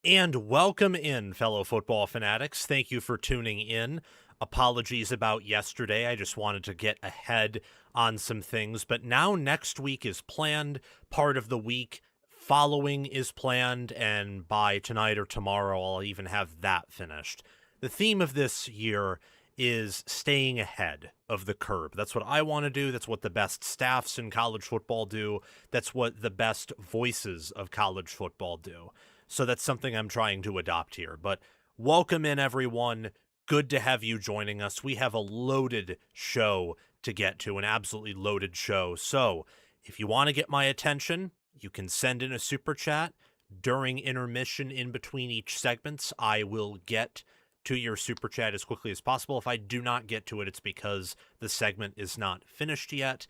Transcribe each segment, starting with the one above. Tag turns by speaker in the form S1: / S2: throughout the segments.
S1: And welcome in, fellow football fanatics. Thank you for tuning in. Apologies about yesterday. I just wanted to get ahead on some things. But now next week is planned. Part of the week following is planned. And by tonight or tomorrow, I'll even have that finished. The theme of this year is staying ahead of the curve. That's what I want to do. That's what the best staffs in college football do. That's what the best voices of college football do. So that's something I'm trying to adopt here. But welcome in, everyone. Good to have you joining us. We have a loaded show to get to, an absolutely loaded show. So if you want to get my attention, you can send in a super chat during intermission in between each segments. I will get to your super chat as quickly as possible. If I do not get to it, it's because the segment is not finished yet.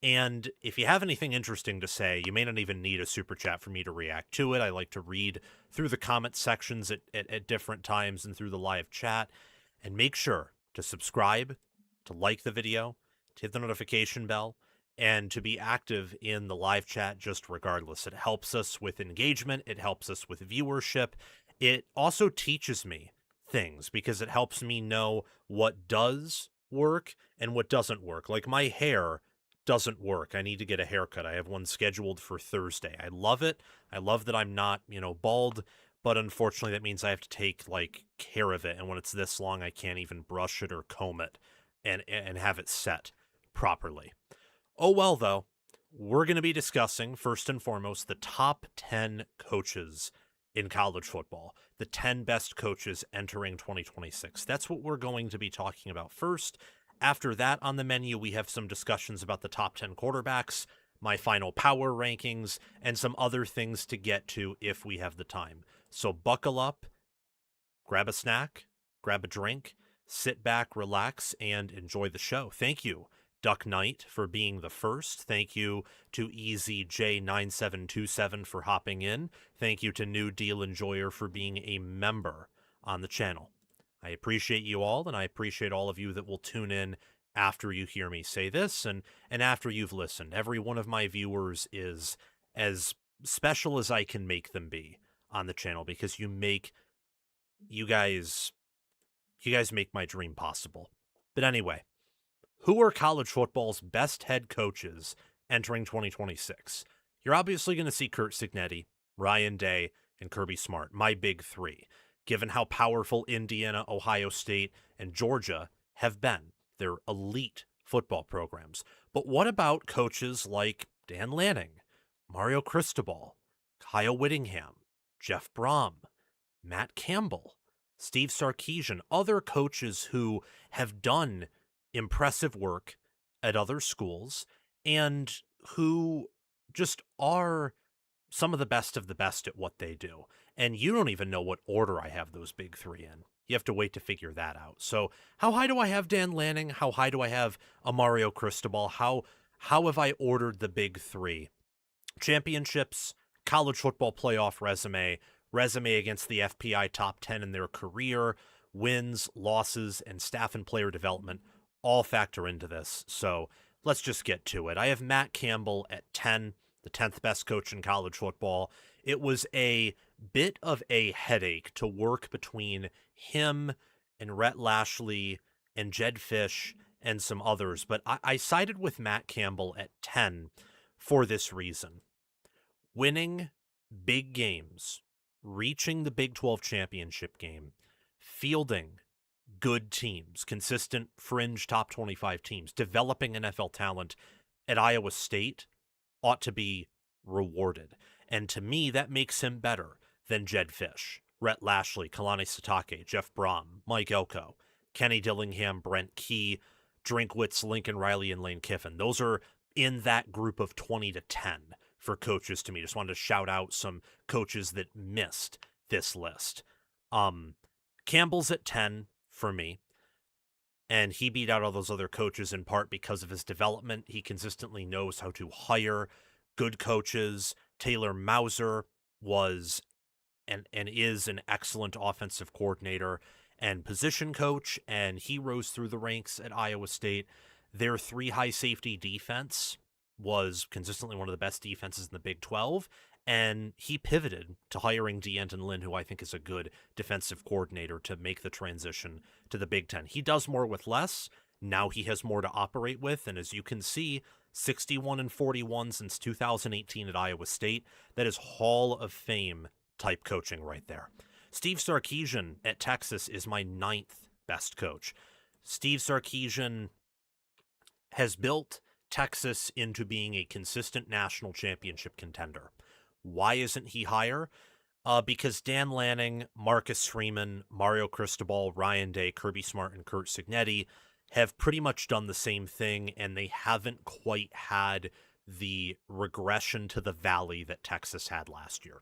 S1: And if you have anything interesting to say, you may not even need a super chat for me to react to it. I like to read through the comment sections at different times and through the live chat. And make sure to subscribe, to like the video, to hit the notification bell, and to be active in the live chat just regardless. It helps us with engagement. It helps us with viewership. It also teaches me things because it helps me know what does work and what doesn't work. Like my hair doesn't work. I need to get a haircut. I have one scheduled for Thursday. I love it. I love that I'm not, bald, but unfortunately that means I have to take care of it. And when it's this long, I can't even brush it or comb it and have it set properly. Oh, well, though, we're going to be discussing first and foremost the top 10 coaches in college football, the 10 best coaches entering 2026. That's what we're going to be talking about first. After that, on the menu, we have some discussions about the top 10 quarterbacks, my final power rankings, and some other things to get to if we have the time. So buckle up, grab a snack, grab a drink, sit back, relax, and enjoy the show. Thank you, Duck Knight, for being the first. Thank you to EasyJ9727 for hopping in. Thank you to New Deal Enjoyer for being a member on the channel. I appreciate you all, and I appreciate all of you that will tune in after you hear me say this and after you've listened. Every one of my viewers is as special as I can make them be on the channel because you guys make my dream possible. But anyway, who are college football's best head coaches entering 2026? You're obviously going to see Curt Cignetti, Ryan Day, and Kirby Smart, my big three, given how powerful Indiana, Ohio State, and Georgia have been. They're elite football programs. But what about coaches like Dan Lanning, Mario Cristobal, Kyle Whittingham, Jeff Brom, Matt Campbell, Steve Sarkisian, other coaches who have done impressive work at other schools and who just are some of the best at what they do. And you don't even know what order I have those big three in. You have to wait to figure that out. So how high do I have Dan Lanning? How high do I have Mario Cristobal? How have I ordered the big three? Championships, college football playoff resume against the FPI top 10 in their career, wins, losses, and staff and player development all factor into this. So let's just get to it. I have Matt Campbell at 10, the 10th best coach in college football. It was a bit of a headache to work between him and Rhett Lashley and Jed Fish and some others, but I sided with Matt Campbell at 10 for this reason. Winning big games, reaching the Big 12 championship game, fielding good teams, consistent fringe top 25 teams, developing NFL talent at Iowa State ought to be rewarded. And to me, that makes him better than Jed Fish, Rhett Lashley, Kalani Sitake, Jeff Brom, Mike Elko, Kenny Dillingham, Brent Key, Drinkwitz, Lincoln Riley, and Lane Kiffin. Those are in that group of 20 to 10 for coaches to me. Just wanted to shout out some coaches that missed this list. Campbell's at 10 for me, and he beat out all those other coaches in part because of his development. He consistently knows how to hire good coaches. Taylor Mauser was and is an excellent offensive coordinator and position coach, and he rose through the ranks at Iowa State. Their three high safety defense was consistently one of the best defenses in the Big 12, And he pivoted to hiring D'Anton Lynn, who I think is a good defensive coordinator, to make the transition to the Big Ten. He does more with less. Now he has more to operate with. And as you can see, 61-41 since 2018 at Iowa State. That is Hall of Fame type coaching right there. Steve Sarkisian at Texas is my 9th best coach. Steve Sarkisian has built Texas into being a consistent national championship contender. Why isn't he higher? Because Dan Lanning, Marcus Freeman, Mario Cristobal, Ryan Day, Kirby Smart, and Curt Cignetti have pretty much done the same thing, and they haven't quite had the regression to the valley that Texas had last year.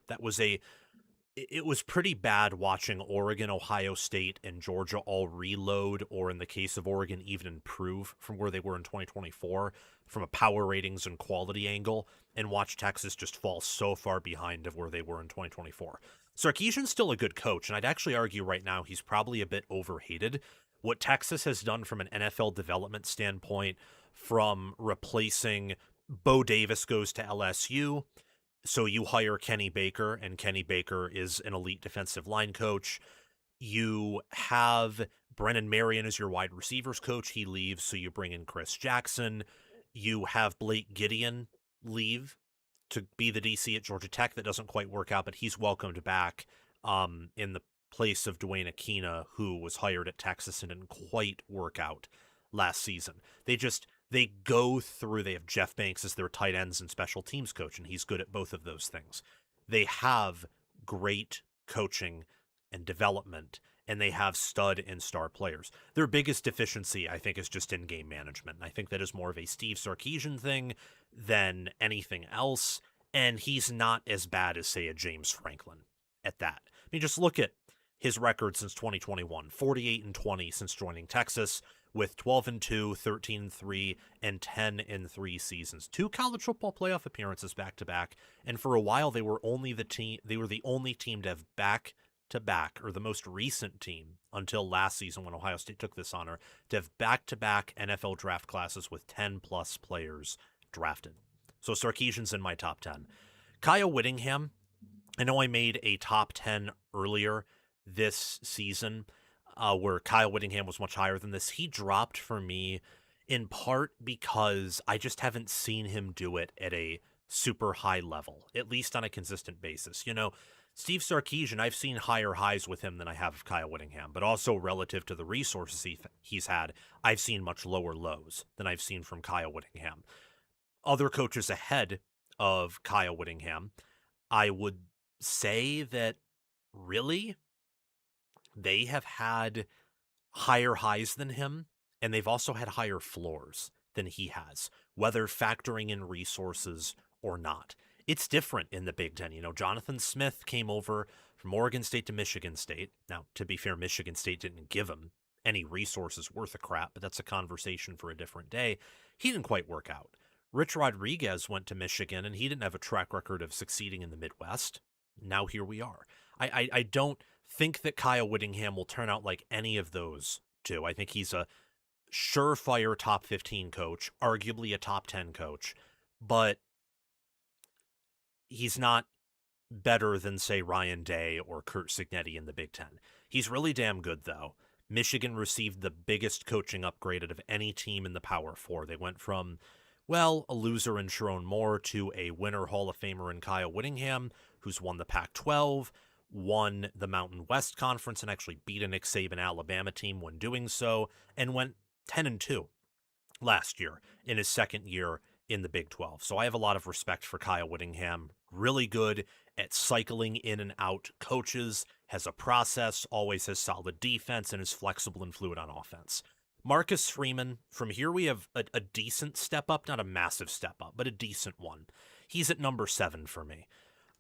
S1: It was pretty bad watching Oregon, Ohio State, and Georgia all reload, or in the case of Oregon, even improve from where they were in 2024 from a power ratings and quality angle, and watch Texas just fall so far behind of where they were in 2024. Sarkisian's still a good coach, and I'd actually argue right now he's probably a bit overhated. What Texas has done from an NFL development standpoint, from replacing Bo Davis goes to LSU, so you hire Kenny Baker, and Kenny Baker is an elite defensive line coach. You have Brennan Marion as your wide receivers coach. He leaves, so you bring in Chris Jackson. You have Blake Gideon leave to be the DC at Georgia Tech. That doesn't quite work out, but he's welcomed back in the place of Dwayne Aquina, who was hired at Texas and didn't quite work out last season. They go through, they have Jeff Banks as their tight ends and special teams coach, and he's good at both of those things. They have great coaching and development, and they have stud and star players. Their biggest deficiency, I think, is just in-game management. And I think that is more of a Steve Sarkisian thing than anything else, and he's not as bad as, say, a James Franklin at that. I mean, just look at his record since 2021, 48-20 since joining Texas, with 12-2, 13-3, and 10-3 seasons. 2 college football playoff appearances back-to-back, and for a while they were the only team to have back-to-back, or the most recent team until last season when Ohio State took this honor, to have back-to-back NFL draft classes with 10-plus players drafted. So Sarkisian's in my top 10. Kyle Whittingham, I know I made a top 10 earlier this season, where Kyle Whittingham was much higher than this. He dropped for me in part because I just haven't seen him do it at a super high level, at least on a consistent basis. You know, Steve Sarkisian, I've seen higher highs with him than I have of Kyle Whittingham, but also relative to the resources he's had, I've seen much lower lows than I've seen from Kyle Whittingham. Other coaches ahead of Kyle Whittingham, I would say that really they have had higher highs than him, and they've also had higher floors than he has, whether factoring in resources or not. It's different in the Big Ten. You know, Jonathan Smith came over from Oregon State to Michigan State. Now, to be fair, Michigan State didn't give him any resources worth a crap, but that's a conversation for a different day. He didn't quite work out. Rich Rodriguez went to Michigan, and he didn't have a track record of succeeding in the Midwest. Now here we are. I don't think that Kyle Whittingham will turn out like any of those two. I think he's a surefire top 15 coach, arguably a top 10 coach, but he's not better than, say, Ryan Day or Curt Cignetti in the Big Ten. He's really damn good, though. Michigan received the biggest coaching upgrade out of any team in the Power Four. They went from, well, a loser in Sharon Moore to a winner Hall of Famer in Kyle Whittingham, who's won the Pac-12, won the Mountain West Conference, and actually beat a Nick Saban Alabama team when doing so, and went 10-2 last year in his second year in the Big 12. So I have a lot of respect for Kyle Whittingham. Really good at cycling in and out coaches, has a process, always has solid defense, and is flexible and fluid on offense. Marcus Freeman, from here we have a decent step up, not a massive step up, but a decent one. He's at number 7 for me.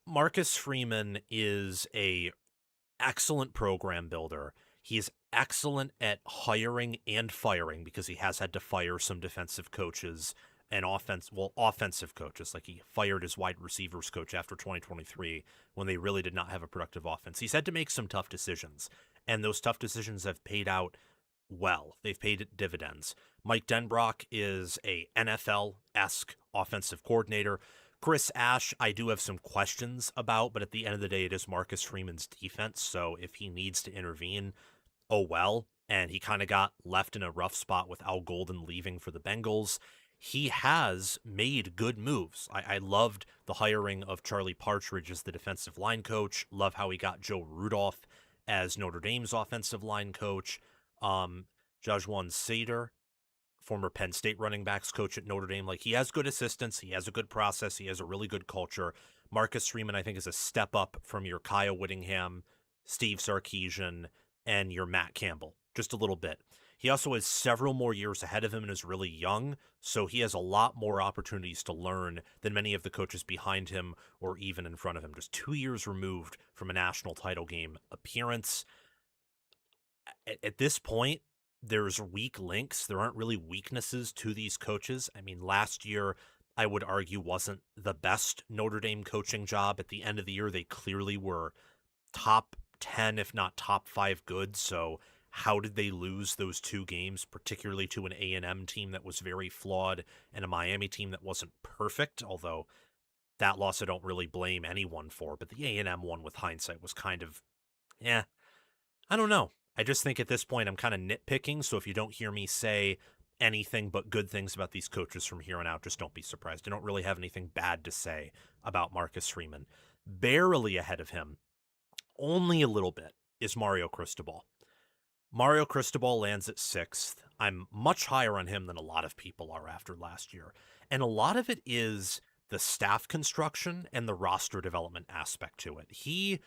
S1: Marcus Freeman is a excellent program builder. He is excellent at hiring and firing, because he has had to fire some defensive coaches and offensive coaches. Like, he fired his wide receivers coach after 2023 when they really did not have a productive offense. He's had to make some tough decisions, and those tough decisions have paid out well. They've paid dividends. Mike Denbrock is a NFL-esque offensive coordinator. Chris Ash, I do have some questions about, but at the end of the day, it is Marcus Freeman's defense. So if he needs to intervene, oh well. And he kind of got left in a rough spot with Al Golden leaving for the Bengals. He has made good moves. I loved the hiring of Charlie Partridge as the defensive line coach. Love how he got Joe Rudolph as Notre Dame's offensive line coach. Jajuan Sater, former Penn State running backs coach at Notre Dame. Like, he has good assistants. He has a good process. He has a really good culture. Marcus Freeman, I think, is a step up from your Kyle Whittingham, Steve Sarkisian, and your Matt Campbell. Just a little bit. He also has several more years ahead of him and is really young, so he has a lot more opportunities to learn than many of the coaches behind him or even in front of him. Just 2 years removed from a national title game appearance. At this point, there's weak links. There aren't really weaknesses to these coaches. I mean, last year, I would argue, wasn't the best Notre Dame coaching job. At the end of the year, they clearly were top 10, if not top 5 good. So how did they lose those 2 games, particularly to an A&M team that was very flawed and a Miami team that wasn't perfect? Although that loss I don't really blame anyone for, but the A&M one with hindsight was kind of, I don't know. I just think at this point I'm kind of nitpicking, so if you don't hear me say anything but good things about these coaches from here on out, just don't be surprised. I don't really have anything bad to say about Marcus Freeman. Barely ahead of him, only a little bit, is Mario Cristobal. Mario Cristobal lands at 6th. I'm much higher on him than a lot of people are after last year. And a lot of it is the staff construction and the roster development aspect to it. He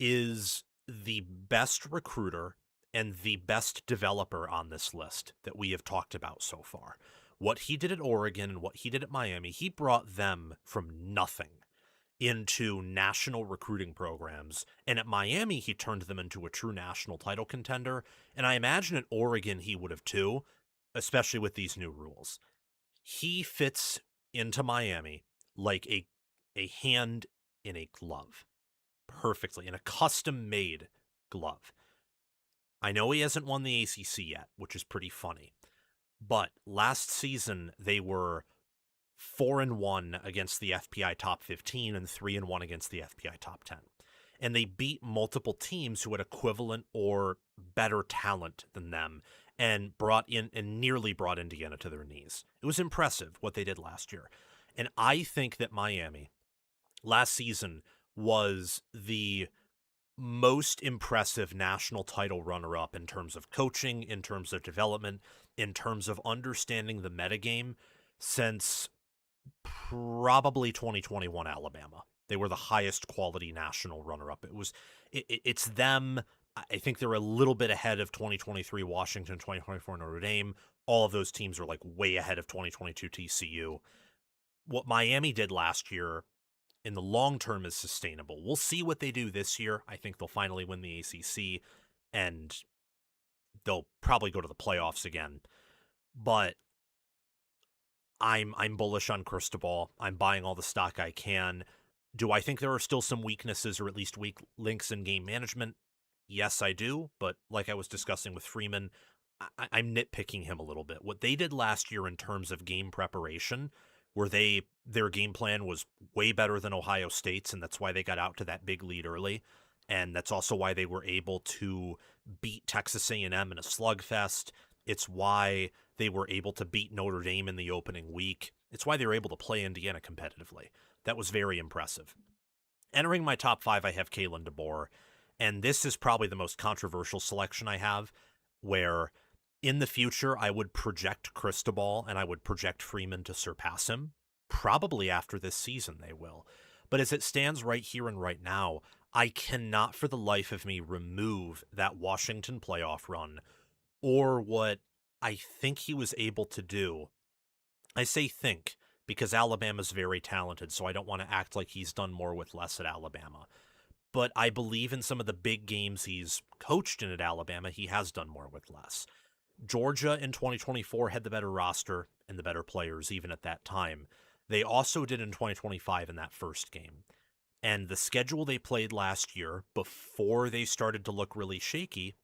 S1: is the best recruiter and the best developer on this list that we have talked about so far. What he did at Oregon and what he did at Miami, he brought them from nothing into national recruiting programs. And at Miami, he turned them into a true national title contender. And I imagine at Oregon, he would have too, especially with these new rules. He fits into Miami like a hand in a glove. Perfectly, in a custom-made glove. I know he hasn't won the ACC yet, which is pretty funny. But last season, they were 4-1 against the FPI top 15 and 3-1 against the FPI top 10. And they beat multiple teams who had equivalent or better talent than them and nearly brought Indiana to their knees. It was impressive what they did last year. And I think that Miami last season was the most impressive national title runner-up in terms of coaching, in terms of development, in terms of understanding the metagame since probably 2021 Alabama. They were the highest quality national runner-up. It's them. I think they're a little bit ahead of 2023 Washington, 2024 Notre Dame. All of those teams are like way ahead of 2022 TCU. What Miami did last year in the long term is sustainable. We'll see what they do this year. I think they'll finally win the ACC, and they'll probably go to the playoffs again. But I'm bullish on Cristobal. I'm buying all the stock I can. Do I think there are still some weaknesses or at least weak links in game management? Yes, I do. But like I was discussing with Freeman, I'm nitpicking him a little bit. What they did last year in terms of game preparation, where their game plan was way better than Ohio State's, and that's why they got out to that big lead early. And that's also why they were able to beat Texas A&M in a slugfest. It's why they were able to beat Notre Dame in the opening week. It's why they were able to play Indiana competitively. That was very impressive. Entering my top 5, I have Kalen DeBoer. And this is probably the most controversial selection I have, where in the future, I would project Cristobal and I would project Freeman to surpass him. Probably after this season, they will. But as it stands right here and right now, I cannot for the life of me remove that Washington playoff run or what I think he was able to do. I say think because Alabama's very talented, so I don't want to act like he's done more with less at Alabama. But I believe in some of the big games he's coached in at Alabama, he has done more with less. Georgia in 2024 had the better roster and the better players even at that time. They also did in 2025 in that first game. And the schedule they played last year, before they started to look really shaky,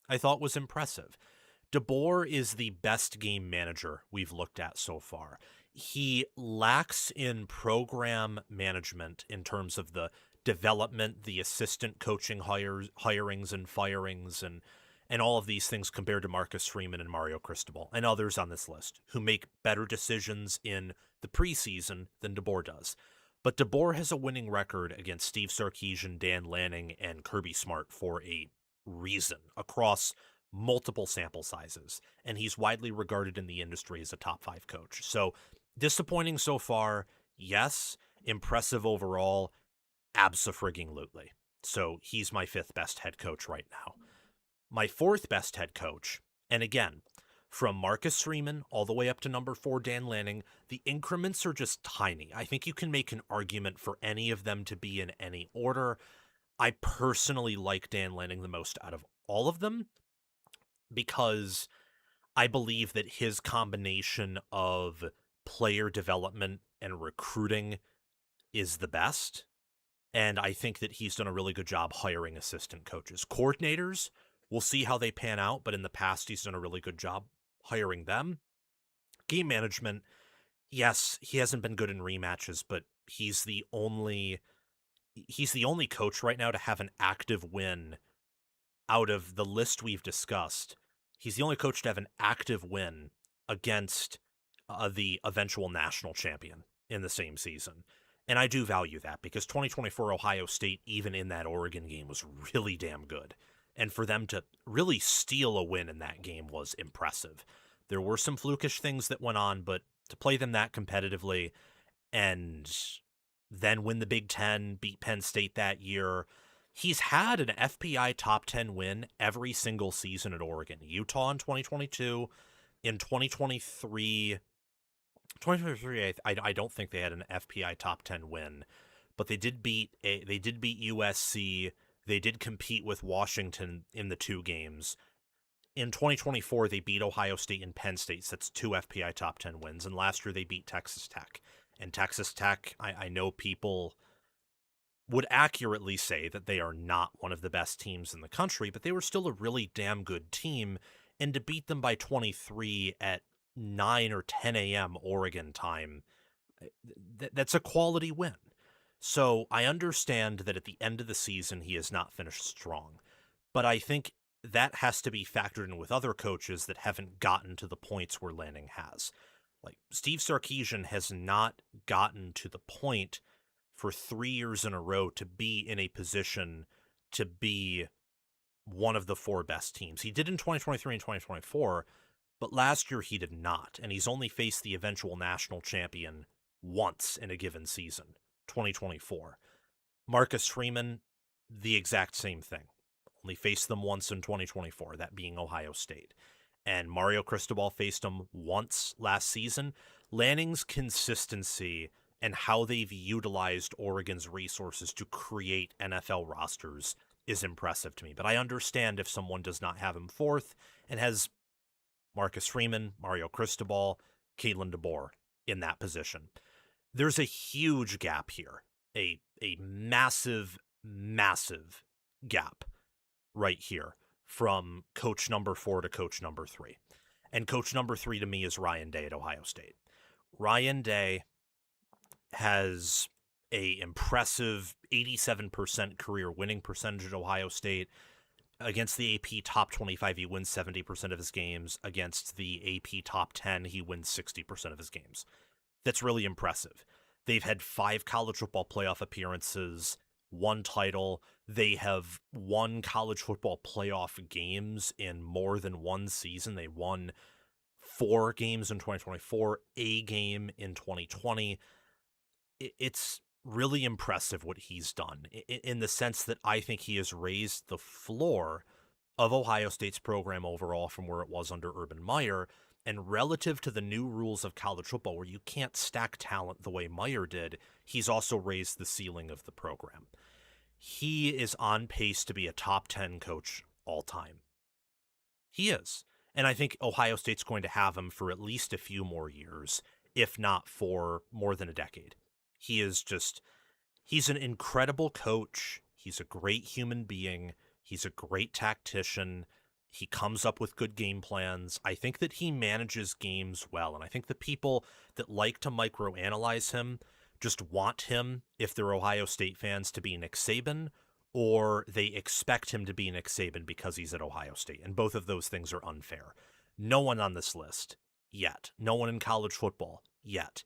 S1: I thought was impressive. DeBoer is the best game manager we've looked at so far. He lacks in program management in terms of the development, the assistant coaching hirings and firings, and all of these things compared to Marcus Freeman and Mario Cristobal and others on this list who make better decisions in the preseason than DeBoer does. But DeBoer has a winning record against Steve Sarkisian, Dan Lanning, and Kirby Smart for a reason across multiple sample sizes, and he's widely regarded in the industry as a top 5 coach. So disappointing so far, yes. Impressive overall, abso-frigging-lutely. So he's my 5th best head coach right now. My 4th best head coach, and again, from Marcus Freeman all the way up to number 4, Dan Lanning, the increments are just tiny. I think you can make an argument for any of them to be in any order. I personally like Dan Lanning the most out of all of them because I believe that his combination of player development and recruiting is the best. And I think that he's done a really good job hiring assistant coaches. Coordinators, we'll see how they pan out, but in the past, he's done a really good job hiring them. Game management, yes, he hasn't been good in rematches, but he's the only coach right now to have an active win out of the list we've discussed. He's the only coach to have an active win against the eventual national champion in the same season. And I do value that because 2024 Ohio State, even in that Oregon game, was really damn good. And for them to really steal a win in that game was impressive. There were some flukish things that went on, but to play them that competitively and then win the Big Ten, beat Penn State that year, he's had an FPI top 10 win every single season at Oregon. Utah in 2022, in 2023, I don't think they had an FPI top 10 win, but they did beat USC. They did compete with Washington in the 2 games. In 2024, they beat Ohio State and Penn State. So that's 2 FPI top 10 wins. And last year, they beat Texas Tech. And Texas Tech, I know people would accurately say that they are not one of the best teams in the country, but they were still a really damn good team. And to beat them by 23 at 9 or 10 a.m. Oregon time, that's a quality win. So I understand that at the end of the season, he has not finished strong. But I think that has to be factored in with other coaches that haven't gotten to the points where Lanning has. Like Steve Sarkisian has not gotten to the point for 3 years in a row to be in a position to be one of the 4 best teams. He did in 2023 and 2024, but last year he did not, and he's only faced the eventual national champion once in a given season, 2024. Marcus Freeman, the exact same thing. Only faced them once in 2024, that being Ohio State. And Mario Cristobal faced him once last season. Lanning's consistency and how they've utilized Oregon's resources to create NFL rosters is impressive to me. But I understand if someone does not have him 4th and has Marcus Freeman, Mario Cristobal, Kalen DeBoer in that position. There's a huge gap here, a massive, massive gap right here from coach number 4 to coach number 3. And coach number 3 to me is Ryan Day at Ohio State. Ryan Day has a impressive 87% career winning percentage at Ohio State. Against the AP top 25, he wins 70% of his games. Against the AP top 10, he wins 60% of his games. That's really impressive. They've had 5 college football playoff appearances, 1 title. They have won college football playoff games in more than 1 season. They won 4 games in 2024, a game in 2020. It's really impressive what he's done in the sense that I think he has raised the floor of Ohio State's program overall from where it was under Urban Meyer. And relative to the new rules of college football where you can't stack talent the way Meyer did, he's also raised the ceiling of the program. He is on pace to be a top 10 coach all time. He is. And I think Ohio State's going to have him for at least a few more years, if not for more than a decade. He's an incredible coach. He's a great human being. He's a great tactician. He comes up with good game plans. I think that he manages games well, and I think the people that like to microanalyze him just want him, if they're Ohio State fans, to be Nick Saban, or they expect him to be Nick Saban because he's at Ohio State, and both of those things are unfair. No one on this list yet, no one in college football yet,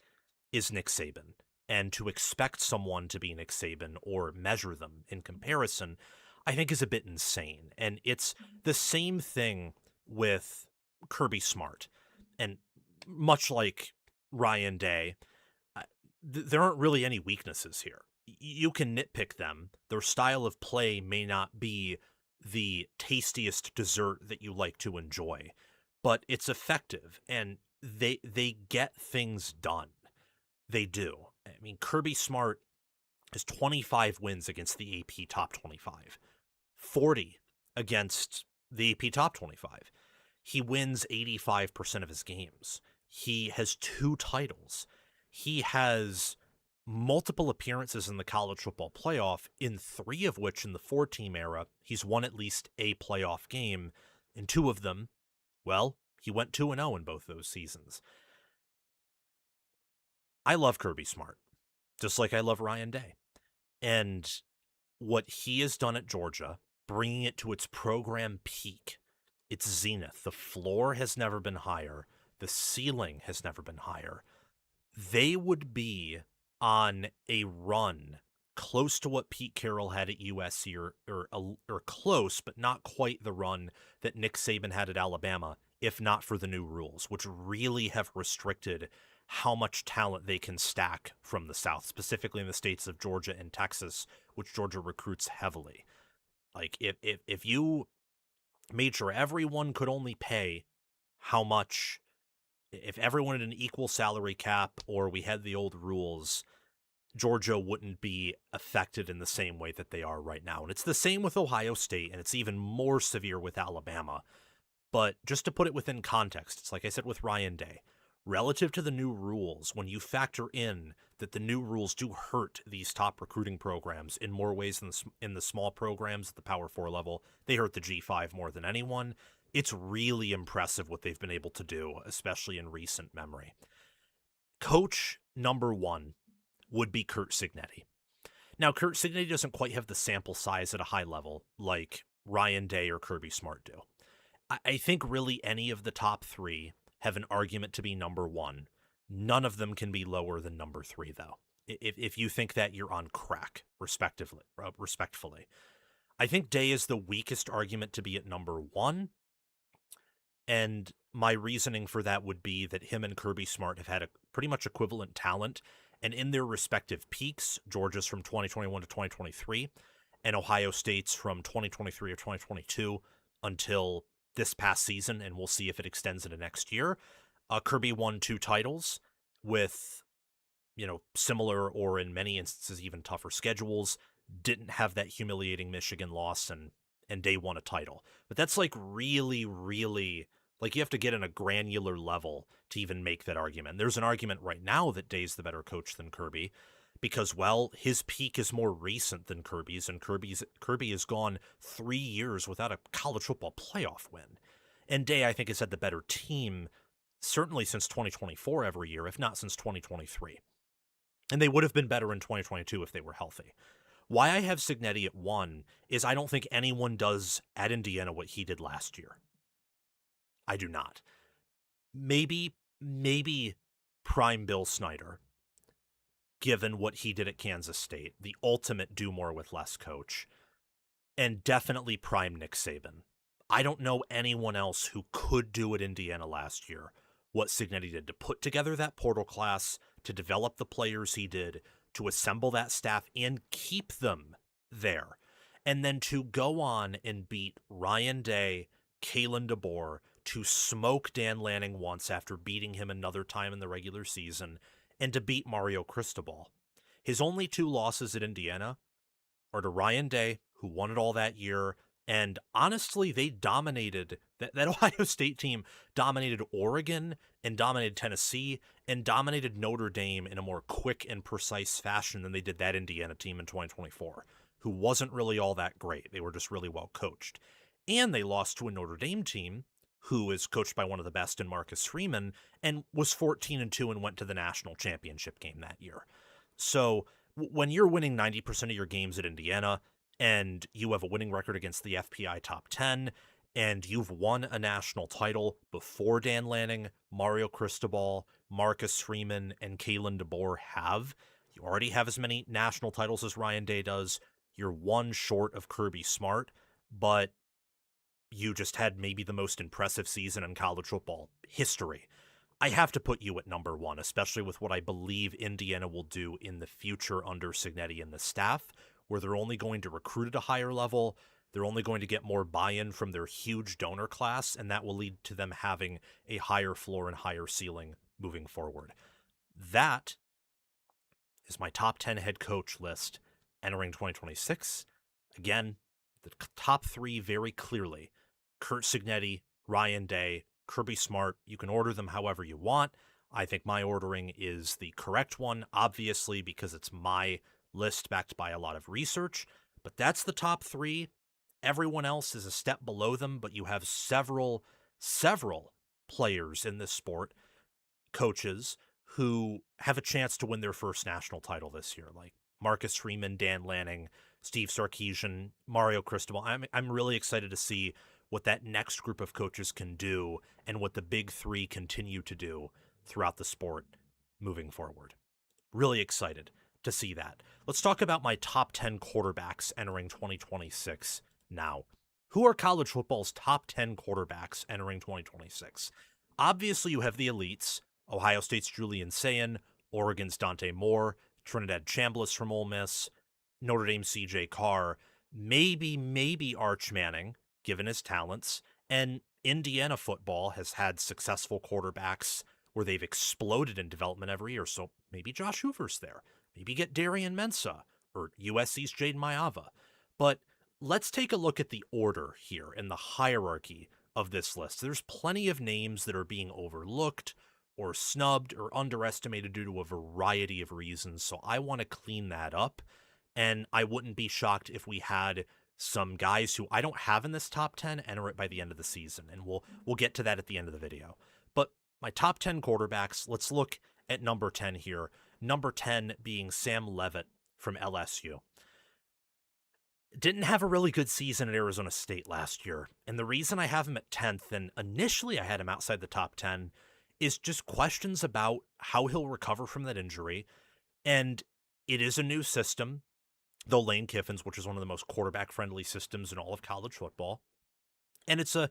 S1: is Nick Saban. And to expect someone to be Nick Saban or measure them in comparison, I think is a bit insane. And it's the same thing with Kirby Smart. And much like Ryan Day, there aren't really any weaknesses here. You can nitpick them. Their style of play may not be the tastiest dessert that you like to enjoy, but it's effective, and they get things done. They do. I mean, Kirby Smart has 25 wins against the AP Top 25, 40 against the AP Top 25. He wins 85% of his games. He has 2 titles. He has multiple appearances in the college football playoff, in 3 of which in the 4-team era, he's won at least a playoff game. In 2 of them, well, he went 2-0 in both those seasons. I love Kirby Smart, just like I love Ryan Day. And what he has done at Georgia, bringing it to its program peak, its zenith, the floor has never been higher, the ceiling has never been higher. They would be on a run close to what Pete Carroll had at USC, or close, but not quite the run that Nick Saban had at Alabama, if not for the new rules, which really have restricted how much talent they can stack from the South, specifically in the states of Georgia and Texas, which Georgia recruits heavily. Like, if you made sure everyone could only pay how much, if everyone had an equal salary cap, or we had the old rules, Georgia wouldn't be affected in the same way that they are right now. And it's the same with Ohio State, and it's even more severe with Alabama. But just to put it within context, it's like I said with Ryan Day. Relative to the new rules, when you factor in that the new rules do hurt these top recruiting programs in more ways than in the small programs at the Power 4 level, they hurt the G5 more than anyone. It's really impressive what they've been able to do, especially in recent memory. Coach number 1 would be Curt Cignetti. Now, Curt Cignetti doesn't quite have the sample size at a high level like Ryan Day or Kirby Smart do. I think really any of the top 3 have an argument to be number 1. None of them can be lower than number 3, though. If you think that, you're on crack, respectfully. I think Day is the weakest argument to be at number 1, and my reasoning for that would be that him and Kirby Smart have had a pretty much equivalent talent, and in their respective peaks, Georgia's from 2021 to 2023, and Ohio State's from 2023 or 2022 until this past season, and we'll see if it extends into next year. Kirby won 2 titles with, similar, or in many instances even tougher schedules. Didn't have that humiliating Michigan loss, and Day won a title. But that's like really, really, like you have to get in a granular level to even make that argument. There's an argument right now that Day's the better coach than Kirby, because, well, his peak is more recent than Kirby's, and Kirby has gone 3 years without a college football playoff win. And Day, I think, has had the better team, certainly since 2024 every year, if not since 2023. And they would have been better in 2022 if they were healthy. Why I have Cignetti at 1 is I don't think anyone does at Indiana what he did last year. I do not. Maybe prime Bill Snyder, given what he did at Kansas State, the ultimate do more with less coach, and definitely prime Nick Saban. I don't know anyone else who could do at Indiana last year what Cignetti did, to put together that portal class, to develop the players he did, to assemble that staff and keep them there, and then to go on and beat Ryan Day, Kalen DeBoer, to smoke Dan Lanning once after beating him another time in the regular season, and to beat Mario Cristobal. His only 2 losses at Indiana are to Ryan Day, who won it all that year, and honestly, they dominated, that Ohio State team dominated Oregon, and dominated Tennessee, and dominated Notre Dame in a more quick and precise fashion than they did that Indiana team in 2024, who wasn't really all that great. They were just really well coached. And they lost to a Notre Dame team who is coached by one of the best in Marcus Freeman and was 14-2 and went to the national championship game that year. So when you're winning 90% of your games at Indiana and you have a winning record against the FPI top 10 and you've won a national title before Dan Lanning, Mario Cristobal, Marcus Freeman, and Kalen DeBoer have, you already have as many national titles as Ryan Day does. You're one short of Kirby Smart, but you just had maybe the most impressive season in college football history. I have to put you at number one, especially with what I believe Indiana will do in the future under Cignetti and the staff, where they're only going to recruit at a higher level. They're only going to get more buy-in from their huge donor class, and that will lead to them having a higher floor and higher ceiling moving forward. That is my top 10 head coach list entering 2026. Again, the top three very clearly: Curt Cignetti, Ryan Day, Kirby Smart. You can order them however you want. I think my ordering is the correct one, obviously, because it's my list backed by a lot of research. But that's the top three. Everyone else is a step below them, but you have several players in this sport, coaches, who have a chance to win their first national title this year, like Marcus Freeman, Dan Lanning, Steve Sarkisian, Mario Cristobal. I'm really excited to see what that next group of coaches can do and what the big three continue to do throughout the sport moving forward. Really excited to see that. Let's talk about my top 10 quarterbacks entering 2026 now. Who are college football's top 10 quarterbacks entering 2026? Obviously, you have the elites: Ohio State's Julian Sayin, Oregon's Dante Moore, Trinidad Chambliss from Ole Miss, Notre Dame's CJ Carr, maybe Arch Manning, given his talents, and Indiana football has had successful quarterbacks where they've exploded in development every year, so maybe Josh Hoover's there. Maybe get Darian Mensah, or USC's Jaden Mayava. But let's take a look at the order here in the hierarchy of this list. There's plenty of names that are being overlooked or snubbed or underestimated due to a variety of reasons, so I want to clean that up, and I wouldn't be shocked if we had some guys who I don't have in this top 10 enter it by the end of the season, and we'll get to that at the end of the video. But my top 10 quarterbacks, let's look at number 10 here. Number 10 being Sam Leavitt from LSU. Didn't have a really good season at Arizona State last year, and the reason I have him at 10th, and initially I had him outside the top 10, is just questions about how he'll recover from that injury. And it is a new system, though Lane Kiffin's, which is one of the most quarterback-friendly systems in all of college football. And it's a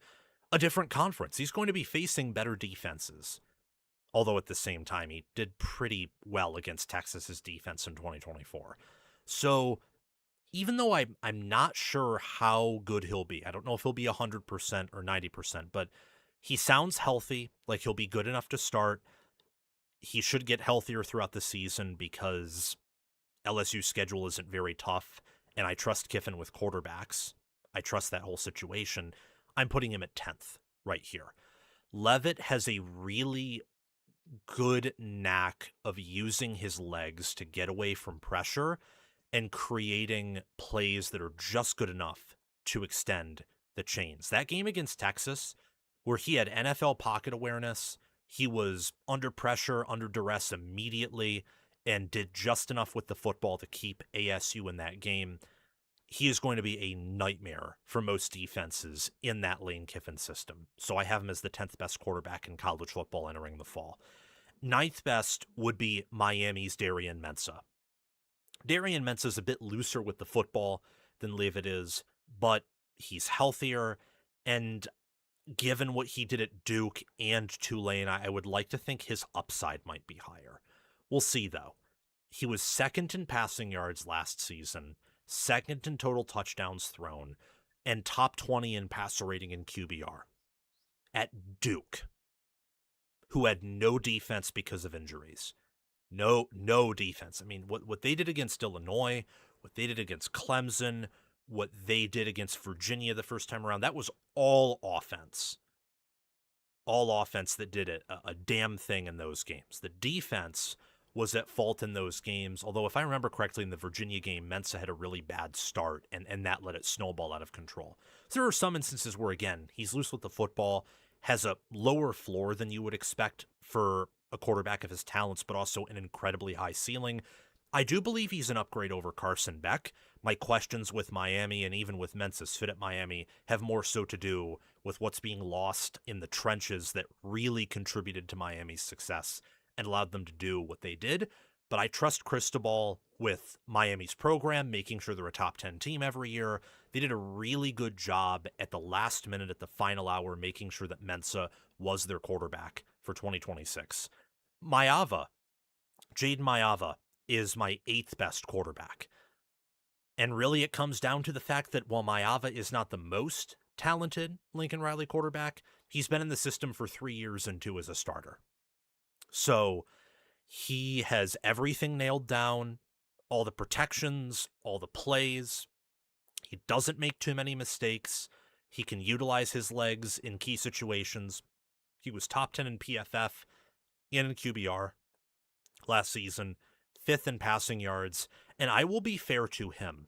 S1: different conference. He's going to be facing better defenses. Although at the same time, he did pretty well against Texas's defense in 2024. So even though I'm not sure how good he'll be, I don't know if he'll be 100% or 90%, but he sounds healthy, like he'll be good enough to start. He should get healthier throughout the season because LSU's schedule isn't very tough, and I trust Kiffin with quarterbacks. I trust that whole situation. I'm putting him at 10th right here. Leavitt has a really good knack of using his legs to get away from pressure and creating plays that are just good enough to extend the chains. That game against Texas, where he had NFL pocket awareness, he was under pressure, under duress immediately, and did just enough with the football to keep ASU in that game. He is going to be a nightmare for most defenses in that Lane Kiffin system. So I have him as the 10th best quarterback in college football entering the fall. 9th best would be Miami's Darian Mensah. Darian Mensah is a bit looser with the football than Leavitt is, but he's healthier, and given what he did at Duke and Tulane, I would like to think his upside might be higher. We'll see, though. He was second in passing yards last season, second in total touchdowns thrown, and top 20 in passer rating in QBR. At Duke, who had no defense because of injuries. No defense. I mean, what they did against Illinois, what they did against Clemson, what they did against Virginia the first time around, that was all offense. All offense that did a damn thing in those games. The defense was at fault in those games. Although, if I remember correctly, in the Virginia game, Mensa had a really bad start, and that let it snowball out of control. So there are some instances where, again, he's loose with the football, has a lower floor than you would expect for a quarterback of his talents, but also an incredibly high ceiling. I do believe he's an upgrade over Carson Beck. My questions with Miami and even with Mensa's fit at Miami have more so to do with what's being lost in the trenches that really contributed to Miami's success and allowed them to do what they did. But I trust Cristobal with Miami's program, making sure they're a top 10 team every year. They did a really good job at the last minute, at the final hour, making sure that Mensa was their quarterback for 2026. Jaden Maiava is my 8th best quarterback. And really it comes down to the fact that while Maiava is not the most talented Lincoln Riley quarterback, he's been in the system for 3 years and 2 as a starter. So he has everything nailed down, all the protections, all the plays. He doesn't make too many mistakes. He can utilize his legs in key situations. He was top 10 in PFF and in QBR last season, 5th in passing yards. And I will be fair to him.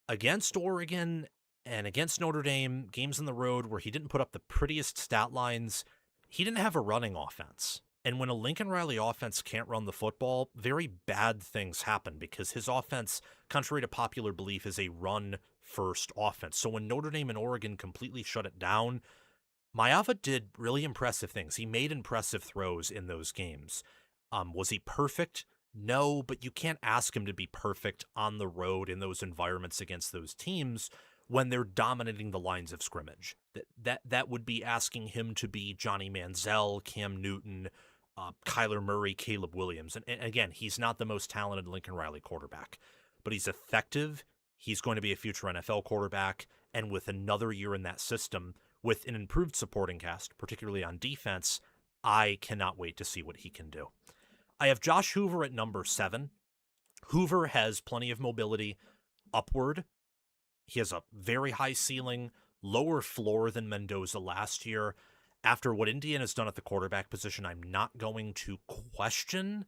S1: Against Oregon and against Notre Dame, games on the road where he didn't put up the prettiest stat lines, he didn't have a running offense. And when a Lincoln Riley offense can't run the football, very bad things happen because his offense, contrary to popular belief, is a run-first offense. So when Notre Dame and Oregon completely shut it down, Maiava did really impressive things. He made impressive throws in those games. Was he perfect? No, but you can't ask him to be perfect on the road in those environments against those teams when they're dominating the lines of scrimmage. That would be asking him to be Johnny Manziel, Cam Newton, Kyler Murray, Caleb Williams. And again, he's not the most talented Lincoln Riley quarterback, but he's effective. He's going to be a future NFL quarterback. And with another year in that system, with an improved supporting cast, particularly on defense, I cannot wait to see what he can do. I have Josh Hoover at number 7. Hoover has plenty of mobility upward. He has a very high ceiling, lower floor than Mendoza last year. After what Indiana's done at the quarterback position, I'm not going to question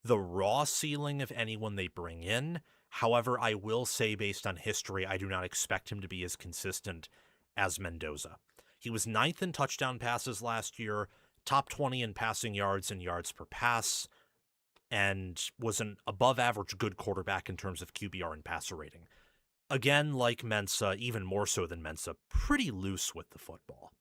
S1: the raw ceiling of anyone they bring in. However, I will say based on history, I do not expect him to be as consistent as Mendoza. He was 9th in touchdown passes last year, top 20 in passing yards and yards per pass, and was an above-average good quarterback in terms of QBR and passer rating. Again, like Mensa, even more so than Mensa, pretty loose with the football.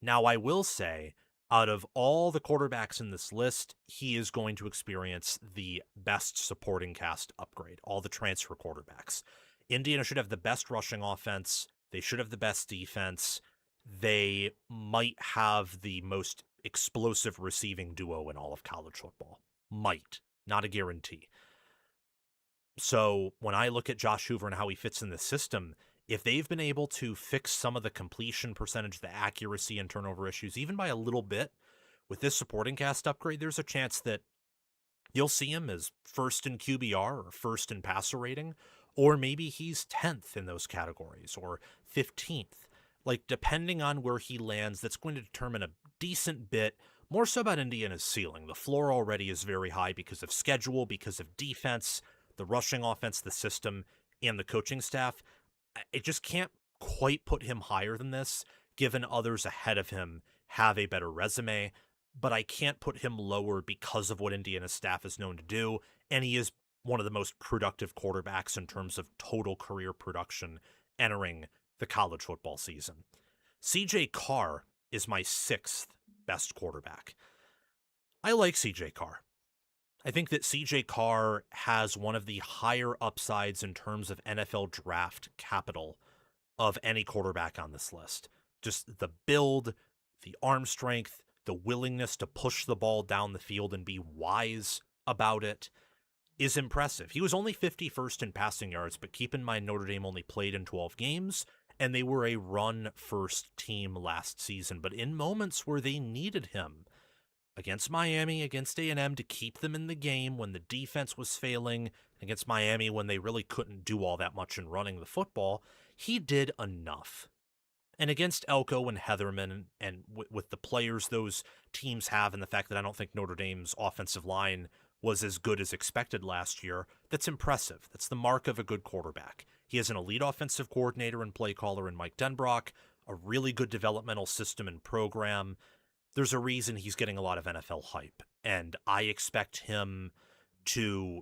S1: Now, I will say, out of all the quarterbacks in this list, he is going to experience the best supporting cast upgrade, all the transfer quarterbacks. Indiana should have the best rushing offense. They should have the best defense. They might have the most explosive receiving duo in all of college football. Might, not a guarantee. So when I look at Josh Hoover and how he fits in the system, if they've been able to fix some of the completion percentage, the accuracy and turnover issues, even by a little bit, with this supporting cast upgrade, there's a chance that you'll see him as 1st in QBR or 1st in passer rating, or maybe he's 10th in those categories or 15th. Like, depending on where he lands, that's going to determine a decent bit, more so about Indiana's ceiling. The floor already is very high because of schedule, because of defense, the rushing offense, the system, and the coaching staff. It just can't quite put him higher than this, given others ahead of him have a better resume, but I can't put him lower because of what Indiana's staff is known to do, and he is one of the most productive quarterbacks in terms of total career production entering the college football season. CJ Carr is my 6th best quarterback. I like CJ Carr. I think that CJ Carr has one of the higher upsides in terms of NFL draft capital of any quarterback on this list. Just the build, the arm strength, the willingness to push the ball down the field and be wise about it is impressive. He was only 51st in passing yards, but keep in mind Notre Dame only played in 12 games, and they were a run-first team last season. But in moments where they needed him, against Miami, against A&M, to keep them in the game when the defense was failing, against Miami when they really couldn't do all that much in running the football, he did enough. And against Elko and Heatherman, and with the players those teams have, and the fact that I don't think Notre Dame's offensive line was as good as expected last year, that's impressive. That's the mark of a good quarterback. He has an elite offensive coordinator and play caller in Mike Denbrock, a really good developmental system and program. There's a reason he's getting a lot of NFL hype, and I expect him to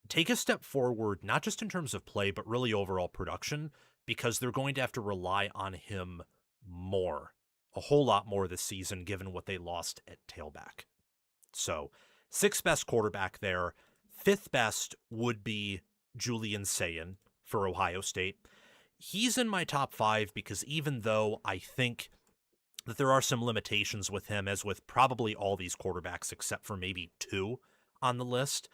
S1: take a step forward, not just in terms of play, but really overall production, because they're going to have to rely on him more, a whole lot more this season, given what they lost at tailback. So, sixth best quarterback there. Fifth best would be Julian Sayin for Ohio State. He's in my top five because even though I think that there are some limitations with him, as with probably all these quarterbacks except for maybe two on the list,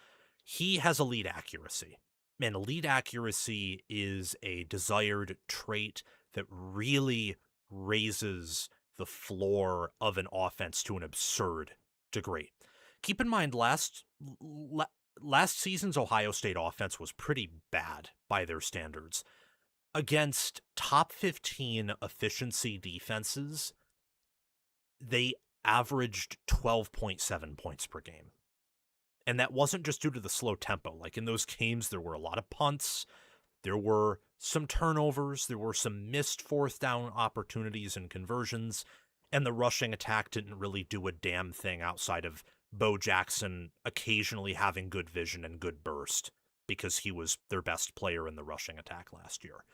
S1: he has elite accuracy. And elite accuracy is a desired trait that really raises the floor of an offense to an absurd degree. Keep in mind, last season's Ohio State offense was pretty bad by their standards. Against top 15 efficiency defenses, they averaged 12.7 points per game. And that wasn't just due to the slow tempo. Like in those games, there were a lot of punts, there were some turnovers, there were some missed fourth down opportunities and conversions, and the rushing attack didn't really do a damn thing outside of Bo Jackson occasionally having good vision and good burst because he was their best player in the rushing attack last year.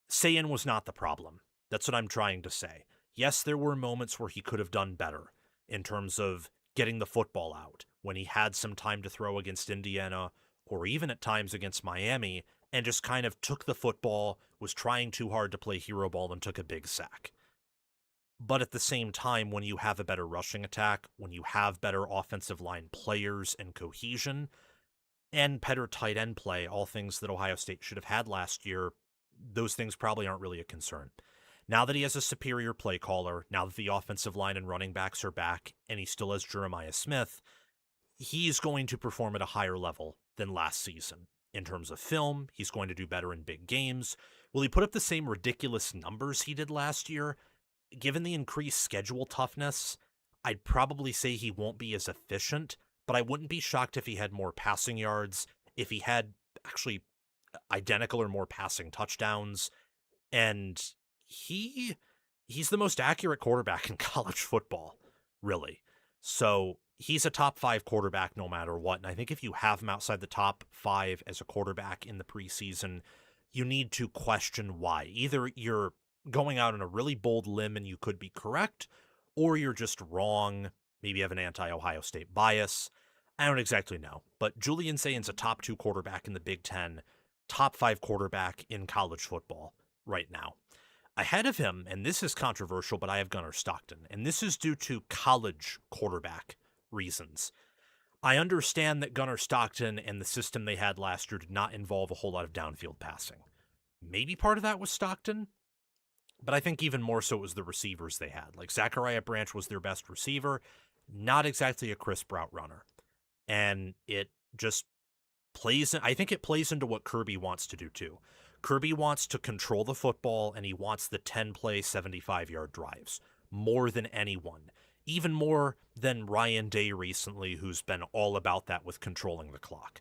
S1: Sayin was not the problem. That's what I'm trying to say. Yes, there were moments where he could have done better in terms of getting the football out when he had some time to throw against Indiana or even at times against Miami and just kind of took the football, was trying too hard to play hero ball, and took a big sack. But at the same time, when you have a better rushing attack, when you have better offensive line players and cohesion, and better tight end play, all things that Ohio State should have had last year, those things probably aren't really a concern. Now that he has a superior play caller, now that the offensive line and running backs are back, and he still has Jeremiah Smith, he's going to perform at a higher level than last season. In terms of film, he's going to do better in big games. Will he put up the same ridiculous numbers he did last year? Given the increased schedule toughness, I'd probably say he won't be as efficient, but I wouldn't be shocked if he had more passing yards, if he had actually identical or more passing touchdowns, and he's the most accurate quarterback in college football, really. So he's a top 5 quarterback no matter what, and I think if you have him outside the top 5 as a quarterback in the preseason, you need to question why. Either you're going out on a really bold limb and you could be correct, or you're just wrong. Maybe you have an anti-Ohio State bias. I don't exactly know. But Julian Sayin's a top 2 quarterback in the Big Ten, top 5 quarterback in college football right now. Ahead of him, and this is controversial, but I have Gunnar Stockton, and this is due to college quarterback reasons. I understand that Gunnar Stockton and the system they had last year did not involve a whole lot of downfield passing. Maybe part of that was Stockton, but I think even more so it was the receivers they had. Like Zachariah Branch was their best receiver, not exactly a crisp route runner. And it just plays, I think it plays into what Kirby wants to do too. Kirby wants to control the football, and he wants the 10-play, 75-yard drives more than anyone. Even more than Ryan Day recently, who's been all about that with controlling the clock.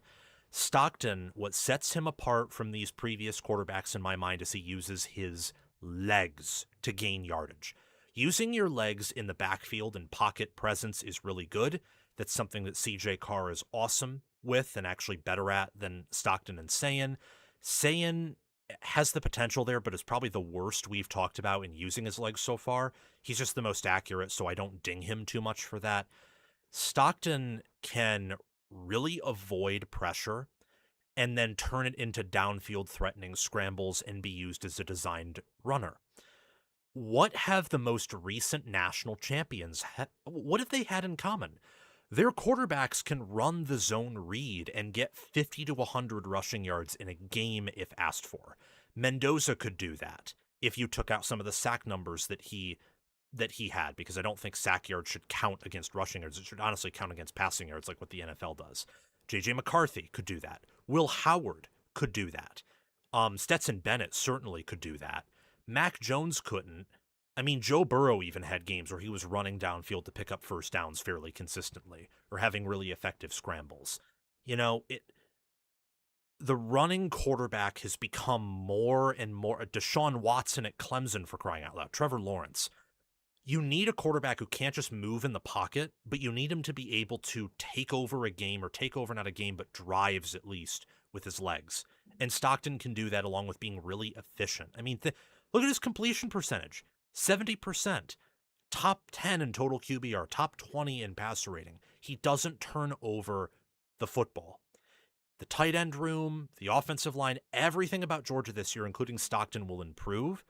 S1: Stockton, what sets him apart from these previous quarterbacks in my mind is he uses his legs to gain yardage. Using your legs in the backfield and pocket presence is really good. That's something that CJ Carr is awesome with and actually better at than Stockton and Sayin. Sayin has the potential there, but is probably the worst we've talked about in using his legs so far. He's just the most accurate, so I don't ding him too much for that. Stockton can really avoid pressure and then turn it into downfield threatening scrambles and be used as a designed runner. What have the most recent national champions, what have they had in common? Their quarterbacks can run the zone read and get 50 to 100 rushing yards in a game if asked for. Mendoza could do that if you took out some of the sack numbers that he had, because I don't think sack yards should count against rushing yards. It should honestly count against passing yards like what the NFL does. J.J. McCarthy could do that. Will Howard could do that. Stetson Bennett certainly could do that. Mac Jones couldn't, I mean, Joe Burrow even had games where he was running downfield to pick up first downs fairly consistently or having really effective scrambles. You know, the running quarterback has become more and more Deshaun Watson at Clemson, for crying out loud, Trevor Lawrence. You need a quarterback who can't just move in the pocket, but you need him to be able to take over a game, or take over not a game, but drives at least with his legs. And Stockton can do that along with being really efficient. I mean, look at his completion percentage, 70%, top 10 in total QBR, top 20 in passer rating. He doesn't turn over the football. The tight end room, the offensive line, everything about Georgia this year, including Stockton, will improve.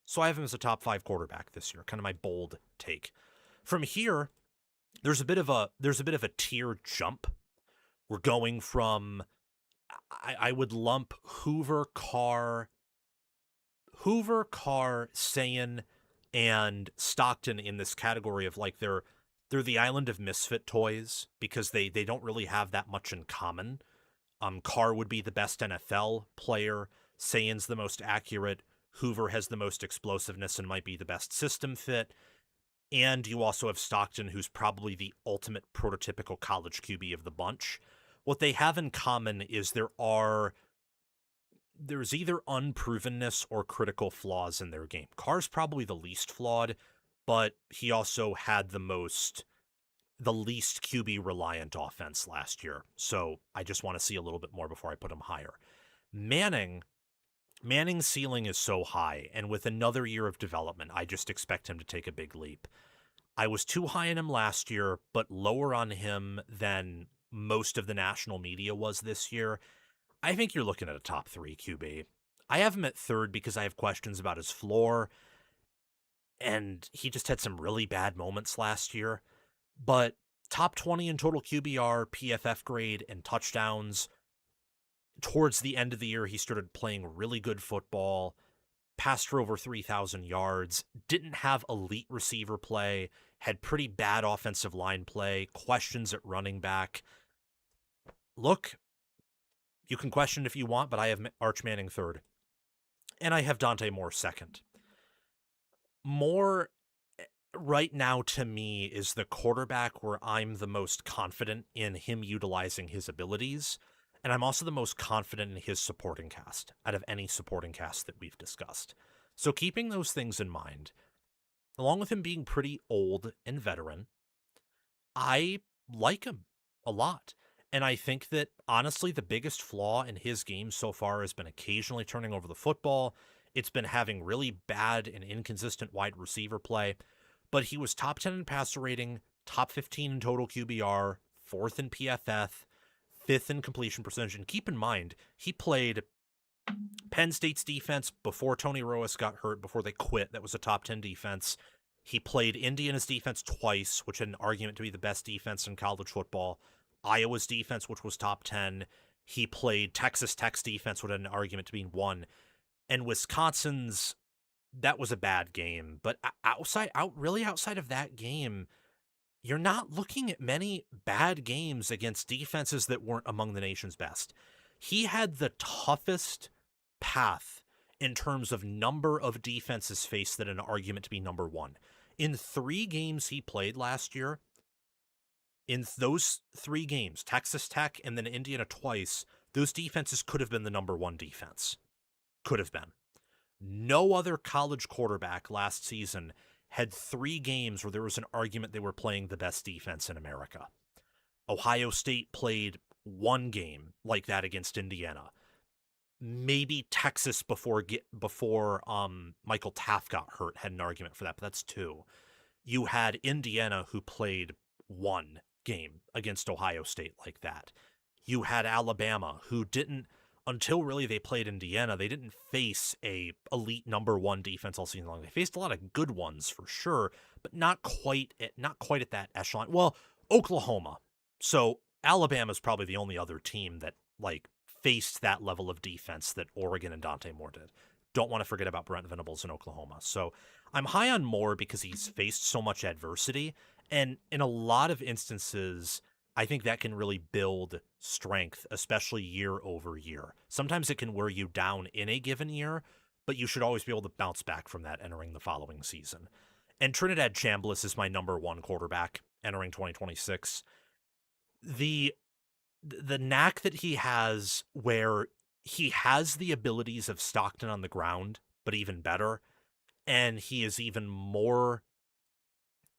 S1: So I have him as a top 5 quarterback this year, kind of my bold take. From here, there's a bit of a tier jump. We're going from I would lump Hoover, Carr, Sayan, and Stockton in this category of like they're the island of misfit toys because they don't really have that much in common. Carr would be the best NFL player. Sayan's the most accurate. Hoover has the most explosiveness and might be the best system fit. And you also have Stockton, who's probably the ultimate prototypical college QB of the bunch. What they have in common is there's either unprovenness or critical flaws in their game. Carr's probably the least flawed, but he also had the least QB reliant offense last year. So I just want to see a little bit more before I put him higher. Manning's ceiling is so high, and with another year of development, I just expect him to take a big leap. I was too high on him last year, but lower on him than most of the national media was this year. I think you're looking at a top 3 QB. I have him at 3rd because I have questions about his floor, and he just had some really bad moments last year. But top 20 in total QBR, PFF grade, and touchdowns. Towards the end of the year, he started playing really good football, passed for over 3,000 yards, didn't have elite receiver play, had pretty bad offensive line play, questions at running back. Look, you can question if you want, but I have Arch Manning 3rd. And I have Dante Moore 2nd. Moore, right now, to me, is the quarterback where I'm the most confident in him utilizing his abilities. And I'm also the most confident in his supporting cast out of any supporting cast that we've discussed. So keeping those things in mind, along with him being pretty old and veteran, I like him a lot. And I think that, honestly, the biggest flaw in his game so far has been occasionally turning over the football. It's been having really bad and inconsistent wide receiver play. But he was top 10 in passer rating, top 15 in total QBR, 4th in PFF, 5th in completion percentage. And keep in mind, he played Penn State's defense before Tony Roas got hurt, before they quit. That was a top 10 defense. He played Indiana's defense twice, which had an argument to be the best defense in college football. Iowa's defense, which was top 10. He played Texas Tech's defense, which had an argument to being 1. And Wisconsin's, that was a bad game. But outside of that game, you're not looking at many bad games against defenses that weren't among the nation's best. He had the toughest path in terms of number of defenses faced that had an argument to be number 1. In 3 games he played last year, in those 3 games, Texas Tech and then Indiana twice, those defenses could have been the number 1 defense. Could have been. No other college quarterback last season had 3 games where there was an argument they were playing the best defense in America. Ohio State played 1 game like that against Indiana. Maybe Texas before Michael Taft got hurt had an argument for that, but that's 2. You had Indiana who played 1 game against Ohio State like that. You had Alabama who didn't, until really they played Indiana, they didn't face a elite number 1 defense all season long. They faced a lot of good ones for sure, but not quite at that echelon. Well, Oklahoma. So Alabama's probably the only other team that faced that level of defense that Oregon and Dante Moore did. Don't want to forget about Brent Venables in Oklahoma. So I'm high on Moore because he's faced so much adversity, and in a lot of instances, I think that can really build strength, especially year over year. Sometimes it can wear you down in a given year, but you should always be able to bounce back from that entering the following season. And Trinidad Chambliss is my number one quarterback entering 2026. The knack that he has where he has the abilities of Stockton on the ground, but even better, and he is even more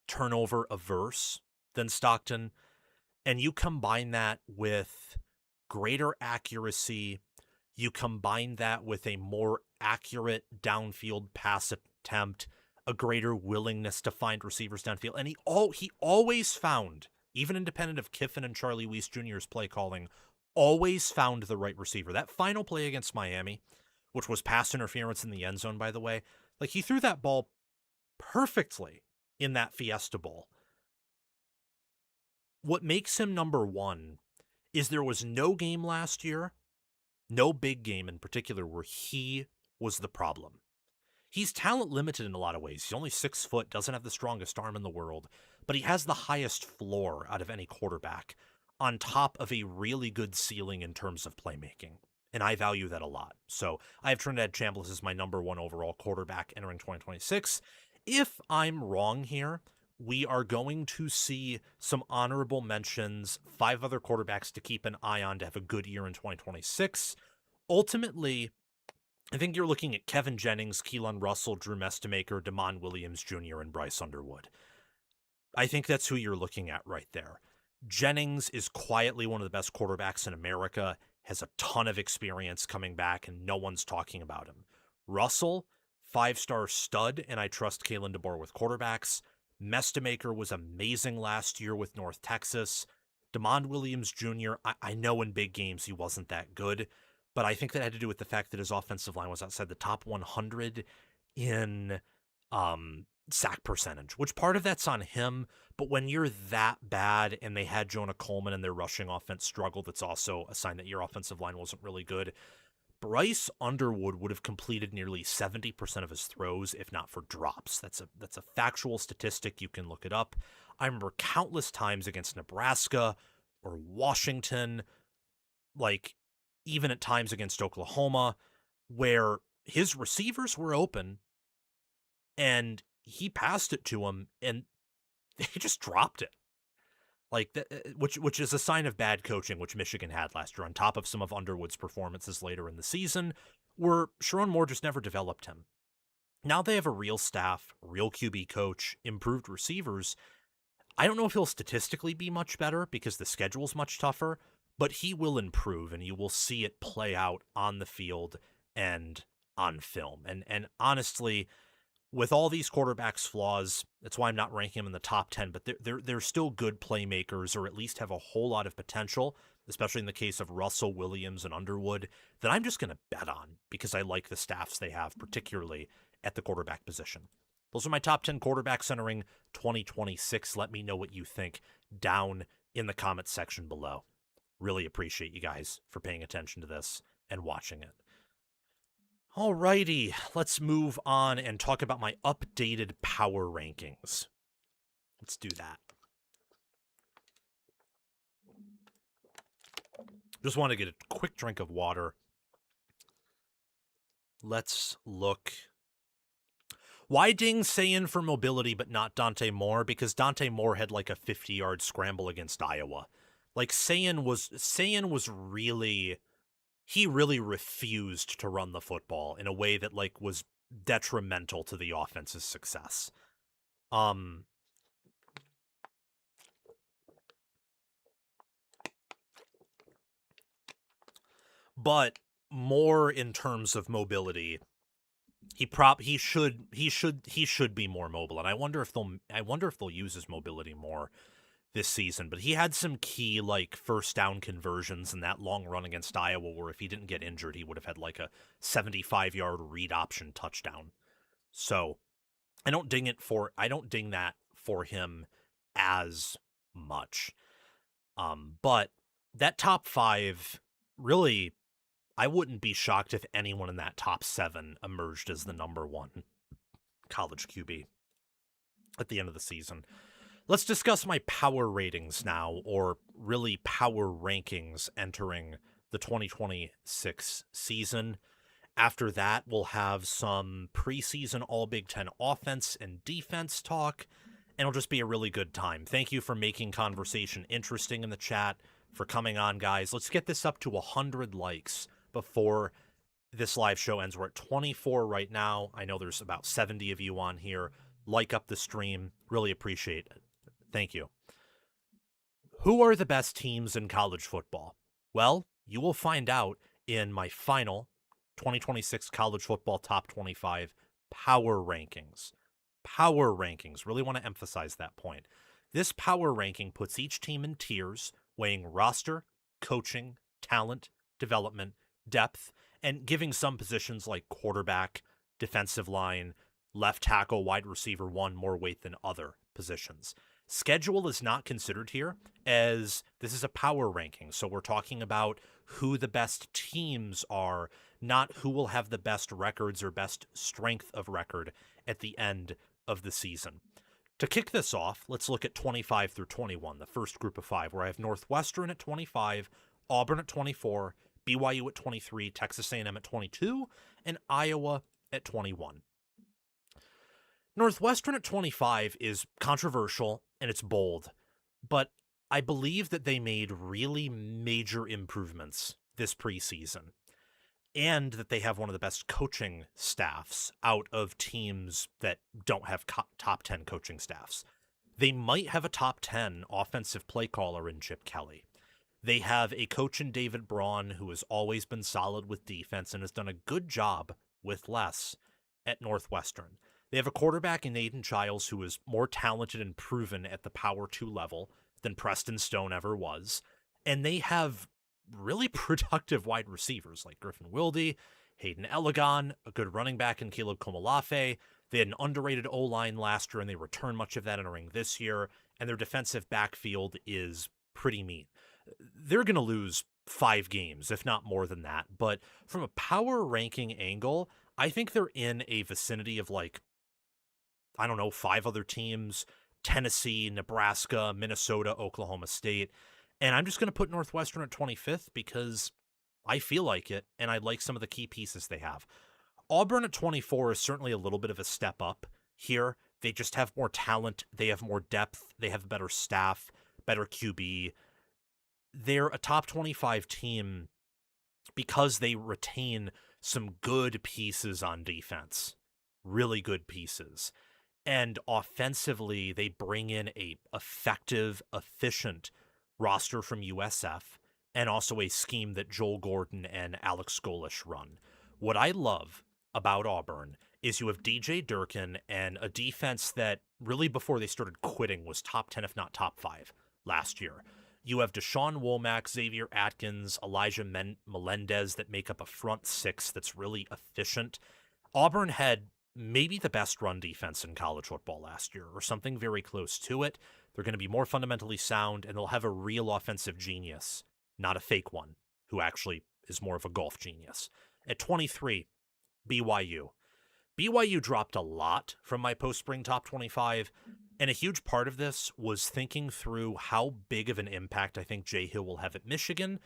S1: turnover averse than Stockton, and you combine that with greater accuracy, you combine that with a more accurate downfield pass attempt, a greater willingness to find receivers downfield, and he always found, even independent of Kiffin and Charlie Weiss Jr.'s play calling, always found the right receiver. That final play against Miami, which was pass interference in the end zone, by the way, like he threw that ball perfectly in that Fiesta Bowl. What makes him number one is there was no game last year, no big game in particular, where he was the problem. He's talent limited in a lot of ways. He's only 6 foot, doesn't have the strongest arm in the world, but he has the highest floor out of any quarterback on top of a really good ceiling in terms of playmaking. And I value that a lot. So I have Trinidad Chambliss as my number one overall quarterback entering 2026. If I'm wrong here, we are going to see some honorable mentions, 5 other quarterbacks to keep an eye on to have a good year in 2026. Ultimately, I think you're looking at Kevin Jennings, Keelan Russell, Drew Mestemaker, Damon Williams Jr., and Bryce Underwood. I think that's who you're looking at right there. Jennings is quietly one of the best quarterbacks in America, has a ton of experience coming back, and no one's talking about him. Russell, 5-star stud, and I trust Kalen DeBoer with quarterbacks. Mestemaker was amazing last year with North Texas. Damon Williams Jr., I know in big games he wasn't that good, but I think that had to do with the fact that his offensive line was outside the top 100 in sack percentage, which part of that's on him, but when you're that bad and they had Jonah Coleman and their rushing offense struggle, that's also a sign that your offensive line wasn't really good. Bryce Underwood would have completed nearly 70% of his throws if not for drops. That's a factual statistic. You can look it up. I remember countless times against Nebraska or Washington, like even at times against Oklahoma, where his receivers were open and he passed it to them and they just dropped it. Like that, which is a sign of bad coaching, which Michigan had last year, on top of some of Underwood's performances later in the season, where Sharon Moore just never developed him. Now they have a real staff, real QB coach, improved receivers. I don't know if he'll statistically be much better because the schedule's much tougher, but he will improve, and you will see it play out on the field and on film. And honestly, with all these quarterbacks' flaws, that's why I'm not ranking them in the top 10, but they're still good playmakers, or at least have a whole lot of potential, especially in the case of Russell, Williams, and Underwood, that I'm just going to bet on because I like the staffs they have, particularly at the quarterback position. Those are my top 10 quarterbacks entering 2026. Let me know what you think down in the comments section below. Really appreciate you guys for paying attention to this and watching it. Alrighty, let's move on and talk about my updated power rankings. Let's do that. Just want to get a quick drink of water. Let's look. Why ding Sayin for mobility but not Dante Moore? Because Dante Moore had like a 50-yard scramble against Iowa. Like Sayin was really... He really refused to run the football in a way that like was detrimental to the offense's success. But more in terms of mobility, he should be more mobile, and I wonder if they'll use his mobility more this season. But he had some key like first down conversions in that long run against Iowa where if he didn't get injured, he would have had like a 75-yard read option touchdown. So I don't ding that for him as much. But that top 5, really, I wouldn't be shocked if anyone in that top 7 emerged as the number 1 college QB at the end of the season. Let's discuss my power ratings now, or really power rankings entering the 2026 season. After that, we'll have some preseason All Big Ten offense and defense talk, and it'll just be a really good time. Thank you for making conversation interesting in the chat, for coming on, guys. Let's get this up to 100 likes before this live show ends. We're at 24 right now. I know there's about 70 of you on here. Like up the stream. Really appreciate it. Thank you. Who are the best teams in college football? Well, you will find out in my final 2026 college football top 25 power rankings. Power rankings. Really want to emphasize that point. This power ranking puts each team in tiers, weighing roster, coaching, talent, development, depth, and giving some positions like quarterback, defensive line, left tackle, wide receiver 1 more weight than other positions. Schedule is not considered here, as this is a power ranking, so we're talking about who the best teams are, not who will have the best records or best strength of record at the end of the season. To kick this off, let's look at 25 through 21, the first group of 5, where I have Northwestern at 25, Auburn at 24, BYU at 23, Texas A&M at 22, and Iowa at 21. Northwestern at 25 is controversial and it's bold, but I believe that they made really major improvements this preseason, and that they have one of the best coaching staffs out of teams that don't have top 10 coaching staffs. They might have a top 10 offensive play caller in Chip Kelly. They have a coach in David Braun who has always been solid with defense and has done a good job with less at Northwestern. They have a quarterback in Aiden Childs who is more talented and proven at the Power 2 level than Preston Stone ever was. And they have really productive wide receivers like Griffin Wilde, Hayden Elegon, a good running back in Caleb Komolafe. They had an underrated O-line last year, and they return much of that entering this year. And their defensive backfield is pretty mean. They're going to lose 5 games, if not more than that. But from a power ranking angle, I think they're in a vicinity of 5 other teams: Tennessee, Nebraska, Minnesota, Oklahoma State. And I'm just going to put Northwestern at 25th because I feel like it, and I like some of the key pieces they have. Auburn at 24 is certainly a little bit of a step up here. They just have more talent. They have more depth. They have a better staff, better QB. They're a top 25 team because they retain some good pieces on defense, really good pieces. And offensively, they bring in a effective, efficient roster from USF, and also a scheme that Joel Gordon and Alex Skolish run. What I love about Auburn is you have DJ Durkin and a defense that really before they started quitting was top 10, if not top 5 last year. You have Deshaun Womack, Xavier Atkins, Elijah Melendez that make up a front 6 that's really efficient. Auburn had maybe the best run defense in college football last year, or something very close to it. They're going to be more fundamentally sound, and they'll have a real offensive genius, not a fake one, who actually is more of a golf genius. At 23, BYU. BYU dropped a lot from my post-spring top 25, and a huge part of this was thinking through how big of an impact I think Jay Hill will have at Michigan,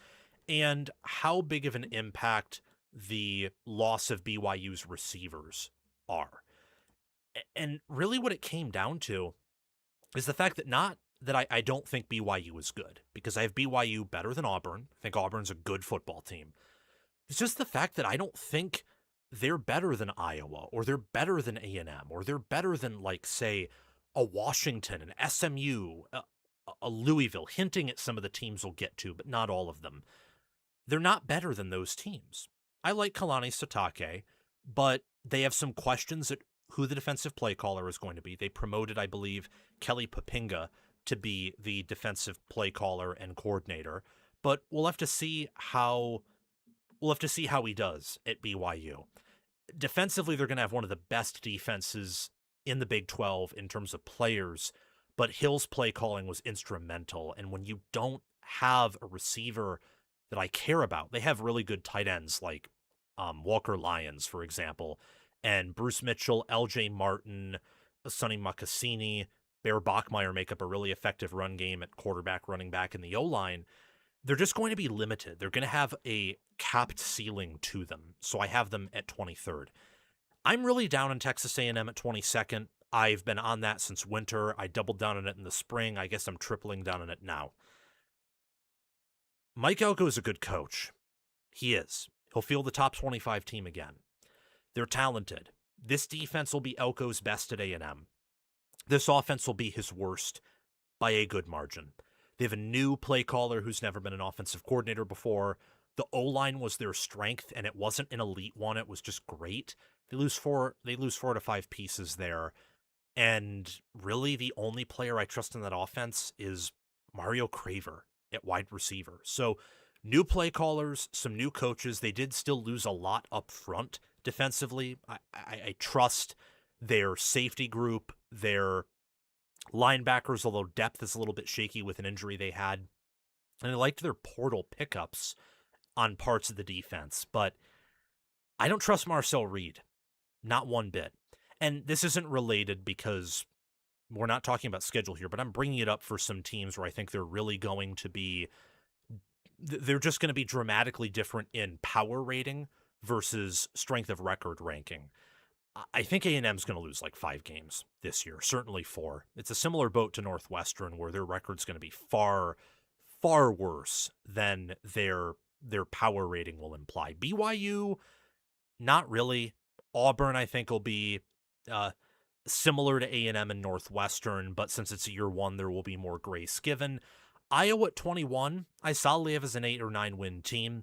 S1: and how big of an impact the loss of BYU's receivers are. And really what it came down to is the fact that not that I don't think BYU is good, because I have BYU better than Auburn. I think Auburn's a good football team. It's just the fact that I don't think they're better than Iowa, or they're better than A&M, or they're better than, say, a Washington, an SMU, a Louisville, hinting at some of the teams we'll get to, but not all of them. They're not better than those teams. I like Kalani Sitake, but they have some questions at who the defensive play caller is going to be. They promoted, I believe, Kelly Papinga to be the defensive play caller and coordinator, but we'll have to see how he does at BYU. Defensively, they're going to have one of the best defenses in the Big 12 in terms of players, but Hill's play calling was instrumental. And when you don't have a receiver that I care about, they have really good tight ends like Walker Lyons, for example, and Bruce Mitchell, LJ Martin, Sonny Muccassini, Bear Bachmeyer make up a really effective run game at quarterback, running back, in the O-line. they're just going to be limited. They're going to have a capped ceiling to them. So I have them at 23rd. I'm really down on Texas A&M at 22nd. I've been on that since winter. I doubled down on it in the spring. I guess I'm tripling down on it now. Mike Elko is a good coach. He is. He'll field the top 25 team again. They're talented. This defense will be Elko's best at A&M. This offense will be his worst by a good margin. They have a new play caller who's never been an offensive coordinator before. The O-line was their strength, and it wasn't an elite one. It was just great. They lose four to five pieces there. And really the only player I trust in that offense is Mario Craver at wide receiver. So new play callers, some new coaches. They did still lose a lot up front defensively. I trust their safety group, their linebackers, although depth is a little bit shaky with an injury they had. And I liked their portal pickups on parts of the defense. But I don't trust Marcel Reed. Not one bit. And this isn't related because we're not talking about schedule here, but I'm bringing it up for some teams where I think they're really going to be, they're just going to be dramatically different in power rating versus strength of record ranking. I think A&M's going to lose like 5 games this year, certainly 4. It's a similar boat to Northwestern where their record's going to be far, far worse than their power rating will imply. BYU, not really. Auburn, I think, will be similar to A&M and Northwestern, but since it's year 1, there will be more grace given. Iowa at 21, I solidly have as an 8 or 9 win team.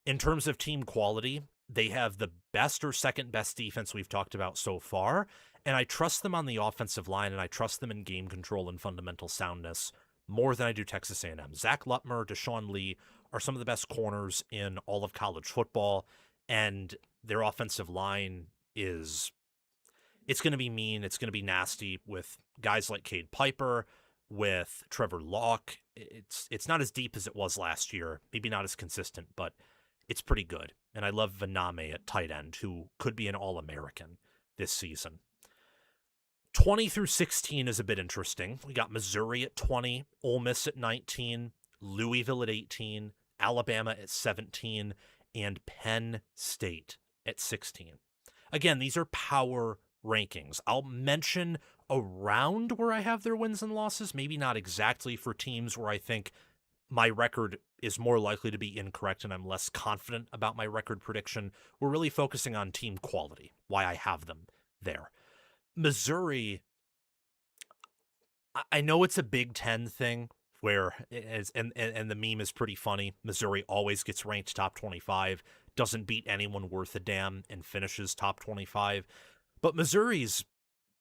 S1: In terms of team quality, they have the best or second best defense we've talked about so far, and I trust them on the offensive line, and I trust them in game control and fundamental soundness more than I do Texas A&M. Zach Lutmer, Deshaun Lee are some of the best corners in all of college football, and their offensive line is, it's going to be mean. It's going to be nasty with guys like Cade Piper, with Trevor Locke. It's not as deep as it was last year. Maybe not as consistent, but it's pretty good. And I love Vaname at tight end, who could be an All-American this season. 20 through 16 is a bit interesting. We got Missouri at 20, Ole Miss at 19, Louisville at 18, Alabama at 17, and Penn State at 16. Again, these are power rankings. I'll mention around where I have their wins and losses, maybe not exactly for teams where I think my record is more likely to be incorrect and I'm less confident about my record prediction. We're really focusing on team quality, why I have them there. Missouri, I know it's a Big Ten thing where, and the meme is pretty funny, Missouri always gets ranked top 25, doesn't beat anyone worth a damn, and finishes top 25. But Missouri's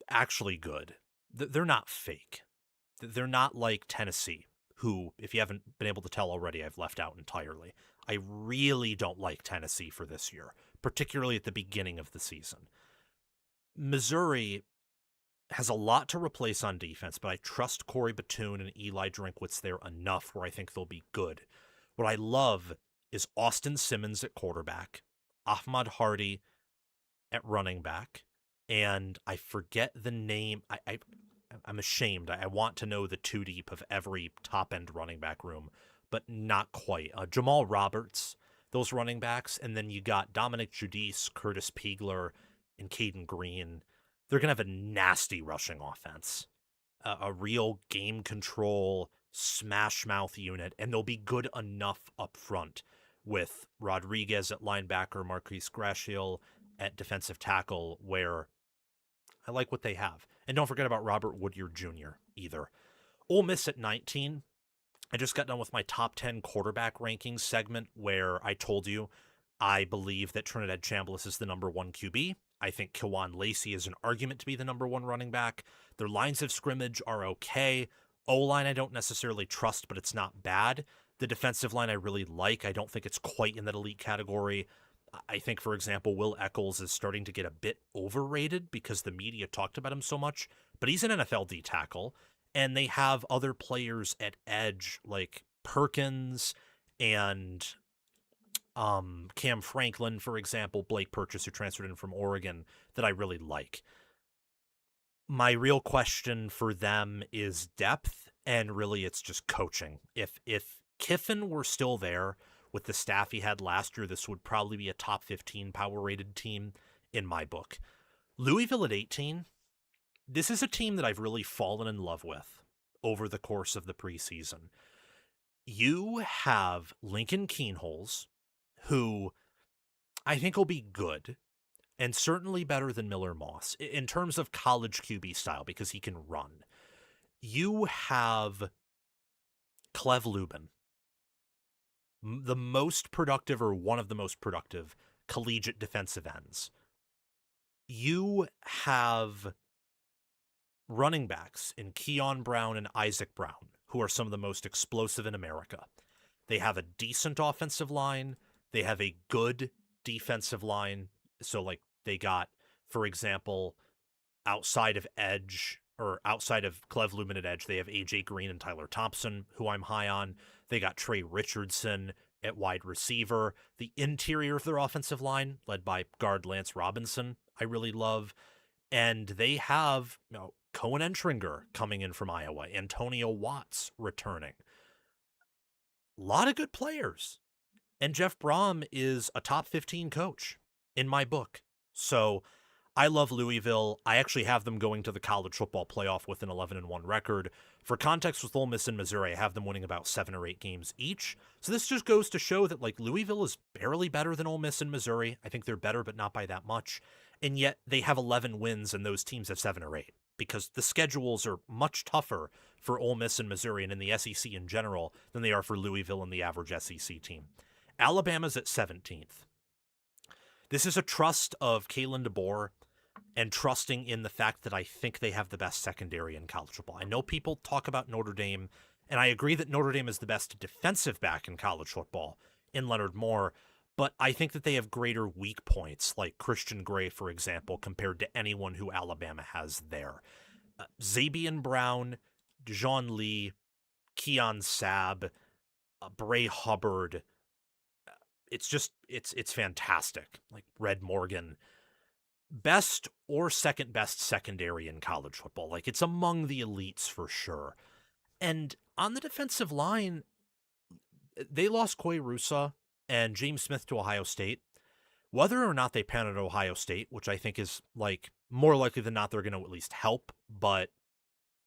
S1: actually good. They're not fake. They're not like Tennessee, who, if you haven't been able to tell already, I've left out entirely. I really don't like Tennessee for this year, particularly at the beginning of the season. Missouri has a lot to replace on defense, but I trust Corey Batoon and Eli Drinkwitz there enough where I think they'll be good. What I love is Austin Simmons at quarterback, Ahmad Hardy at running back, and I forget the name. I'm ashamed. I want to know the two deep of every top-end running back room, but not quite. Jamal Roberts, those running backs, and then you got Dominic Judice, Curtis Piegler, and Caden Green. They're going to have a nasty rushing offense, a real game control, smash mouth unit, and they'll be good enough up front with Rodriguez at linebacker, Marquise Graciel at defensive tackle, where I like what they have. And don't forget about Robert Woodyard Jr. either. Ole Miss at 19. I just got done with my top 10 quarterback rankings segment where I told you I believe that Trinidad Chambliss is the number 1 QB. I think Kewan Lacey is an argument to be the number 1 running back. Their lines of scrimmage are okay. O-line I don't necessarily trust, but it's not bad. The defensive line I really like. I don't think it's quite in that elite category. I think, for example, Will Eccles is starting to get a bit overrated because the media talked about him so much, but he's an NFL D tackle, and they have other players at edge like Perkins and Cam Franklin, for example, Blake Purchase, who transferred in from Oregon, that I really like. My real question for them is depth, and really it's just coaching. If Kiffin were still there with the staff he had last year, this would probably be a top 15 power rated team in my book. Louisville at 18, this is a team that I've really fallen in love with over the course of the preseason. You have Lincoln Keenholz, who I think will be good and certainly better than Miller Moss in terms of college QB style because he can run. You have Clev Lubin, the most productive or one of the most productive collegiate defensive ends. You have running backs in Keon Brown and Isaac Brown, who are some of the most explosive in America. They have a decent offensive line. They have a good defensive line. So, like, they got, for example, outside of edge or outside of Clev Lubin at edge, they have AJ Green and Tyler Thompson, who I'm high on. They got Trey Richardson at wide receiver. The interior of their offensive line, led by guard Lance Robinson, I really love. And they have, Cohen Entringer coming in from Iowa, Antonio Watts returning. A lot of good players. And Jeff Brom is a top 15 coach in my book. So I love Louisville. I actually have them going to the college football playoff with an 11-1 record. For context, with Ole Miss and Missouri, I have them winning about 7 or 8 games each. So this just goes to show that, like, Louisville is barely better than Ole Miss and Missouri. I think they're better, but not by that much. And yet they have 11 wins and those teams have 7 or 8 because the schedules are much tougher for Ole Miss and Missouri and in the SEC in general than they are for Louisville and the average SEC team. Alabama's at 17th. This is a trust of Kalen DeBoer and trusting in the fact that I think they have the best secondary in college football. I know people talk about Notre Dame, and I agree that Notre Dame is the best defensive back in college football in Leonard Moore, but I think that they have greater weak points, like Christian Gray, for example, compared to anyone who Alabama has there. Zabian Brown, Dejon Lee, Keon Sabb, Bray Hubbard. It's fantastic. Like Red Morgan. Best or second best secondary in college football. Like, it's among the elites for sure. And on the defensive line, they lost Coy Rusa and James Smith to Ohio State. Whether or not they pan at Ohio State, which I think is, like, more likely than not they're going to at least help, but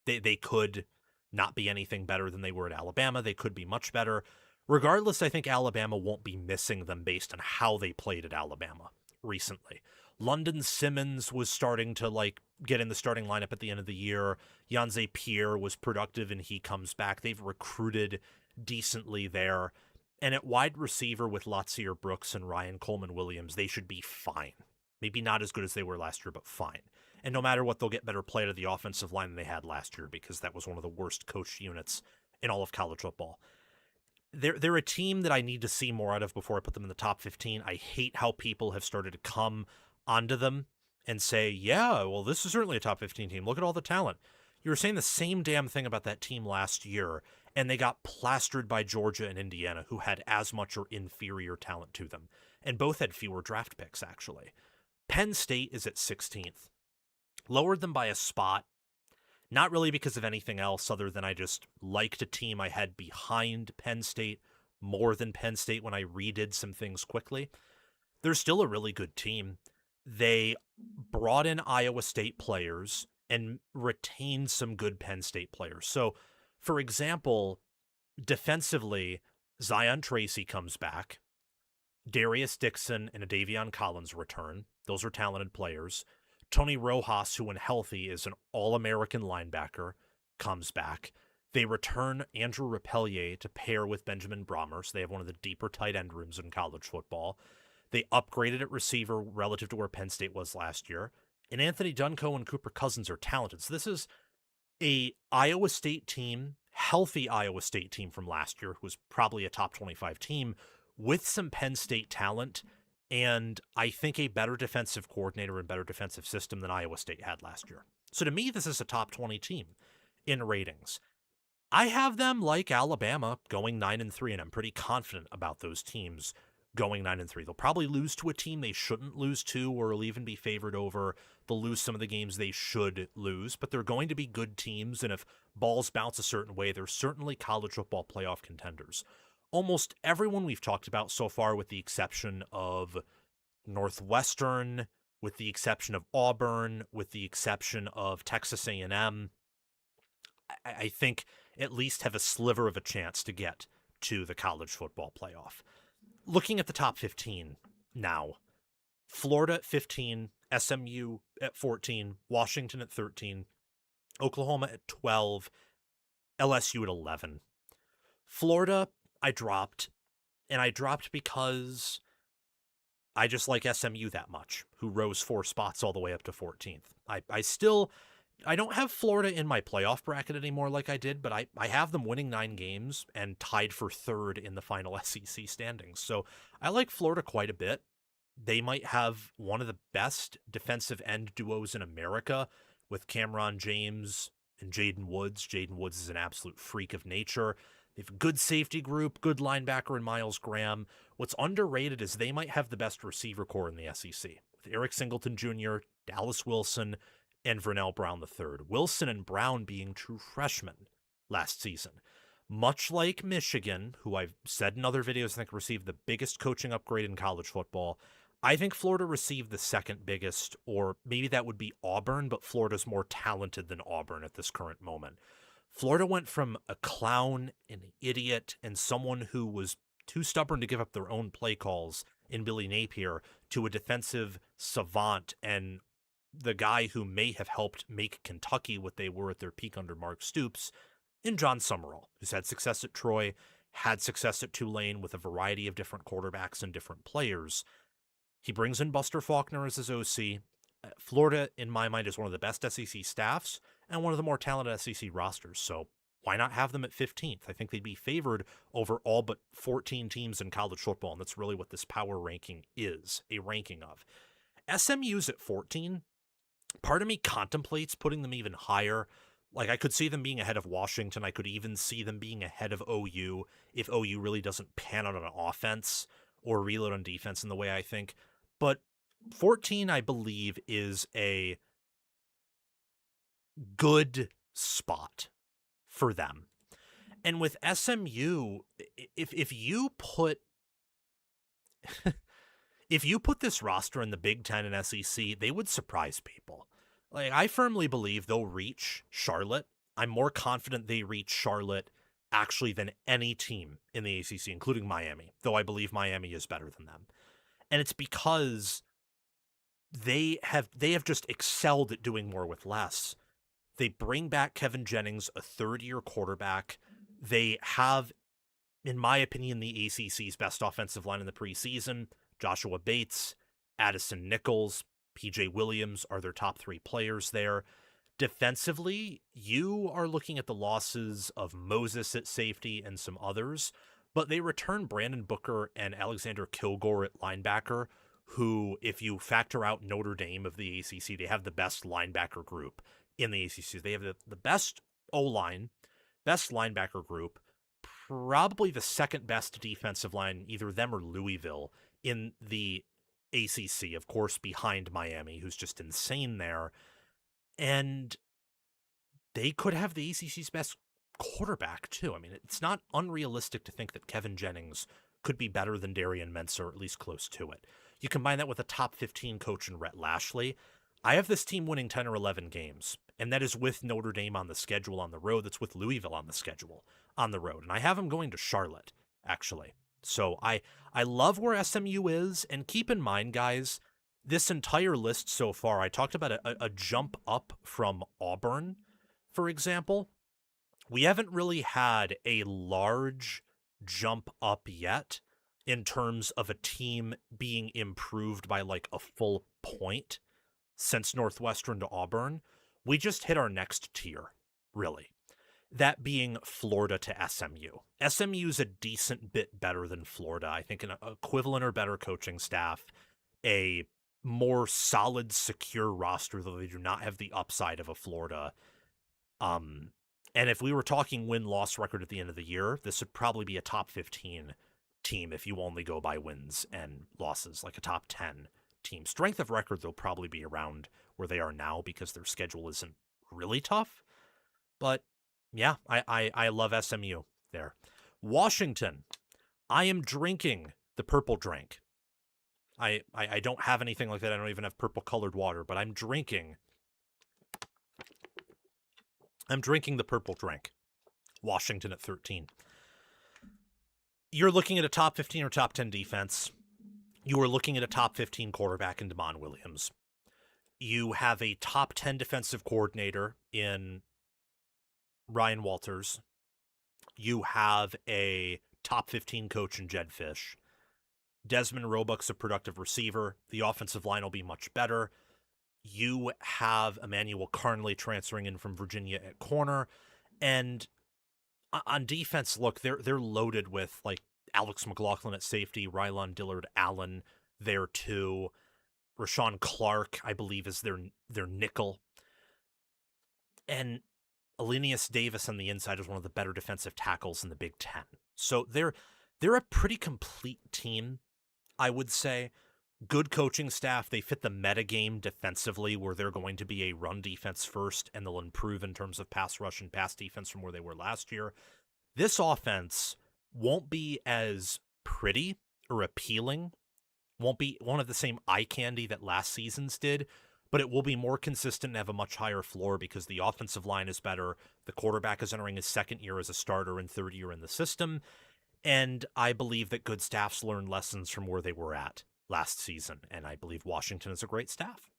S1: they could not be anything better than they were at Alabama. They could be much better. Regardless, I think Alabama won't be missing them based on how they played at Alabama recently. London Simmons was starting to, like, get in the starting lineup at the end of the year. Yanze Pierre was productive and he comes back. They've recruited decently there. And at wide receiver with Latsier Brooks and Ryan Coleman-Williams, they should be fine. Maybe not as good as they were last year, but fine. And no matter what, they'll get better play out of the offensive line than they had last year because that was one of the worst coached units in all of college football. They're a team that I need to see more out of before I put them in the top 15. I hate how people have started to come onto them and say, yeah, well, this is certainly a top 15 team. Look at all the talent. You were saying the same damn thing about that team last year, and they got plastered by Georgia and Indiana, who had as much or inferior talent to them. And both had fewer draft picks, actually. Penn State is at 16th. Lowered them by a spot. Not really because of anything else other than I just liked a team I had behind Penn State more than Penn State when I redid some things quickly. They're still a really good team. They brought in Iowa State players and retained some good Penn State players. So, for example, defensively, Zion Tracy comes back. Darius Dixon and Davion Collins return. Those are talented players. Tony Rojas, who when healthy is an all-American linebacker, comes back. They return Andrew Repellier to pair with Benjamin Brommer, so they have one of the deeper tight end rooms in college football. They upgraded at receiver relative to where Penn State was last year. And Anthony Dunco and Cooper Cousins are talented. So this is a Iowa State team, healthy Iowa State team from last year, who was probably a top 25 team, with some Penn State talent, and I think a better defensive coordinator and better defensive system than Iowa State had last year. So to me, this is a top 20 team in ratings. I have them, like Alabama, going 9-3, and I'm pretty confident about those teams going 9-3. They'll probably lose to a team they shouldn't lose to, or will even be favored over. They'll lose some of the games they should lose, but they're going to be good teams, and if balls bounce a certain way, they're certainly college football playoff contenders. Almost everyone we've talked about so far, with the exception of Northwestern, with the exception of Auburn, with the exception of Texas A&M, I think at least have a sliver of a chance to get to the college football playoff. Looking at the top 15 now, Florida at 15, SMU at 14, Washington at 13, Oklahoma at 12, LSU at 11. Florida, I dropped, and I dropped because I just like SMU that much, who rose 4 spots all the way up to 14th. I don't have Florida in my playoff bracket anymore like I did, but I have them winning 9 games and tied for 3rd in the final SEC standings. So I like Florida quite a bit. They might have one of the best defensive end duos in America with Cameron James and Jaden Woods. Jaden Woods is an absolute freak of nature. They have a good safety group, good linebacker in Miles Graham. What's underrated is they might have the best receiver core in the SEC, with Eric Singleton Jr., Dallas Wilson, and Vernell Brown III. Wilson and Brown being true freshmen last season. Much like Michigan, who I've said in other videos I think received the biggest coaching upgrade in college football, I think Florida received the second biggest, or maybe that would be Auburn, but Florida's more talented than Auburn at this current moment. Florida went from a clown, an idiot, and someone who was too stubborn to give up their own play calls in Billy Napier to a defensive savant and the guy who may have helped make Kentucky what they were at their peak under Mark Stoops in John Summerall, who's had success at Troy, had success at Tulane with a variety of different quarterbacks and different players. He brings in Buster Faulkner as his OC. Florida, in my mind, is one of the best SEC staffs and one of the more talented SEC rosters, so why not have them at 15th? I think they'd be favored over all but 14 teams in college football, and that's really what this power ranking is, a ranking of. SMU's at 14. Part of me contemplates putting them even higher. Like, I could see them being ahead of Washington. I could even see them being ahead of OU if OU really doesn't pan out on offense or reload on defense in the way I think. But 14, I believe, is a good spot for them. And with SMU, if you put if you put this roster in the Big Ten and SEC, they would surprise people. Like, I firmly believe they'll reach Charlotte. I'm more confident they reach Charlotte actually than any team in the ACC, including Miami, though I believe Miami is better than them. And it's because they have just excelled at doing more with less. They bring back Kevin Jennings, a third-year quarterback. They have, in my opinion, the ACC's best offensive line in the preseason. Joshua Bates, Addison Nichols, PJ Williams are their top 3 players there. Defensively, you are looking at the losses of Moses at safety and some others, but they return Brandon Booker and Alexander Kilgore at linebacker, who, if you factor out Notre Dame of the ACC, they have the best linebacker group in the ACC. They have the best O-line, best linebacker group, probably the second best defensive line, either them or Louisville, in the ACC, of course, behind Miami, who's just insane there. And they could have the ACC's best quarterback, too. I mean, it's not unrealistic to think that Kevin Jennings could be better than Darian Mentzer, or at least close to it. You combine that with a top 15 coach in Rhett Lashley. I have this team winning 10 or 11 games, and that is with Notre Dame on the schedule on the road. That's with Louisville on the schedule on the road. And I have them going to Charlotte, actually. So I love where SMU is, and keep in mind, guys, this entire list so far, I talked about a jump up from Auburn, for example. We haven't really had a large jump up yet in terms of a team being improved by like a full point since Northwestern to Auburn. We just hit our next tier, really. That being Florida to SMU. SMU's a decent bit better than Florida. I think an equivalent or better coaching staff, a more solid, secure roster, though they do not have the upside of a Florida. And if we were talking win-loss record at the end of the year, this would probably be a top 15 team if you only go by wins and losses, like a top 10 team. Strength of record, they'll probably be around where they are now because their schedule isn't really tough. But yeah, I love SMU there. Washington, I am drinking the purple drink. I don't have anything like that. I don't even have purple colored water, but I'm drinking the purple drink. Washington at 13. You're looking at a top 15 or top 10 defense. You are looking at a top 15 quarterback in Damon Williams. You have a top 10 defensive coordinator in Ryan Walters. You have a top 15 coach in Jed Fish. Desmond Roebuck's a productive receiver. The offensive line will be much better. You have Emmanuel Carnley transferring in from Virginia at corner. And on defense, look, they're loaded with like Alex McLaughlin at safety, Rylon Dillard Allen there too. Rashawn Clark, I believe, is their nickel. And Alenius Davis on the inside is one of the better defensive tackles in the Big Ten. So they're a pretty complete team, I would say. Good coaching staff. They fit the metagame defensively where they're going to be a run defense first, and they'll improve in terms of pass rush and pass defense from where they were last year. This offense won't be as pretty or appealing, won't have the same eye candy that last season's did, but it will be more consistent and have a much higher floor because the offensive line is better. The quarterback is entering his second year as a starter and third year in the system. And I believe that good staffs learn lessons from where they were at last season. And I believe Washington is a great staff.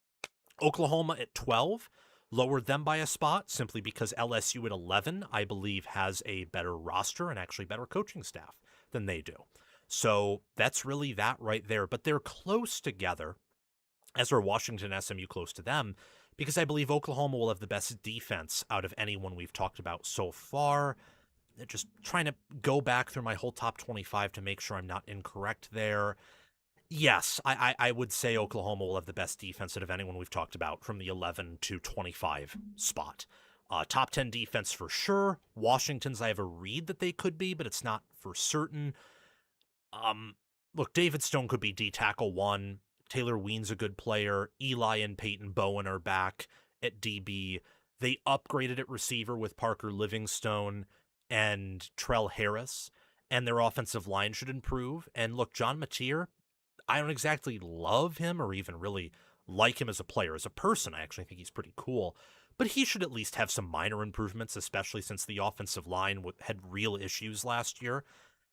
S1: Oklahoma at 12, lowered them by a spot simply because LSU at 11, I believe, has a better roster and actually better coaching staff than they do. So that's really that right there. But they're close together, as are Washington and SMU close to them, because I believe Oklahoma will have the best defense out of anyone we've talked about so far. Just trying to go back through my whole top 25 to make sure I'm not incorrect there. Yes, I would say Oklahoma will have the best defense out of anyone we've talked about from the 11 to 25 spot. Top 10 defense for sure. Washington's, I have a read that they could be, but it's not for certain. Look, David Stone could be D-tackle 1. Taylor Ween's a good player. Eli and Peyton Bowen are back at DB. They upgraded at receiver with Parker Livingstone and Trell Harris, and their offensive line should improve. And look, John Mateer, I don't exactly love him or even really like him as a player. As a person, I actually think he's pretty cool. But he should at least have some minor improvements, especially since the offensive line had real issues last year.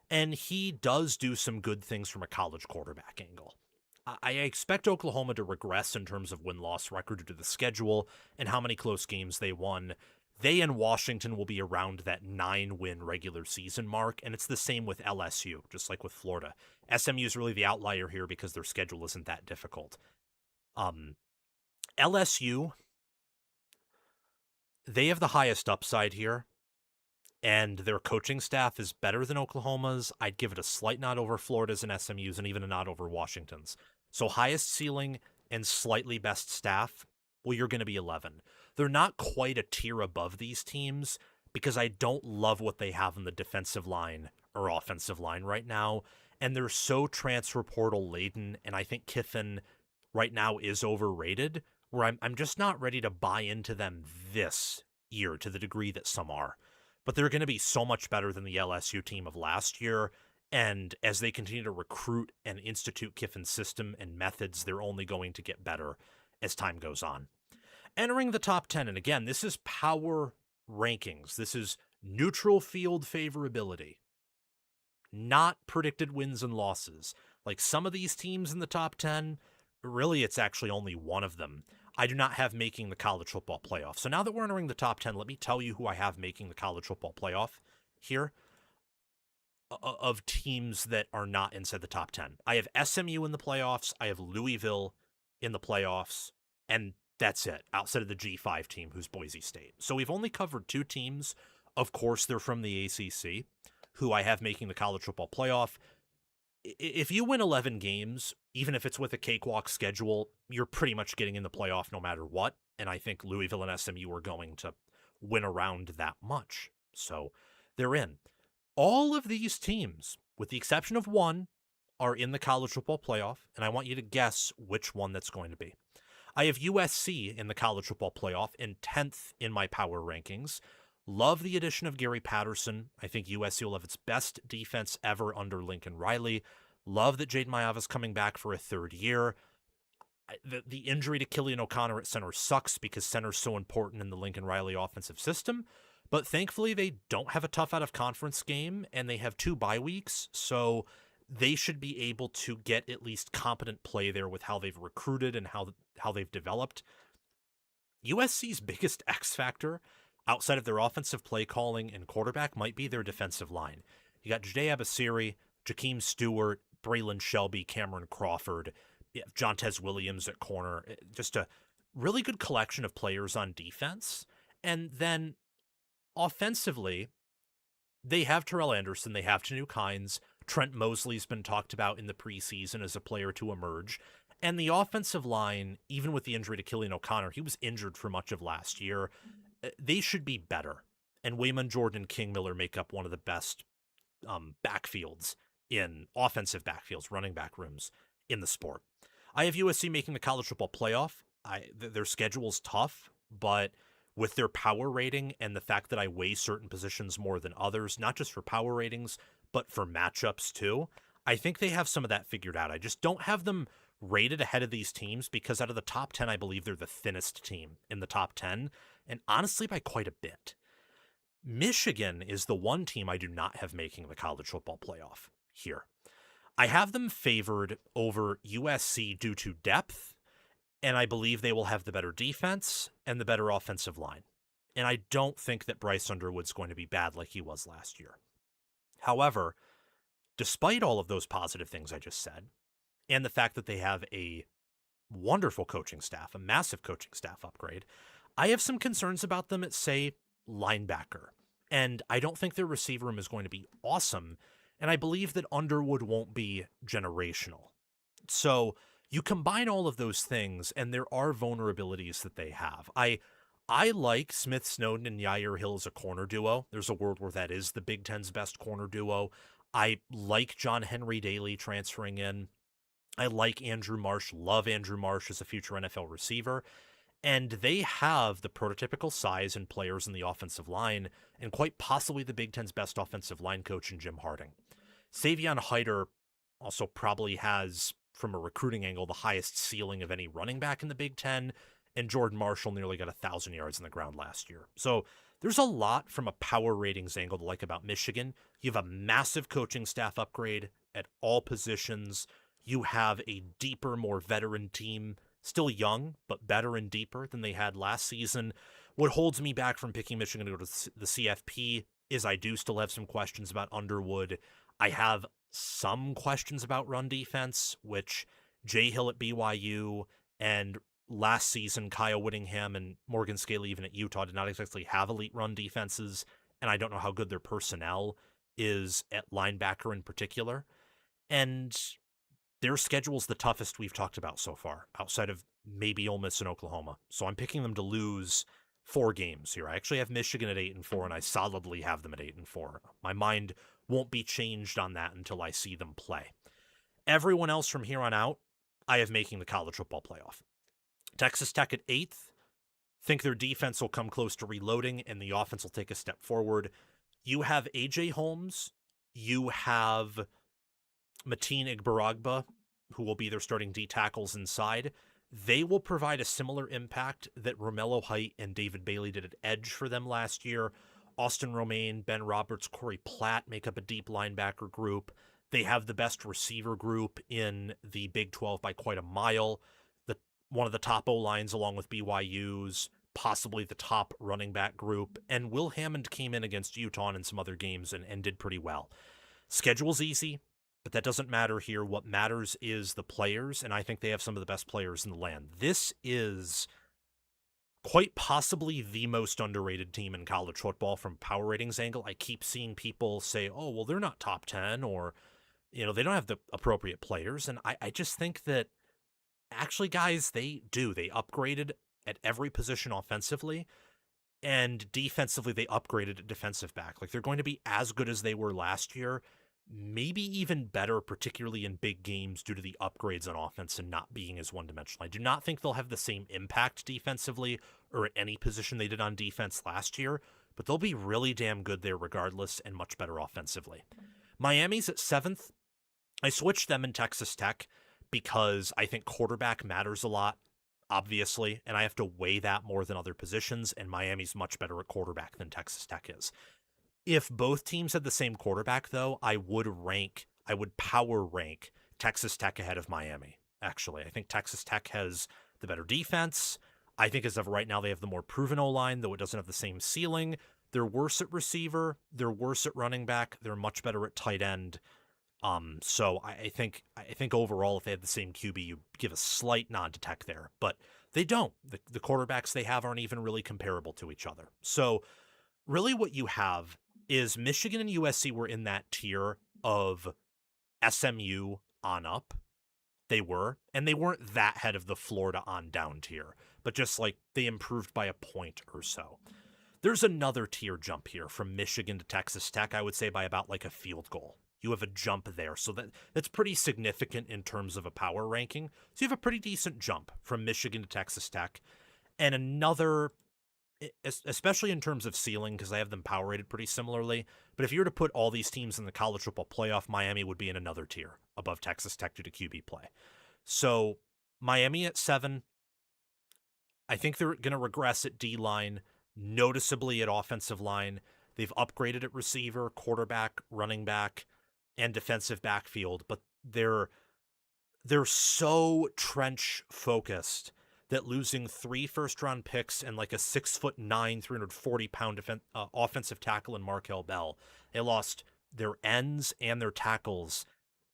S1: And he does do some good things from a college quarterback angle. I expect Oklahoma to regress in terms of win-loss record due to the schedule and how many close games they won. They and Washington will be around that 9-win regular season mark, and it's the same with LSU, just like with Florida. SMU is really the outlier here because their schedule isn't that difficult. LSU, they have the highest upside here, and their coaching staff is better than Oklahoma's. I'd give it a slight nod over Florida's and SMU's, and even a nod over Washington's. So highest ceiling and slightly best staff, well, you're going to be 11. They're not quite a tier above these teams because I don't love what they have in the defensive line or offensive line right now. And they're so transfer portal laden. And I think Kiffin right now is overrated, where I'm just not ready to buy into them this year to the degree that some are. But they're going to be so much better than the LSU team of last year. And as they continue to recruit and institute Kiffin's system and methods, they're only going to get better as time goes on. Entering the top 10, and again, this is power rankings. This is neutral field favorability, not predicted wins and losses. Like some of these teams in the top 10, really it's actually only one of them I do not have making the college football playoff. So now that we're entering the top 10, let me tell you who I have making the college football playoff here of teams that are not inside the top 10. I have SMU in the playoffs. I have Louisville in the playoffs. And that's it, outside of the G5 team, who's Boise State. So we've only covered 2 teams. Of course, they're from the ACC, who I have making the college football playoff. If you win 11 games, even if it's with a cakewalk schedule, you're pretty much getting in the playoff no matter what. And I think Louisville and SMU are going to win around that much. So they're in. All of these teams, with the exception of one, are in the college football playoff, and I want you to guess which one that's going to be. I have USC in the college football playoff in 10th in my power rankings. Love the addition of Gary Patterson. I think USC will have its best defense ever under Lincoln Riley. Love that Jaden Mayava's coming back for a third year. The injury to Killian O'Connor at center sucks because center's so important in the Lincoln Riley offensive system. But thankfully, they don't have a tough out-of-conference game, and they have 2 bye weeks, so they should be able to get at least competent play there with how they've recruited and how they've developed. USC's biggest X factor outside of their offensive play calling and quarterback might be their defensive line. You got Jade Abasiri, Jakeem Stewart, Braylon Shelby, Cameron Crawford, Jontez Williams at corner. Just a really good collection of players on defense. And then offensively, they have Terrell Anderson, they have Tanu Hines, Trent Mosley's been talked about in the preseason as a player to emerge. And the offensive line, even with the injury to Killian O'Connor, he was injured for much of last year. They should be better. And Wayman Jordan and King Miller make up one of the best backfields in offensive backfields, running back rooms in the sport. I have USC making the college football playoff. Their schedule's tough, but with their power rating and the fact that I weigh certain positions more than others, not just for power ratings, but for matchups too, I think they have some of that figured out. I just don't have them rated ahead of these teams because out of the top 10, I believe they're the thinnest team in the top 10, and honestly by quite a bit. Michigan is the one team I do not have making the college football playoff here. I have them favored over USC due to depth, and I believe they will have the better defense and the better offensive line. And I don't think that Bryce Underwood's going to be bad like he was last year. However, despite all of those positive things I just said, and the fact that they have a wonderful coaching staff, a massive coaching staff upgrade, I have some concerns about them at, say, linebacker. And I don't think their receiver room is going to be awesome, and I believe that Underwood won't be generational. So you combine all of those things, and there are vulnerabilities that they have. I like Smith Snowden and Yair Hill as a corner duo. There's a world where that is the Big Ten's best corner duo. I like John Henry Daly transferring in. I like Andrew Marsh, love Andrew Marsh as a future NFL receiver. And they have the prototypical size and players in the offensive line, and quite possibly the Big Ten's best offensive line coach in Jim Harding. Savion Hyder also probably has, from a recruiting angle, the highest ceiling of any running back in the Big Ten, and Jordan Marshall nearly got 1,000 yards in the ground last year. So there's a lot from a power ratings angle to like about Michigan. You have a massive coaching staff upgrade at all positions. You have a deeper, more veteran team, still young, but better and deeper than they had last season. What holds me back from picking Michigan to go to the CFP is I do still have some questions about Underwood. I have some questions about run defense, which Jay Hill at BYU and last season Kyle Whittingham and Morgan Scaley even at Utah did not exactly have elite run defenses, and I don't know how good their personnel is at linebacker in particular. And their schedule's the toughest we've talked about so far, outside of maybe Ole Miss and Oklahoma. So I'm picking them to lose 4 games here. I actually have Michigan at 8-4, and I solidly have them at 8-4. My mind won't be changed on that until I see them play. Everyone else from here on out, I have making the college football playoff. Texas Tech at 8th. Think their defense will come close to reloading, and the offense will take a step forward. You have A.J. Holmes. You have Mateen Igbaragba, who will be their starting D tackles inside. They will provide a similar impact that Romello Height and David Bailey did at edge for them last year. Austin Romaine, Ben Roberts, Corey Platt make up a deep linebacker group. They have the best receiver group in the Big 12 by quite a mile. One of the top O-lines along with BYU's, possibly the top running back group. And Will Hammond came in against Utah in some other games and did pretty well. Schedule's easy, but that doesn't matter here. What matters is the players, and I think they have some of the best players in the land. This is quite possibly the most underrated team in college football from power ratings angle. I keep seeing people say, oh, well, they're not top 10, or, they don't have the appropriate players. And I just think that actually, guys, they do. They upgraded at every position offensively. And defensively, they upgraded at defensive back. Like, they're going to be as good as they were last year, maybe even better, particularly in big games due to the upgrades on offense and not being as one-dimensional. I do not think they'll have the same impact defensively or at any position they did on defense last year, but they'll be really damn good there regardless and much better offensively. Miami's at 7th. I switched them in Texas Tech because I think quarterback matters a lot, obviously, and I have to weigh that more than other positions, and Miami's much better at quarterback than Texas Tech is. If both teams had the same quarterback, though, I would power rank Texas Tech ahead of Miami, actually. I think Texas Tech has the better defense. I think as of right now, they have the more proven O-line, though it doesn't have the same ceiling. They're worse at receiver. They're worse at running back. They're much better at tight end. So I think overall, if they had the same QB, you give a slight nod to Tech there, but they don't. The quarterbacks they have aren't even really comparable to each other. So really what you have is Michigan and USC were in that tier of SMU on up. They were, and they weren't that head of the Florida on down tier, but just like they improved by a point or so. There's another tier jump here from Michigan to Texas Tech, I would say by about like a field goal. You have a jump there, so that's pretty significant in terms of a power ranking. So you have a pretty decent jump from Michigan to Texas Tech, and another, especially in terms of ceiling, because I have them power rated pretty similarly. But if you were to put all these teams in the college football playoff, Miami would be in another tier above Texas Tech due to QB play. So Miami at 7. I think they're going to regress at D-line, noticeably at offensive line. They've upgraded at receiver, quarterback, running back, and defensive backfield, but they're so trench focused that losing 3 first-round picks and like a 6'9", 340-pound offensive tackle in Markel Bell, they lost their ends and their tackles.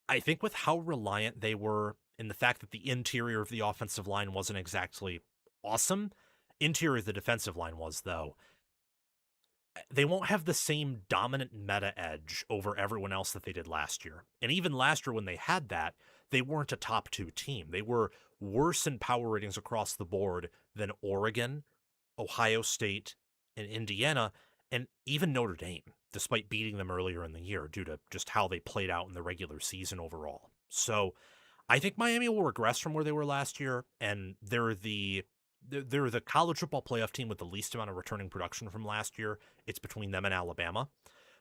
S1: I think with how reliant they were in the fact that the interior of the offensive line wasn't exactly awesome, interior of the defensive line was, though, they won't have the same dominant meta edge over everyone else that they did last year. And even last year when they had that, they weren't a top 2 team. They were worse in power ratings across the board than Oregon, Ohio State, and Indiana, and even Notre Dame, despite beating them earlier in the year due to just how they played out in the regular season overall. So I think Miami will regress from where they were last year, and they're the college football playoff team with the least amount of returning production from last year. It's between them and Alabama,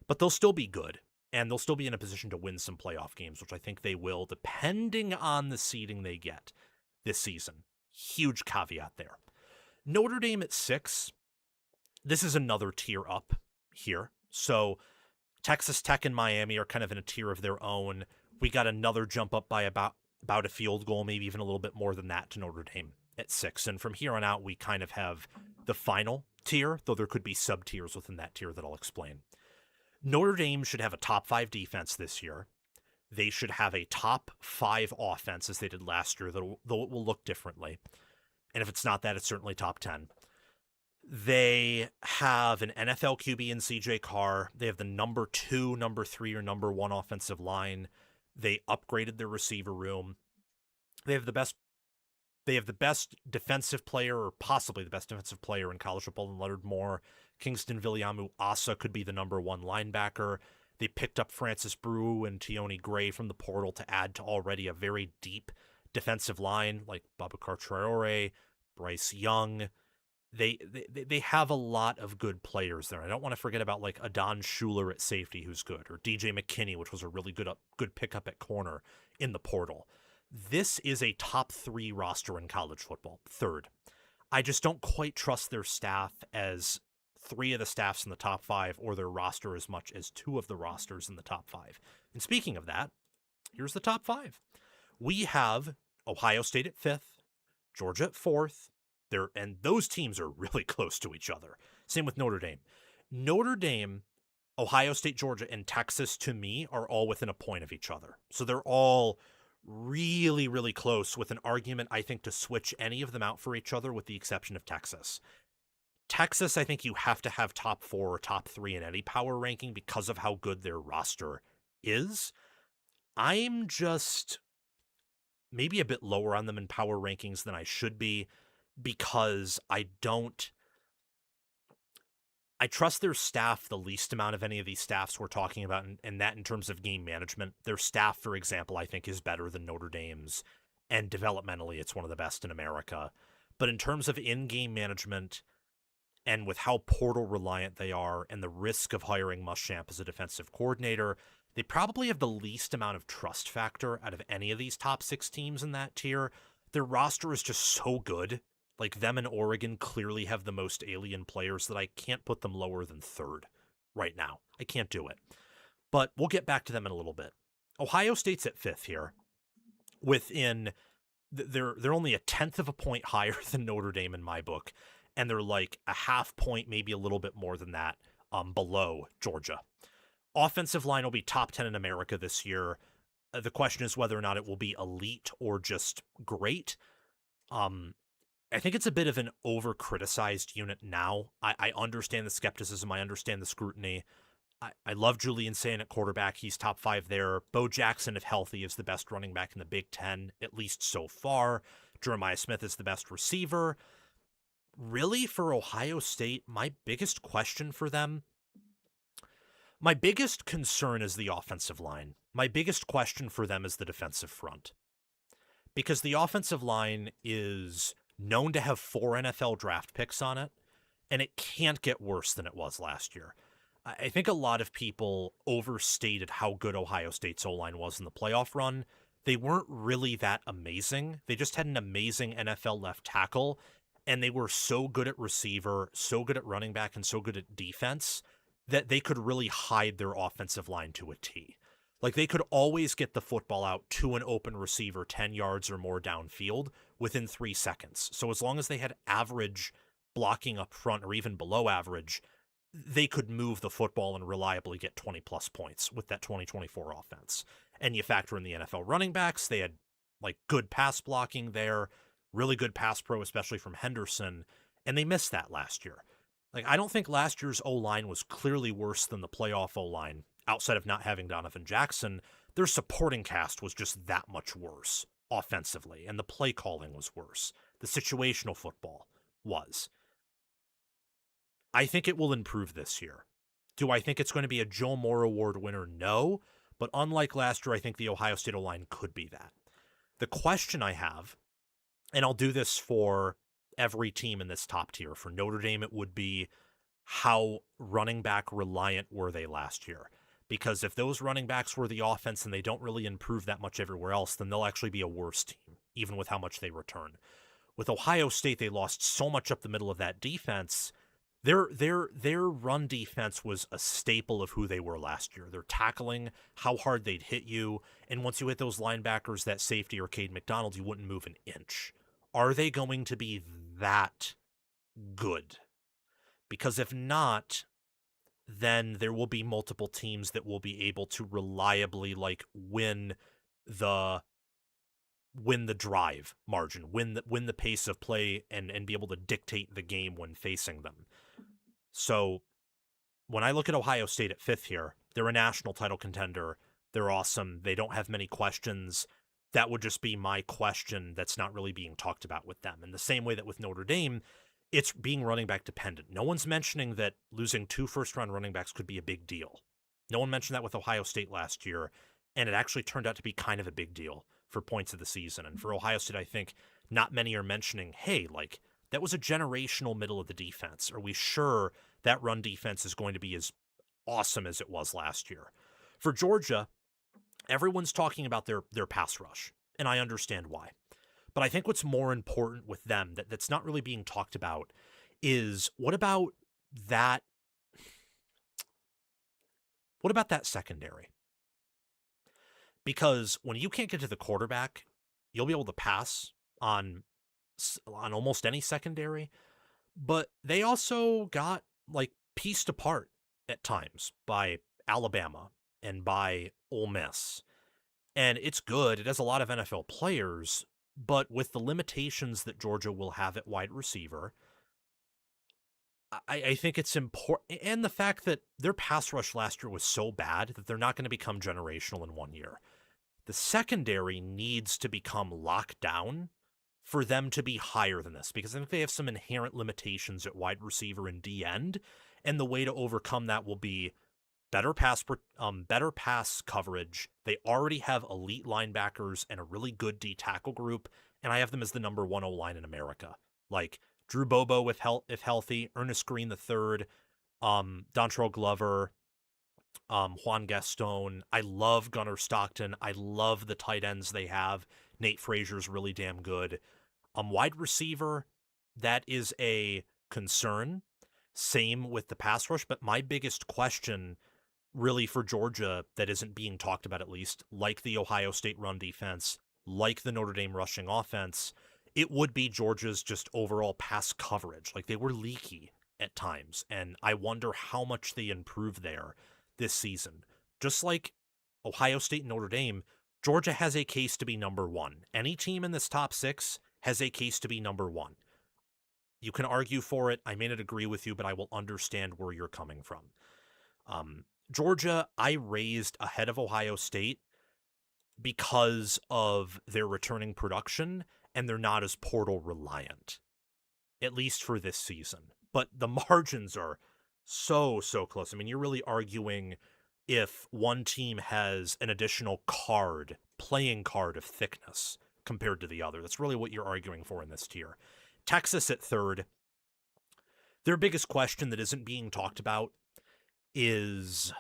S1: but they'll still be good, and they'll still be in a position to win some playoff games, which I think they will, depending on the seeding they get this season. Huge caveat there. Notre Dame at 6. This is another tier up here. So Texas Tech and Miami are kind of in a tier of their own. We got another jump up by about a field goal, maybe even a little bit more than that, to Notre Dame at 6. And from here on out, we kind of have the final tier, though there could be sub-tiers within that tier that I'll explain. Notre Dame should have a top 5 defense this year. They should have a top 5 offense, as they did last year, though it will look differently. And if it's not that, it's certainly top 10. They have an NFL QB in CJ Carr. They have the number 2, number 3, or number 1 offensive line. They upgraded their receiver room. They have the best defensive player, or possibly the best defensive player in college football than Leonard Moore. Kingston Viliamu-Asa could be the number 1 linebacker. They picked up Francis Brew and Tioni Gray from the portal to add to already a very deep defensive line, like Babacar Traore, Bryce Young. They have a lot of good players there. I don't want to forget about like Adon Schuler at safety, who's good, or DJ McKinney, which was a really good pickup at corner in the portal. This is a top 3 roster in college football, 3rd. I just don't quite trust their staff as 3 of the staffs in the top 5, or their roster as much as 2 of the rosters in the top 5. And speaking of that, here's the top 5. We have Ohio State at 5th, Georgia at 4th, and those teams are really close to each other. Same with Notre Dame. Notre Dame, Ohio State, Georgia, and Texas, to me, are all within a point of each other. So they're all really, really close, with an argument, I think, to switch any of them out for each other, with the exception of Texas. Texas, I think you have to have top 4 or top 3 in any power ranking because of how good their roster is. I'm just maybe a bit lower on them in power rankings than I should be, because I don't I trust their staff the least amount of any of these staffs we're talking about, and that in terms of game management. Their staff, for example, I think is better than Notre Dame's, and developmentally, it's one of the best in America. But in terms of in-game management, and with how portal reliant they are, and the risk of hiring Muschamp as a defensive coordinator, they probably have the least amount of trust factor out of any of these top 6 teams in that tier. Their roster is just so good. Like, them and Oregon clearly have the most alien players that I can't put them lower than 3rd right now. I can't do it. But we'll get back to them in a little bit. Ohio State's at 5th here. They're only a 1/10 of a point higher than Notre Dame in my book, and they're like a half point, maybe a little bit more than that, below Georgia. Offensive line will be top 10 in America this year. The question is whether or not it will be elite or just great. I think it's a bit of an over-criticized unit now. I understand the skepticism. I understand the scrutiny. I love Julian Sayin at quarterback. He's top 5 there. Bo Jackson, if healthy, is the best running back in the Big Ten, at least so far. Jeremiah Smith is the best receiver. Really, for Ohio State, my biggest question for them, my biggest concern is the offensive line. My biggest question for them is the defensive front. Because the offensive line is known to have 4 NFL draft picks on it, and it can't get worse than it was last year. I think a lot of people overstated how good Ohio State's O-line was in the playoff run. They weren't really that amazing. They just had an amazing NFL left tackle, and they were so good at receiver, so good at running back, and so good at defense that they could really hide their offensive line to a T. Like, they could always get the football out to an open receiver 10 yards or more downfield within 3 seconds. So as long as they had average blocking up front or even below average, they could move the football and reliably get 20-plus points with that 2024 offense. And you factor in the NFL running backs, they had like good pass blocking there, really good pass pro, especially from Henderson, and they missed that last year. Like, I don't think last year's O-line was clearly worse than the playoff O-line, outside of not having Donovan Jackson. Their supporting cast was just that much worse offensively, and the play calling was worse. The situational football was. I think it will improve this year. Do I think it's going to be a Joe Moore Award winner? No, but unlike last year, I think the Ohio State O-line could be that. The question I have, and I'll do this for every team in this top tier. For Notre Dame, it would be how running back reliant were they last year? Because if those running backs were the offense and they don't really improve that much everywhere else, then they'll actually be a worse team, even with how much they return. With Ohio State, they lost so much up the middle of that defense. Their run defense was a staple of who they were last year. Their tackling, how hard they'd hit you, and once you hit those linebackers, that safety or Cade McDonald, you wouldn't move an inch. Are they going to be that good? Because if not, then there will be multiple teams that will be able to reliably win the drive margin, win the pace of play, and be able to dictate the game when facing them. So when I look at Ohio State at 5th here, they're a national title contender. They're awesome. They don't have many questions. That would just be my question that's not really being talked about with them. In the same way that with Notre Dame, it's being running back dependent. No one's mentioning that losing 2 first-round running backs could be a big deal. No one mentioned that with Ohio State last year, and it actually turned out to be kind of a big deal for points of the season. And for Ohio State, I think not many are mentioning, hey, that was a generational middle of the defense. Are we sure that run defense is going to be as awesome as it was last year? For Georgia, everyone's talking about their pass rush, and I understand why. But I think what's more important with them that's not really being talked about is what about that secondary? Because when you can't get to the quarterback, you'll be able to pass on almost any secondary, but they also got pieced apart at times by Alabama and by Ole Miss. And it's good. It has a lot of NFL players, but with the limitations that Georgia will have at wide receiver, I think it's important. And the fact that their pass rush last year was so bad that they're not going to become generational in 1 year. The secondary needs to become locked down for them to be higher than this, because I think they have some inherent limitations at wide receiver and D end, And the way to overcome that will be better pass coverage. They already have elite linebackers and a really good D tackle group, and I have them as the number 1 O-line in America. Like Drew Bobo if healthy, Ernest Green III, Dontrell Glover, Juan Gaston. I love Gunnar Stockton. I love the tight ends they have. Nate Frazier's really damn good. Wide receiver, that is a concern. Same with the pass rush, but my biggest question really for Georgia that isn't being talked about, at least, like the Ohio State run defense, like the Notre Dame rushing offense, it would be Georgia's just overall pass coverage. Like, they were leaky at times, and I wonder how much they improve there this season. Just like Ohio State and Notre Dame, Georgia has a case to be number 1. Any team in this top 6 has a case to be number 1. You can argue for it. I may not agree with you, but I will understand where you're coming from. Georgia, I raised ahead of Ohio State because of their returning production, and they're not as portal reliant, at least for this season. But the margins are so close. I mean, you're really arguing if one team has an additional playing card of thickness compared to the other. That's really what you're arguing for in this tier. Texas at 3rd. Their biggest question that isn't being talked about is,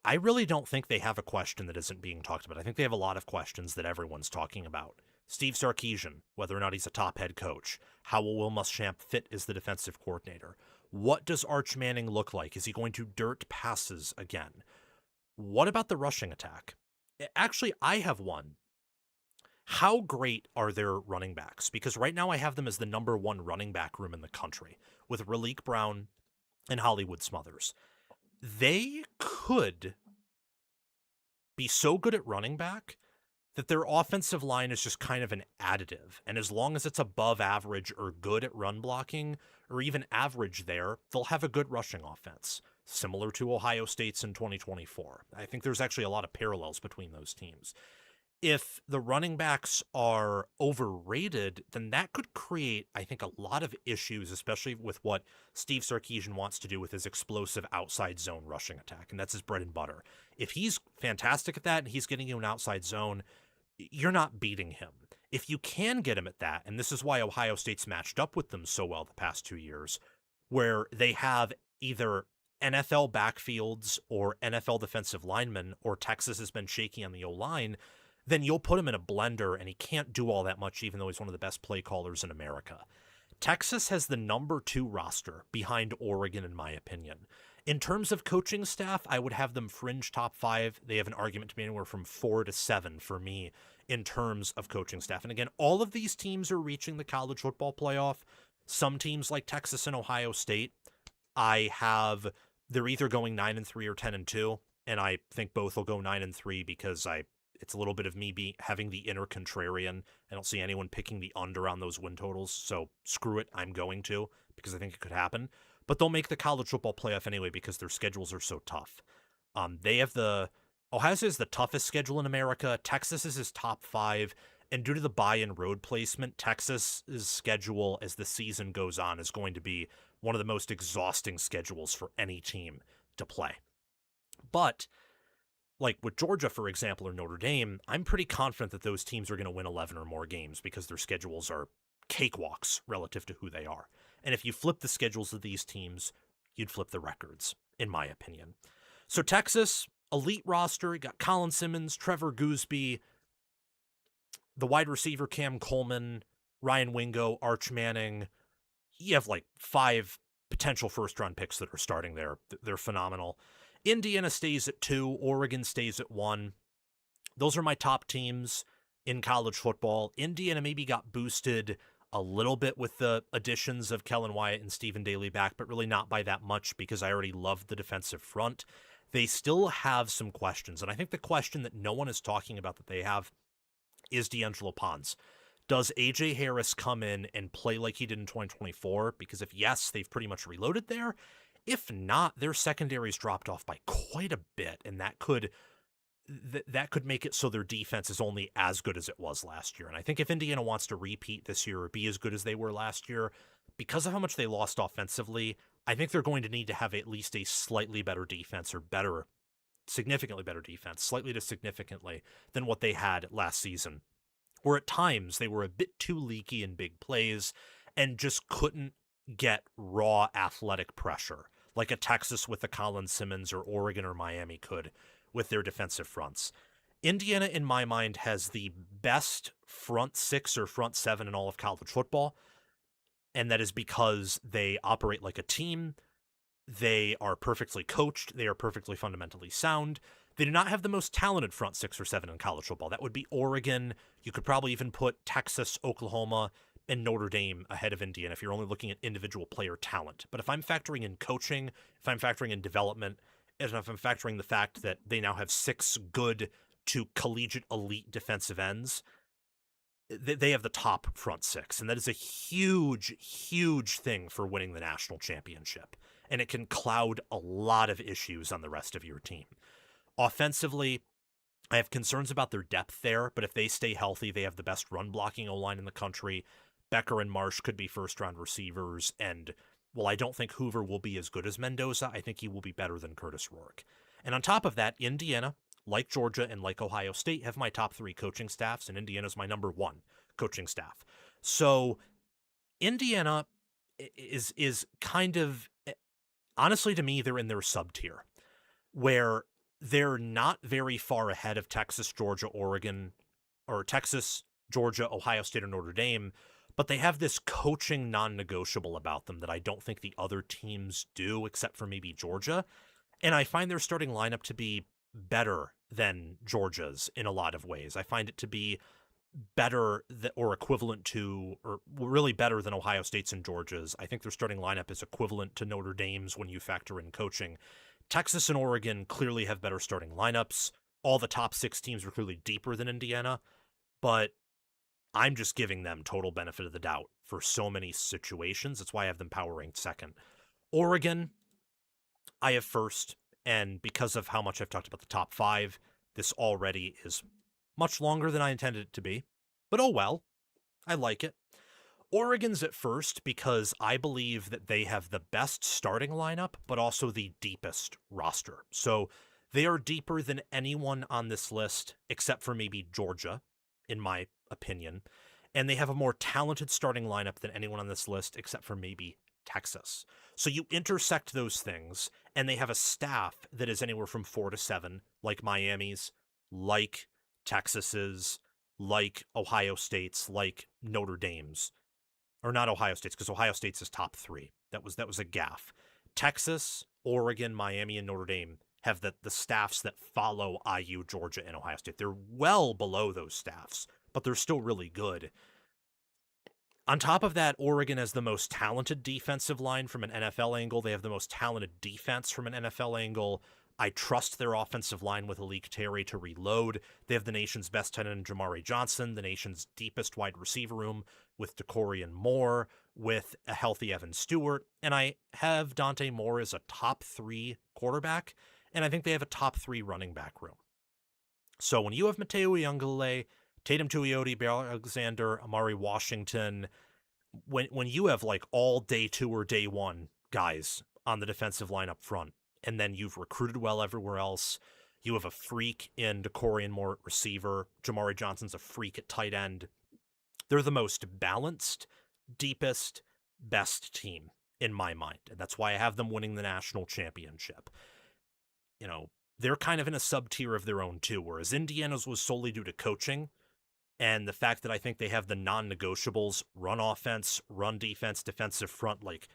S1: I really don't think they have a question that isn't being talked about. I think they have a lot of questions that everyone's talking about. Steve Sarkisian, whether or not he's a top head coach. How will Will Muschamp fit as the defensive coordinator? What does Arch Manning look like? Is he going to dirt passes again? What about the rushing attack? Actually, I have one. How great are their running backs? Because right now I have them as the number 1 running back room in the country with Raleek Brown and Hollywood Smothers. They could be so good at running back that their offensive line is just kind of an additive. And as long as it's above average or good at run blocking, or even average there, they'll have a good rushing offense, similar to Ohio State's in 2024. I think there's actually a lot of parallels between those teams. If the running backs are overrated, then that could create, I think, a lot of issues, especially with what Steve Sarkisian wants to do with his explosive outside zone rushing attack, and that's his bread and butter. If he's fantastic at that and he's getting you an outside zone, you're not beating him. If you can get him at that, and this is why Ohio State's matched up with them so well the past 2 years, where they have either NFL backfields or NFL defensive linemen, or Texas has been shaky on the O-line, then you'll put him in a blender and he can't do all that much, even though he's one of the best play callers in America. Texas has the number 2 roster behind Oregon, in my opinion. In terms of coaching staff, I would have them fringe top 5. They have an argument to be anywhere from 4 to 7 for me in terms of coaching staff. And again, all of these teams are reaching the college football playoff. Some teams like Texas and Ohio State, they're either going 9-3 or 10-2. And I think both will go 9-3 because it's a little bit of me having the inner contrarian. I don't see anyone picking the under on those win totals, so screw it, I'm going to, because I think it could happen. But they'll make the college football playoff anyway because their schedules are so tough. Ohio State is the toughest schedule in America. Texas is his top 5, and due to the buy-in road placement, Texas's schedule as the season goes on is going to be one of the most exhausting schedules for any team to play. But like with Georgia, for example, or Notre Dame, I'm pretty confident that those teams are going to win 11 or more games because their schedules are cakewalks relative to who they are. And if you flip the schedules of these teams, you'd flip the records, in my opinion. So Texas, elite roster, you got Colin Simmons, Trevor Gooseby, the wide receiver Cam Coleman, Ryan Wingo, Arch Manning. You have like 5 potential first-round picks that are starting there. They're phenomenal. Indiana stays at 2. Oregon stays at 1. Those are my top teams in college football. Indiana maybe got boosted a little bit with the additions of Kellen Wyatt and Stephen Daly back, but really not by that much because I already loved the defensive front. They still have some questions, and I think the question that no one is talking about that they have is D'Angelo Pons. Does A.J. Harris come in and play like he did in 2024? Because if yes, they've pretty much reloaded there. If not, their secondary's dropped off by quite a bit, and that could make it so their defense is only as good as it was last year. And I think if Indiana wants to repeat this year or be as good as they were last year, because of how much they lost offensively, I think they're going to need to have at least a slightly better defense, or better, significantly better defense, slightly to significantly, than what they had last season, where at times they were a bit too leaky in big plays and just couldn't get raw athletic pressure like a Texas with the Colin Simmons or Oregon or Miami could with their defensive fronts. Indiana, in my mind, has the best front six or front seven in all of college football, and that is because they operate like a team. They are perfectly coached. They are perfectly fundamentally sound. They do not have the most talented front six or seven in college football. That would be Oregon. You could probably even put Texas, Oklahoma, and Notre Dame ahead of Indiana if you're only looking at individual player talent. But if I'm factoring in coaching, if I'm factoring in development, and if I'm factoring the fact that they now have 6 good to collegiate elite defensive ends, they have the top front six. And that is a huge, huge thing for winning the national championship. And it can cloud a lot of issues on the rest of your team. Offensively, I have concerns about their depth there, but if they stay healthy, they have the best run blocking O-line in the country. Becker and Marsh could be first-round receivers, and while I don't think Hoover will be as good as Mendoza, I think he will be better than Curtis Rourke. And on top of that, Indiana, like Georgia and like Ohio State, have my top 3 coaching staffs, and Indiana's my number 1 coaching staff. So Indiana is kind of, honestly to me, they're in their sub-tier, where they're not very far ahead of Texas, Georgia, Oregon, or Texas, Georgia, Ohio State, or Notre Dame, but they have this coaching non-negotiable about them that I don't think the other teams do, except for maybe Georgia. And I find their starting lineup to be better than Georgia's in a lot of ways. I find it to be better or equivalent to, or really better than Ohio State's and Georgia's. I think their starting lineup is equivalent to Notre Dame's when you factor in coaching. Texas and Oregon clearly have better starting lineups. All the top 6 teams are clearly deeper than Indiana, but I'm just giving them total benefit of the doubt for so many situations. That's why I have them power ranked second. Oregon, I have first, and because of how much I've talked about the top 5, this already is much longer than I intended it to be. But oh well, I like it. Oregon's at first because I believe that they have the best starting lineup, but also the deepest roster. So they are deeper than anyone on this list, except for maybe Georgia, in my opinion. And they have a more talented starting lineup than anyone on this list, except for maybe Texas. So you intersect those things, and they have a staff that is anywhere from 4 to 7, like Miami's, like Texas's, like Ohio State's, like Notre Dame's. Or not Ohio State's, because Ohio State's is top 3. That was a gaffe. Texas, Oregon, Miami, and Notre Dame have the staffs that follow IU, Georgia, and Ohio State. They're well below those staffs, but they're still really good. On top of that, Oregon has the most talented defensive line from an NFL angle. They have the most talented defense from an NFL angle. I trust their offensive line with Alik Terry to reload. They have the nation's best tight end, Jamari Johnson, the nation's deepest wide receiver room with DeCorian Moore, with a healthy Evan Stewart, and I have Dante Moore as a top 3 quarterback, and I think they have a top 3 running back room. So when you have Mateo Iungale, Tatum Tuioti, Bear Alexander, Amari Washington, when you have like all day 2 or day 1 guys on the defensive line up front, and then you've recruited well everywhere else, you have a freak in DeCorian Moore at receiver, Jamari Johnson's a freak at tight end. They're the most balanced, deepest, best team in my mind. And that's why I have them winning the national championship. You know, they're kind of in a sub-tier of their own too, whereas Indiana's was solely due to coaching and the fact that I think they have the non-negotiables, run offense, run defense, defensive front, like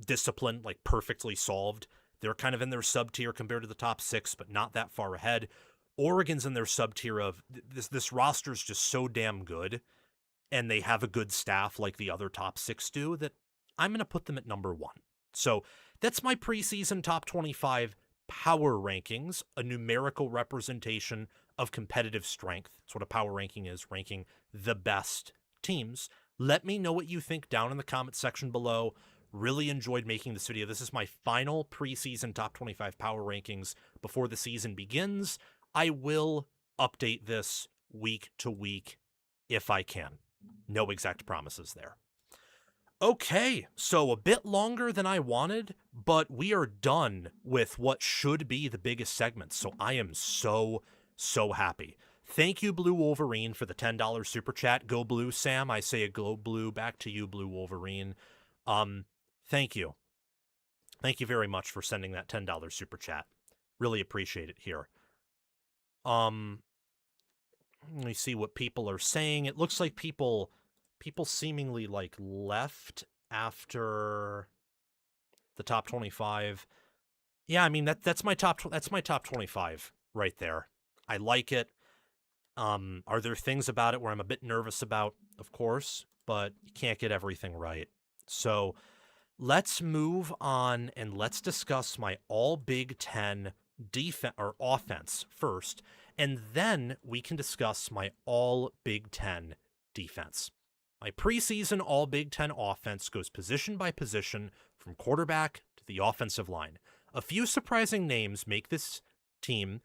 S1: discipline, like perfectly solved. They're kind of in their sub-tier compared to the top 6, but not that far ahead. Oregon's in their sub-tier of this roster's just so damn good, and they have a good staff like the other top 6 do, that I'm going to put them at number 1. So that's my preseason top 25 power rankings, a numerical representation of competitive strength. That's what a power ranking is, ranking the best teams. Let me know what you think down in the comment section below. Really enjoyed making this video. This is my final preseason top 25 power rankings before the season begins. I will update this week to week if I can. No exact promises there. Okay, so a bit longer than I wanted, but we are done with what should be the biggest segment. So I am so happy. Thank you, Blue Wolverine, for the $10 super chat. Go Blue, Sam. I say a go Blue back to you, Blue Wolverine. Um, thank you. Thank you very much for sending that $10 super chat. Really appreciate it here. Let me see what people are saying. It looks like people seemingly like left after the top 25. Yeah, I mean that's my top 25 right there. I like it. Are there things about it where I'm a bit nervous about? Of course, but you can't get everything right. So, let's move on and let's discuss my all Big 10 defense or offense first, and then we can discuss my all Big 10 defense. My preseason all Big 10 offense goes position by position from quarterback to the offensive line. A few surprising names make this team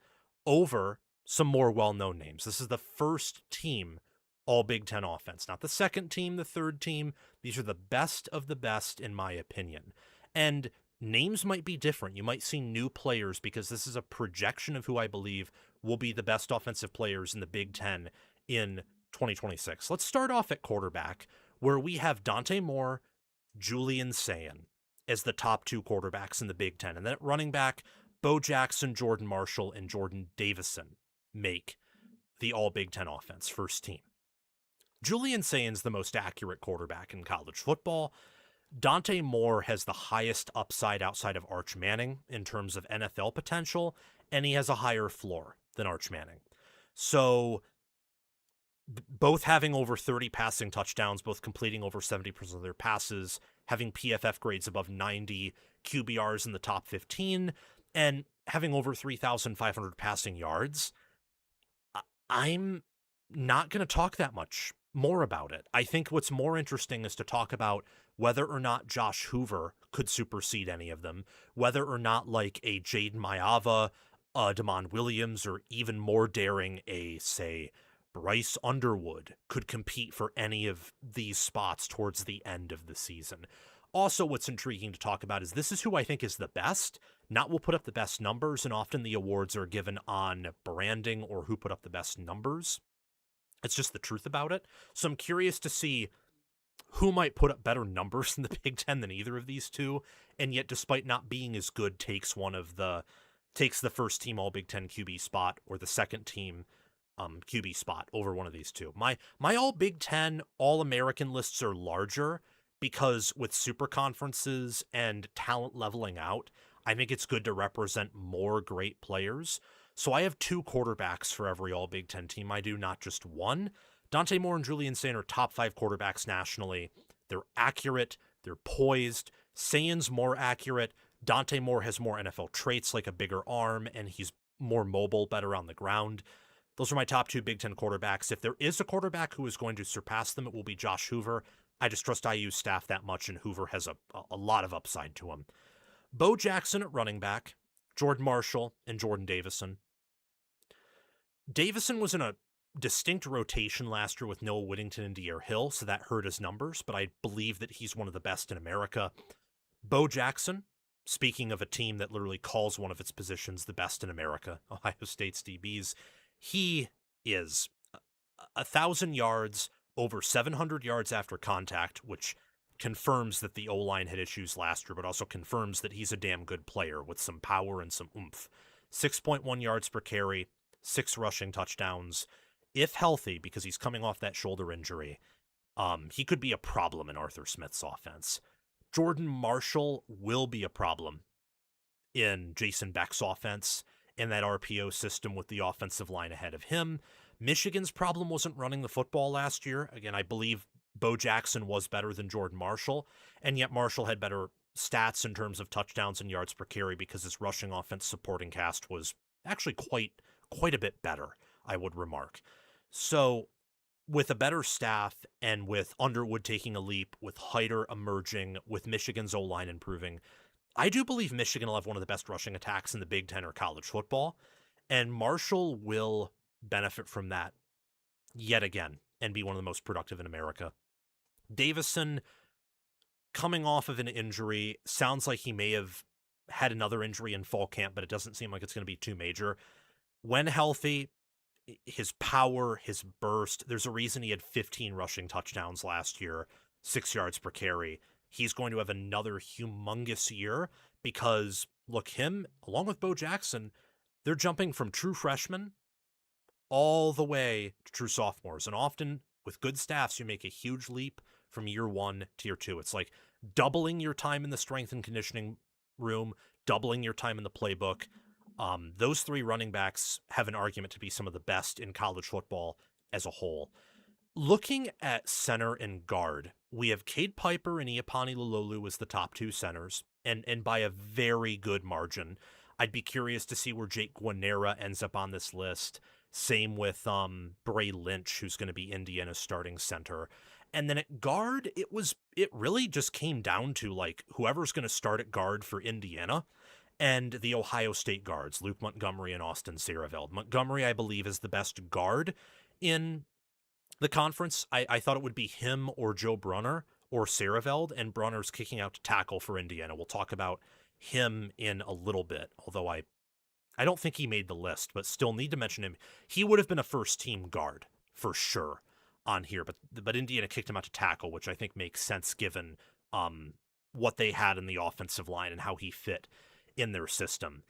S1: over some more well-known names. This is the first team all Big 10 offense, not the second team, the third team. These are the best of the best, in my opinion. And names might be different. You might see new players because this is a projection of who I believe will be the best offensive players in the Big 10 in 2026. Let's start off at quarterback, where we have Dante Moore, Julian Sayin as the top two quarterbacks in the Big 10. And then at running back, Bo Jackson, Jordan Marshall, and Jordan Davison make the all Big 10 offense, first team. Julian Sayin's the most accurate quarterback in college football. Dante Moore has the highest upside outside of Arch Manning in terms of NFL potential, and he has a higher floor than Arch Manning. So both having over 30 passing touchdowns, both completing over 70% of their passes, having PFF grades above 90, QBRs in the top 15, and having over 3,500 passing yards, I'm not going to talk that much more about it. I think what's more interesting is to talk about whether or not Josh Hoover could supersede any of them, whether or not like a Jaden Maiava, Damon Williams, or even more daring a, say, Bryce Underwood could compete for any of these spots towards the end of the season. Also, what's intriguing to talk about is this is who I think is the best, not will put up the best numbers, and often the awards are given on branding or who put up the best numbers. It's just the truth about it. So I'm curious to see who might put up better numbers in the Big Ten than either of these two, and yet despite not being as good, takes the first team all Big Ten QB spot or the second team QB spot over one of these two. My all Big Ten All American lists are larger because with super conferences and talent leveling out, I think it's good to represent more great players. So I have two quarterbacks for every all Big Ten team I do, not just one. Dante Moore and Julian Sayin are top 5 quarterbacks nationally. They're accurate. They're poised. Sayin's more accurate. Dante Moore has more NFL traits like a bigger arm, and he's more mobile, better on the ground. Those are my top 2 Big Ten quarterbacks. If there is a quarterback who is going to surpass them, it will be Josh Hoover. I just trust IU's staff that much, and Hoover has a lot of upside to him. Bo Jackson at running back, Jordan Marshall, and Jordan Davison. Davison was in a distinct rotation last year with Noah Whittington and De'Aaron Hill, so that hurt his numbers, but I believe that he's one of the best in America. Bo Jackson, speaking of a team that literally calls one of its positions the best in America, Ohio State's DBs, he is 1,000 yards, over 700 yards after contact, which confirms that the O-line had issues last year, but also confirms that he's a damn good player with some power and some oomph. 6.1 yards per carry, 6 rushing touchdowns. If healthy, because he's coming off that shoulder injury, he could be a problem in Arthur Smith's offense. Jordan Marshall will be a problem in Jason Beck's offense, in that RPO system with the offensive line ahead of him. Michigan's problem wasn't running the football last year. Again, I believe Bo Jackson was better than Jordan Marshall, and yet Marshall had better stats in terms of touchdowns and yards per carry because his rushing offense supporting cast was actually quite a bit better, I would remark. So with a better staff and with Underwood taking a leap, with Hyder emerging, with Michigan's O-line improving, I do believe Michigan will have one of the best rushing attacks in the Big Ten or college football, and Marshall will benefit from that yet again and be one of the most productive in America. Davison, coming off of an injury. Sounds like he may have had another injury in fall camp, but it doesn't seem like it's going to be too major. When healthy, his power, his burst, there's a reason he had 15 rushing touchdowns last year, 6 yards per carry. He's going to have another humongous year because, look, him, along with Bo Jackson, they're jumping from true freshmen all the way to true sophomores. And often, with good staffs, you make a huge leap from year 1 to year 2. It's like doubling your time in the strength and conditioning room, doubling your time in the playbook. Those 3 running backs have an argument to be some of the best in college football as a whole. Looking at center and guard, we have Cade Piper and Iapani Lulolu as the top 2 centers, and by a very good margin. I'd be curious to see where Jake Guanera ends up on this list. Same with Bray Lynch, who's going to be Indiana's starting center. And then at guard, it really just came down to like whoever's going to start at guard for Indiana and the Ohio State guards, Luke Montgomery and Austin Sierreveld. Montgomery, I believe, is the best guard in the conference. I thought it would be him or Joe Brunner or Sierreveld, and Brunner's kicking out to tackle for Indiana. We'll talk about him in a little bit, although I don't think he made the list, but still need to mention him. He would have been a first-team guard for sure on here, but Indiana kicked him out to tackle, which I think makes sense given what they had in the offensive line and how he fit in their system.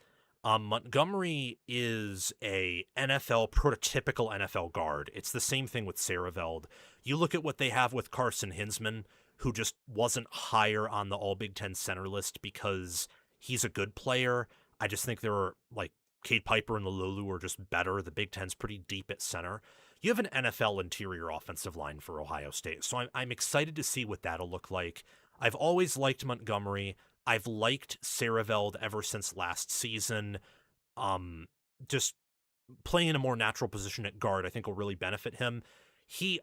S1: Montgomery is a prototypical NFL guard. It's the same thing with Sierreveld. You look at what they have with Carson Hinsman, who just wasn't higher on the All Big Ten center list because he's a good player. I just think there are, like, Cade Piper and Lulolu are just better. The Big Ten's pretty deep at center. You have an NFL interior offensive line for Ohio State, so I'm excited to see what that'll look like. I've always liked Montgomery. I've liked Sierreveld ever since last season. Just playing in a more natural position at guard, I think, will really benefit him. He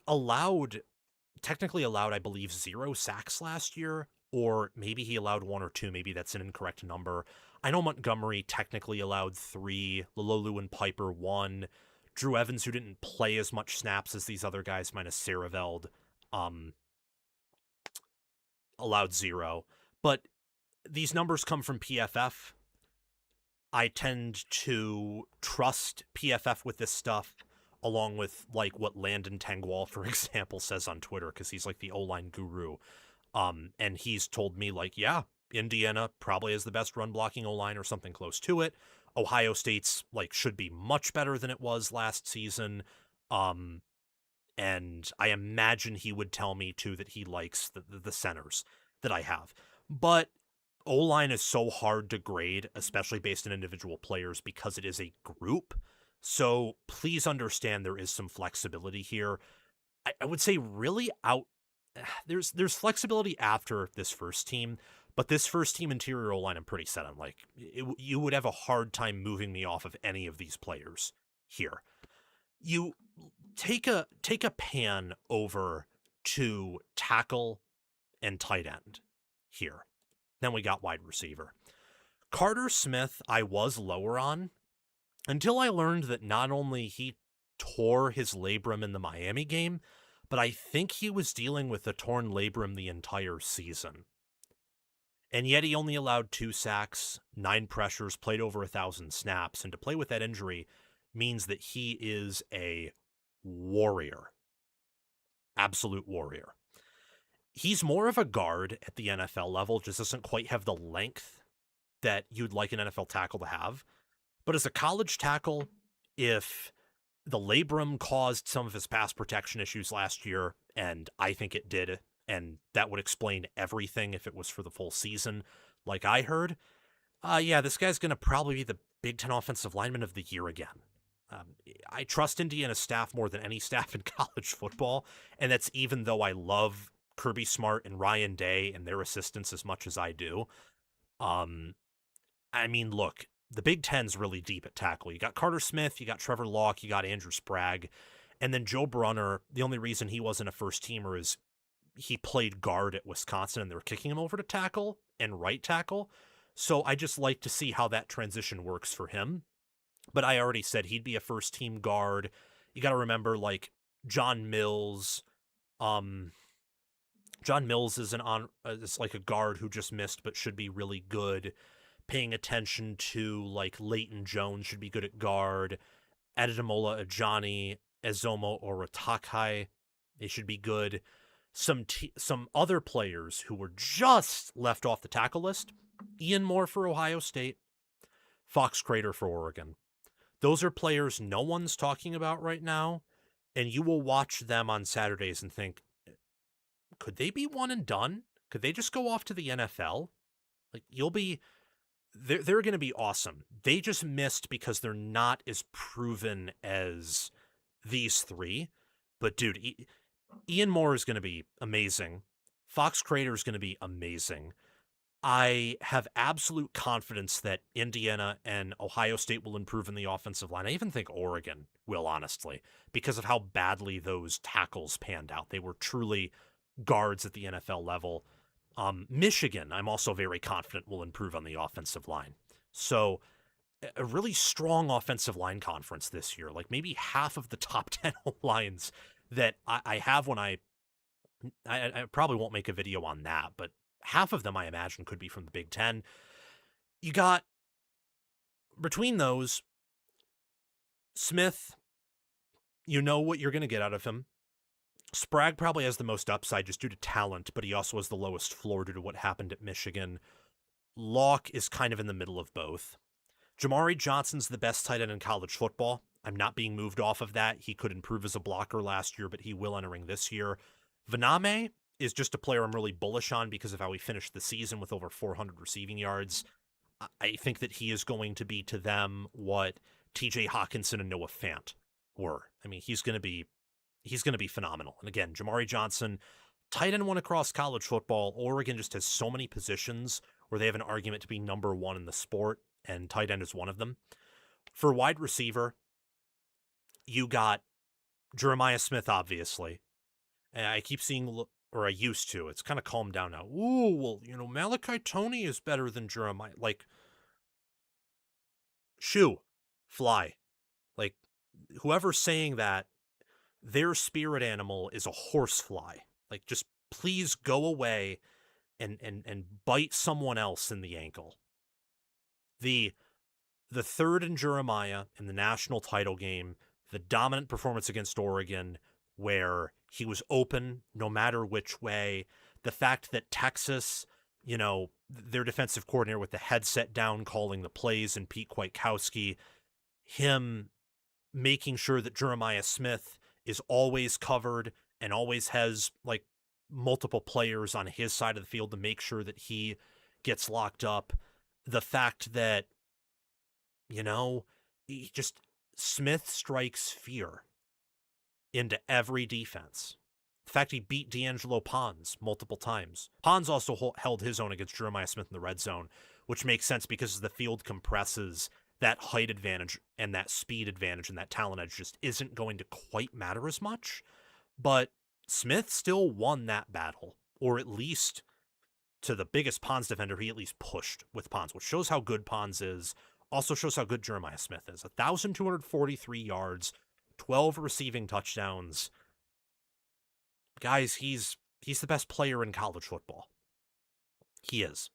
S1: technically allowed, I believe, 0 sacks last year, or maybe he allowed 1 or 2. Maybe that's an incorrect number. I know Montgomery technically allowed 3, Lulolu and Piper 1. Drew Evans, who didn't play as much snaps as these other guys, minus Sierreveld, allowed 0. But these numbers come from PFF. I tend to trust PFF with this stuff, along with like what Landon Tengwall, for example, says on Twitter, because he's like the O-line guru. And he's told me, like, yeah, Indiana probably has the best run blocking O-line or something close to it. Ohio State's like should be much better than it was last season. And I imagine he would tell me too that he likes the centers that I have. But O-line is so hard to grade, especially based on individual players, because it is a group. So please understand there is some flexibility here. I would say really there's flexibility after this first team, but this first team interior O-line I'm pretty set on. Like, you would have a hard time moving me off of any of these players here. You take a pan over to tackle and tight end here. Then we got wide receiver. Carter Smith I was lower on until I learned that not only he tore his labrum in the Miami game, but I think he was dealing with a torn labrum the entire season. And yet he only allowed 2 sacks, 9 pressures, played over 1,000 snaps, and to play with that injury means that he is a warrior. Absolute warrior. He's more of a guard at the NFL level, just doesn't quite have the length that you'd like an NFL tackle to have. But as a college tackle, if the labrum caused some of his pass protection issues last year, and I think it did, and that would explain everything if it was for the full season, like I heard, yeah, this guy's going to probably be the Big Ten Offensive Lineman of the Year again. I trust Indiana's staff more than any staff in college football, and that's even though I love Kirby Smart and Ryan Day and their assistants as much as I do. I mean, look, the Big Ten's really deep at tackle. You got Carter Smith, you got Trevor Locke, you got Andrew Sprague, and then Joe Brunner. The only reason he wasn't a first-teamer is he played guard at Wisconsin, and they were kicking him over to tackle and right tackle. So I just like to see how that transition works for him. But I already said he'd be a first-team guard. You got to remember, like, John Mills, John Mills is is like a guard who just missed but should be really good. Paying attention to like Leighton Jones should be good at guard. Adedemola Ajani, Ezomo Oratakai, they should be good. Some other players who were just left off the tackle list. Ian Moore for Ohio State, Fox Crater for Oregon. Those are players no one's talking about right now, and you will watch them on Saturdays and think, could they be one and done? Could they just go off to the NFL? Like, they're going to be awesome. They just missed because they're not as proven as these three. But dude, Ian Moore is going to be amazing. Fox Crater is going to be amazing. I have absolute confidence that Indiana and Ohio State will improve in the offensive line. I even think Oregon will, honestly, because of how badly those tackles panned out. They were truly guards at the NFL level. Michigan, I'm also very confident will improve on the offensive line. So a really strong offensive line conference this year. Like maybe half of the top 10 lines that I have when I probably won't make a video on that, but half of them I imagine could be from the Big Ten. You got, between those, Smith, you know what you're going to get out of him. Sprague probably has the most upside just due to talent, but he also has the lowest floor due to what happened at Michigan. Locke is kind of in the middle of both. Jamari Johnson's the best tight end in college football. I'm not being moved off of that. He could improve as a blocker last year, but he will entering this year. Vaname is just a player I'm really bullish on because of how he finished the season with over 400 receiving yards. I think that he is going to be to them what TJ Hawkinson and Noah Fant were. I mean, he's going to be phenomenal. And again, Jamari Johnson, tight end one across college football. Oregon just has so many positions where they have an argument to be number one in the sport, and tight end is one of them. For wide receiver, you got Jeremiah Smith, obviously. And I keep seeing, or I used to, it's kind of calmed down now. Ooh, well, Malachi Toney is better than Jeremiah. Like, fly. Like, whoever's saying that, their spirit animal is a horsefly. Like, just please go away and bite someone else in the ankle. The third in Jeremiah in the national title game, the dominant performance against Oregon, where he was open no matter which way. The fact that Texas, their defensive coordinator with the headset down calling the plays, and Pete Kwiatkowski, him making sure that Jeremiah Smith is always covered and always has like multiple players on his side of the field to make sure that he gets locked up. The fact that, Smith strikes fear into every defense. The fact he beat D'Angelo Pons multiple times. Pons also held his own against Jeremiah Smith in the red zone, which makes sense because as the field compresses, that height advantage and that speed advantage and that talent edge just isn't going to quite matter as much. But Smith still won that battle, or at least to the biggest Pons defender, he at least pushed with Pons, which shows how good Pons is. Also shows how good Jeremiah Smith is. 1,243 yards, 12 receiving touchdowns. Guys, he's the best player in college football. He is.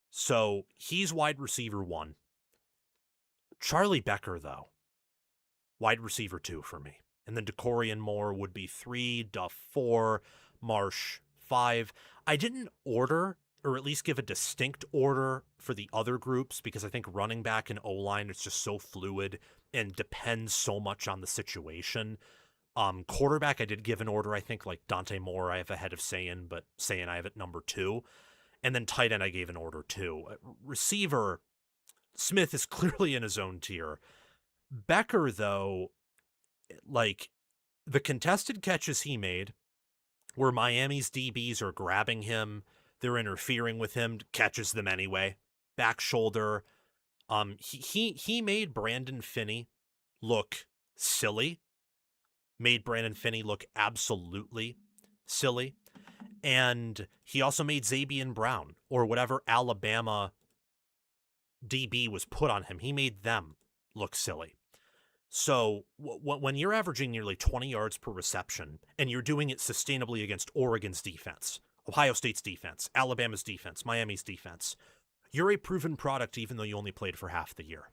S1: So he's wide receiver 1. Charlie Becker, though, wide receiver 2 for me. And then Decorian Moore would be 3, Duff 4, Marsh 5. I didn't order, or at least give a distinct order for the other groups, because I think running back and O-line is just so fluid and depends so much on the situation. Quarterback, I did give an order. I think like Dante Moore I have ahead of Sayin, but Sayin I have at number 2. And then tight end I gave an order too. Receiver, Smith is clearly in his own tier. Becker, though, like the contested catches he made, where Miami's DBs are grabbing him, they're interfering with him, catches them anyway. Back shoulder. He made Brandon Finney look silly. Made Brandon Finney look absolutely silly. And he also made Zabian Brown, or whatever Alabama DB was put on him, he made them look silly. So when you're averaging nearly 20 yards per reception, and you're doing it sustainably against Oregon's defense, Ohio State's defense, Alabama's defense, Miami's defense. You're a proven product even though you only played for half the year.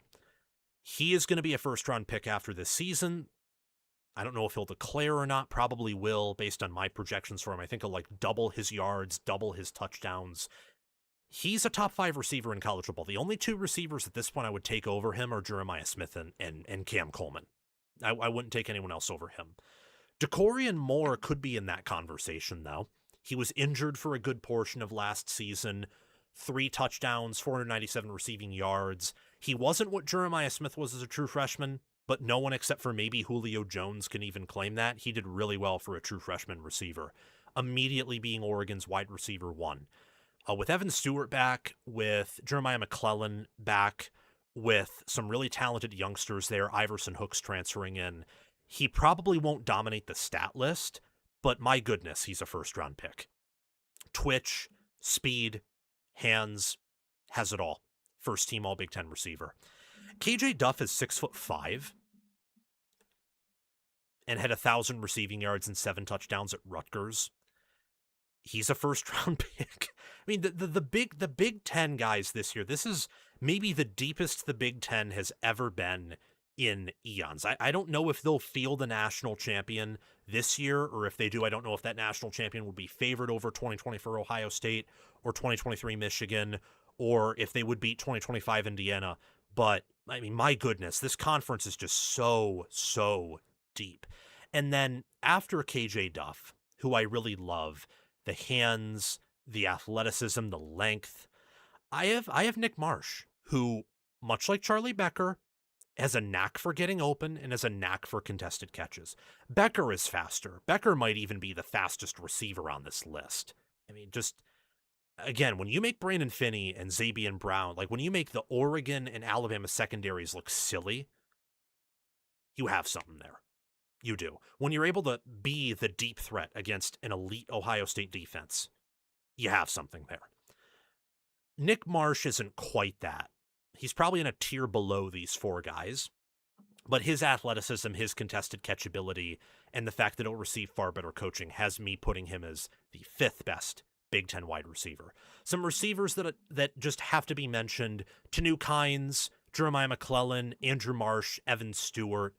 S1: He is going to be a first-round pick after this season. I don't know if he'll declare or not. Probably will, based on my projections for him. I think he'll double his yards, double his touchdowns. He's a top 5 receiver in college football. The only 2 receivers at this point I would take over him are Jeremiah Smith and Cam Coleman. I wouldn't take anyone else over him. DeCorian Moore could be in that conversation, though. He was injured for a good portion of last season. 3 touchdowns, 497 receiving yards. He wasn't what Jeremiah Smith was as a true freshman, but no one except for maybe Julio Jones can even claim that. He did really well for a true freshman receiver, immediately being Oregon's wide receiver 1. With Evan Stewart back, with Jeremiah McClellan back, with some really talented youngsters there, Iverson Hooks transferring in, he probably won't dominate the stat list, but my goodness, he's a first-round pick. Twitch, speed, hands, has it all. First team All Big Ten receiver. KJ Duff is 6'5" and had 1,000 receiving yards and 7 touchdowns at Rutgers. He's a first-round pick. I mean, the Big Ten guys this year, this is maybe the deepest the Big Ten has ever been in eons. I don't know if they'll field a national champion this year, or if they do, I don't know if that national champion will be favored over 2024 Ohio State or 2023 Michigan, or if they would beat 2025 Indiana. But, I mean, my goodness, this conference is just so deep. And then after KJ Duff, who I really love, the hands, the athleticism, the length, I have Nick Marsh, who, much like Charlie Becker, has a knack for getting open and has a knack for contested catches. Becker is faster. Becker might even be the fastest receiver on this list. I mean, just, again, when you make Brandon Finney and Zabian Brown, when you make the Oregon and Alabama secondaries look silly, you have something there. You do. When you're able to be the deep threat against an elite Ohio State defense, you have something there. Nick Marsh isn't quite that. He's probably in a tier below these 4 guys, but his athleticism, his contested catchability, and the fact that he'll receive far better coaching has me putting him as the 5th best Big Ten wide receiver. Some receivers that just have to be mentioned: Tanu Kynes, Jeremiah McClellan, Andrew Marsh, Evan Stewart,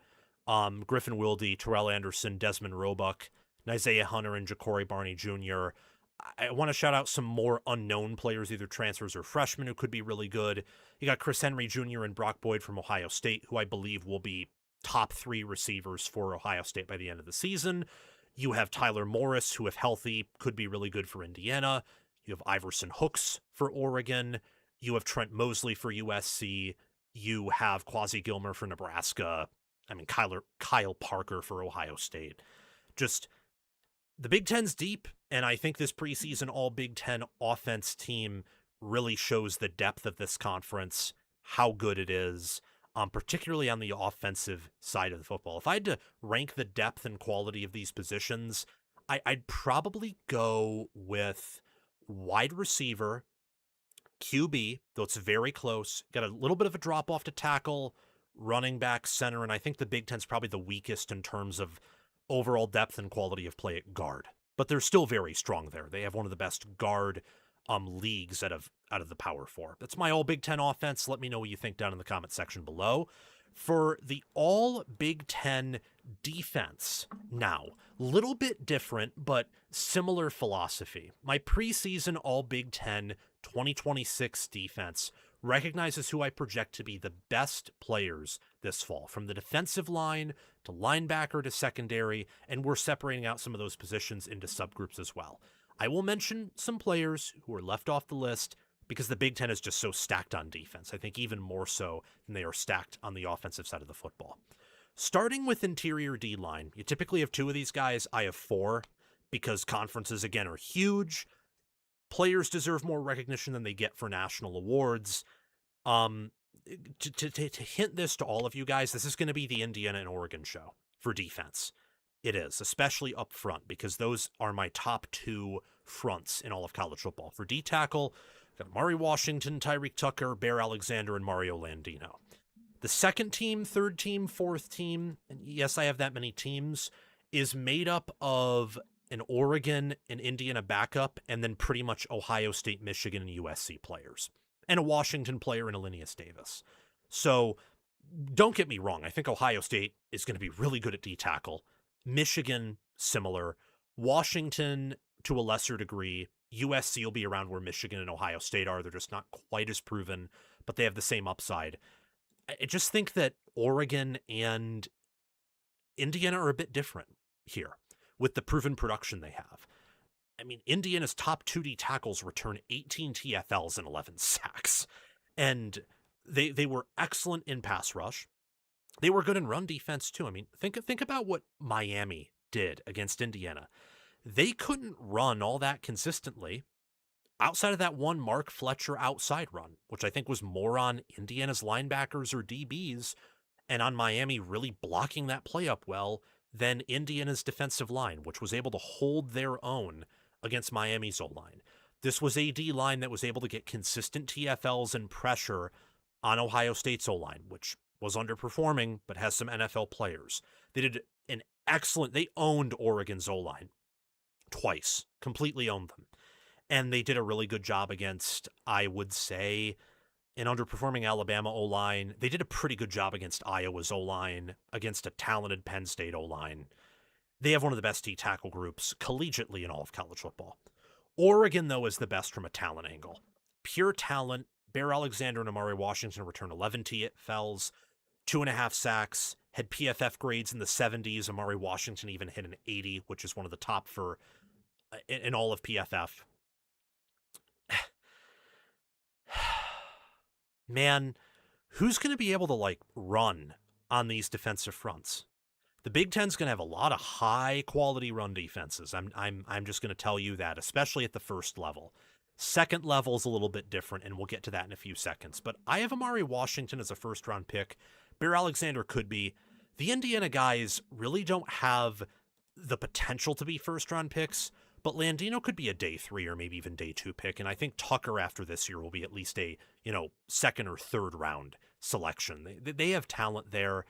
S1: Griffin Wilde, Terrell Anderson, Desmond Roebuck, Isaiah Hunter, and Ja'Cory Barney Jr. I want to shout out some more unknown players, either transfers or freshmen, who could be really good. You got Chris Henry Jr. and Brock Boyd from Ohio State, who I believe will be top 3 receivers for Ohio State by the end of the season. You have Tyler Morris, who, if healthy, could be really good for Indiana. You have Iverson Hooks for Oregon. You have Trent Mosley for USC. You have Quasi Gilmer for Nebraska. I mean, Kyle Parker for Ohio State. Just, the Big Ten's deep, and I think this preseason All Big Ten offense team really shows the depth of this conference, how good it is, particularly on the offensive side of the football. If I had to rank the depth and quality of these positions, I'd probably go with wide receiver, QB, though it's very close. Got a little bit of a drop-off to tackle, running back, center, and I think the Big Ten's probably the weakest in terms of overall depth and quality of play at guard. But they're still very strong there. They have one of the best guard leagues out of the Power 4. That's my All Big Ten offense. Let me know what you think down in the comment section below. For the All Big Ten defense, now, little bit different, but similar philosophy. My preseason All Big Ten 2026 defense recognizes who I project to be the best players this fall, from the defensive line to linebacker to secondary, and we're separating out some of those positions into subgroups as well. I will mention some players who are left off the list because the Big Ten is just so stacked on defense. I think even more so than they are stacked on the offensive side of the football. Starting with interior D-line, you typically have 2 of these guys. I have 4 because conferences, again, are huge. Players deserve more recognition than they get for national awards. To hint this to all of you guys, this is going to be the Indiana and Oregon show for defense. It is, especially up front, because those are my top 2 fronts in all of college football. For D-tackle, got Mari Washington, Tyreek Tucker, Bear Alexander, and Mario Landino. The second team, third team, fourth team, and yes, I have that many teams, is made up of an Oregon, an Indiana backup, and then pretty much Ohio State, Michigan, and USC players, and a Washington player in Alinius Davis. So don't get me wrong. I think Ohio State is going to be really good at D tackle. Michigan, similar. Washington, to a lesser degree. USC will be around where Michigan and Ohio State are. They're just not quite as proven, but they have the same upside. I just think that Oregon and Indiana are a bit different here with the proven production they have. I mean, Indiana's top 2D tackles return 18 TFLs and 11 sacks. And they were excellent in pass rush. They were good in run defense too. I mean, think about what Miami did against Indiana. They couldn't run all that consistently outside of that one Mark Fletcher outside run, which I think was more on Indiana's linebackers or DBs and on Miami really blocking that play up well than Indiana's defensive line, which was able to hold their own against Miami's O-line. This was a D-line that was able to get consistent TFLs and pressure on Ohio State's O-line, which was underperforming but has some NFL players. They did an excellent, they owned Oregon's O-line twice, completely owned them. And they did a really good job against, I would say, an underperforming Alabama O-line. They did a pretty good job against Iowa's O-line, against a talented Penn State O-line. They have one of the best D-tackle groups collegiately in all of college football. Oregon, though, is the best from a talent angle. Pure talent. Bear Alexander and Amari Washington return 11 TFLs, 2.5 sacks, had PFF grades in the 70s. Amari Washington even hit an 80, which is one of the top for in all of PFF. Man, who's going to be able to run on these defensive fronts? The Big Ten's going to have a lot of high quality run defenses. I'm just going to tell you that, especially at the first level. Second level is a little bit different, and we'll get to that in a few seconds. But I have Amari Washington as a first-round pick. Bear Alexander could be. The Indiana guys really don't have the potential to be first-round picks, but Landino could be a day 3 or maybe even day 2 pick, and I think Tucker after this year will be at least a second or third round selection. They have talent there,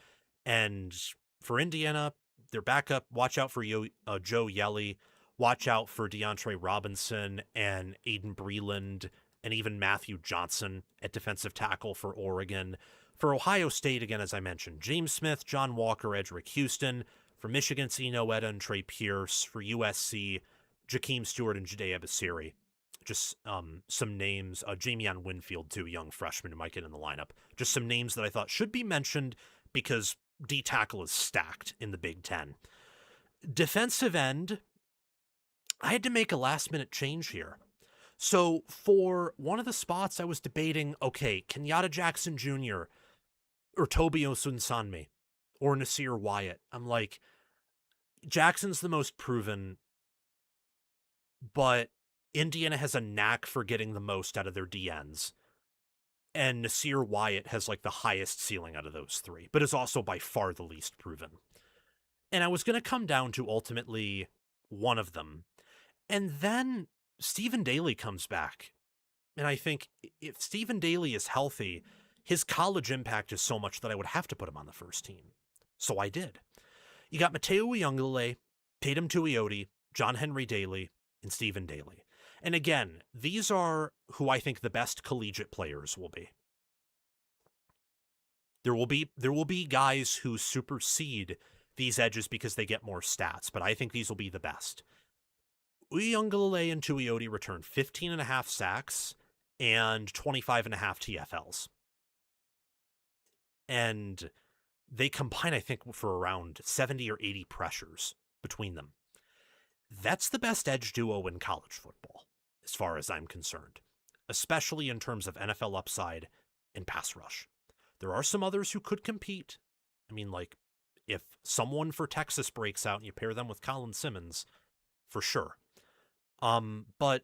S1: and for Indiana, their backup, watch out for Joe Yelly. Watch out for DeAndre Robinson and Aiden Breland and even Matthew Johnson at defensive tackle for Oregon. For Ohio State, again, as I mentioned, James Smith, John Walker, Edric Houston. For Michigan, Eno Etta and Trey Pierce. For USC, Jakeem Stewart and Judea Basiri. Just some names. Jamion Winfield, too, young freshman who might get in the lineup. Just some names that I thought should be mentioned because D-tackle is stacked in the Big Ten. Defensive end, I had to make a last-minute change here. So for one of the spots, I was debating, okay, Kenyatta Jackson Jr. or Tobi Osunsanmi or Nasir Wyatt. I'm like, Jackson's the most proven, but Indiana has a knack for getting the most out of their DNs. And Nasir Wyatt has the highest ceiling out of those three, but is also by far the least proven. And I was going to come down to ultimately one of them. And then Stephen Daly comes back. And I think if Stephen Daly is healthy, his college impact is so much that I would have to put him on the first team. So I did. You got Mateo Uyunglele, Tatum Tuioti, John Henry Daly, and Stephen Daly. And again, these are who I think the best collegiate players will be. There will be guys who supersede these edges because they get more stats, but I think these will be the best. Uyunglele and Tuioti returned 15.5 sacks and 25.5 TFLs. And they combine, I think, for around 70 or 80 pressures between them. That's the best edge duo in college football, as far as I'm concerned, especially in terms of NFL upside and pass rush. There are some others who could compete. I mean, if someone for Texas breaks out and you pair them with Colin Simmons, for sure. But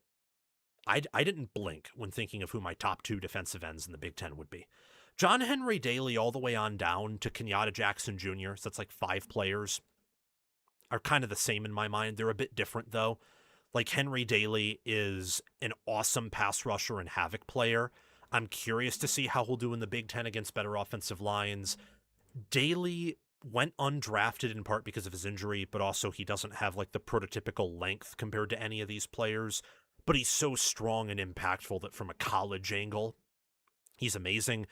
S1: I didn't blink when thinking of who my top 2 defensive ends in the Big Ten would be. John Henry Daly all the way on down to Kenyatta Jackson Jr., so that's 5 players, are kind of the same in my mind. They're a bit different, though. Henry Daly is an awesome pass rusher and havoc player. I'm curious to see how he'll do in the Big Ten against better offensive lines. Daly went undrafted in part because of his injury, but also he doesn't have like the prototypical length compared to any of these players. But he's so strong and impactful that from a college angle, he's amazing.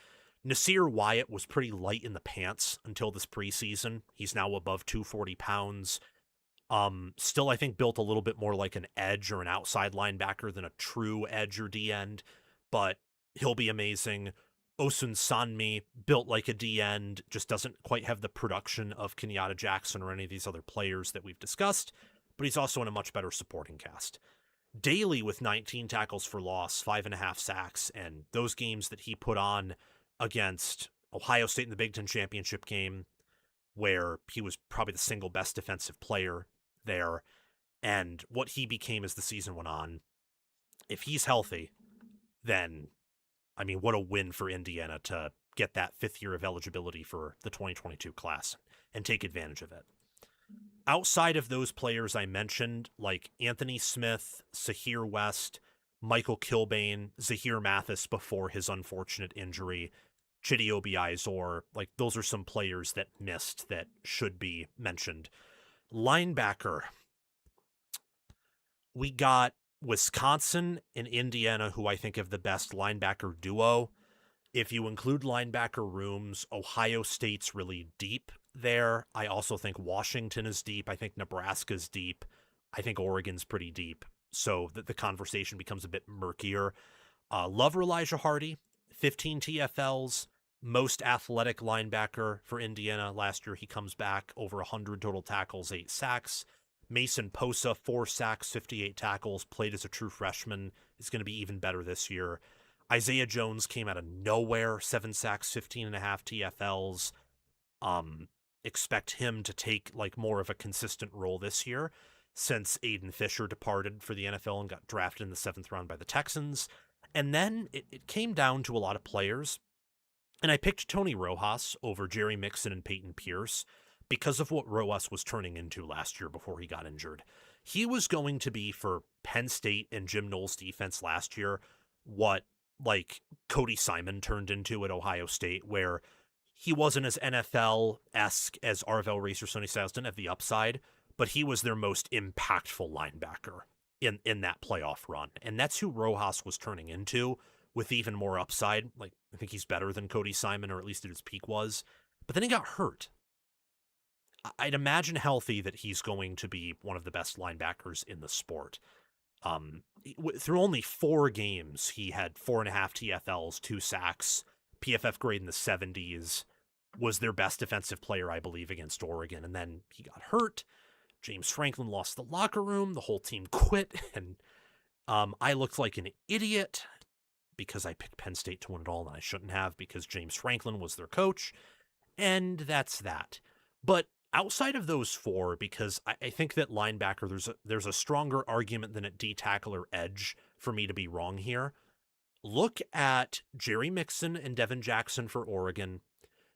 S1: Nasir Wyatt was pretty light in the pants until this preseason. He's now above 240 pounds. Still, I think, built a little bit more like an edge or an outside linebacker than a true edge or D end, but he'll be amazing. Osun Sanmi, built like a D end, just doesn't quite have the production of Kenyatta Jackson or any of these other players that we've discussed, but he's also in a much better supporting cast. Daly with 19 tackles for loss, 5.5 sacks, and those games that he put on against Ohio State in the Big Ten championship game, where he was probably the single best defensive player there, and what he became as the season went on. If he's healthy, then, I mean, what a win for Indiana to get that 5th year of eligibility for the 2022 class and take advantage of it. Outside of those players I mentioned, like Anthony Smith, Sahir West, Michael Kilbane, Zahir Mathis before his unfortunate injury, Chidobe Izor, like those are some players that missed that should be mentioned. Linebacker, we got Wisconsin and Indiana, who I think have the best linebacker duo. If you include linebacker rooms, Ohio State's really deep there. I also think Washington is deep. I think Nebraska's deep. I think Oregon's pretty deep. So the conversation becomes a bit murkier. Love Elijah Hardy, 15 TFLs, most athletic linebacker for Indiana. Last year he comes back, over 100 total tackles, 8 sacks. Mason Posa, 4 sacks, 58 tackles, played as a true freshman, is going to be even better this year. Isaiah Jones came out of nowhere, 7 sacks, 15.5 TFLs. Expect him to take like more of a consistent role this year, since Aiden Fisher departed for the NFL and got drafted in the 7th round by the Texans. And then it came down to a lot of players, and I picked Tony Rojas over Jerry Mixon and Peyton Pierce because of what Rojas was turning into last year before he got injured. He was going to be, for Penn State and Jim Knowles' defense last year, what like Cody Simon turned into at Ohio State, where he wasn't as NFL-esque as Arvell Racer Sonny Styles, didn't have the upside, but he was their most impactful linebacker in that playoff run. And that's who Rojas was turning into, with even more upside. Like, I think he's better than Cody Simon, or at least at his peak was. But then he got hurt. I'd imagine healthy that he's going to be one of the best linebackers in the sport. Through only 4 games, he had 4.5 TFLs, 2 sacks, PFF grade in the 70s, was their best defensive player, I believe, against Oregon. And then he got hurt. James Franklin lost the locker room. The whole team quit. And I looked like an idiot because I picked Penn State to win it all, and I shouldn't have, because James Franklin was their coach. And that's that. But outside of those 4, because I think that linebacker, there's a stronger argument than at D tackle or edge for me to be wrong here. Look at Jerry Mixon and Devin Jackson for Oregon,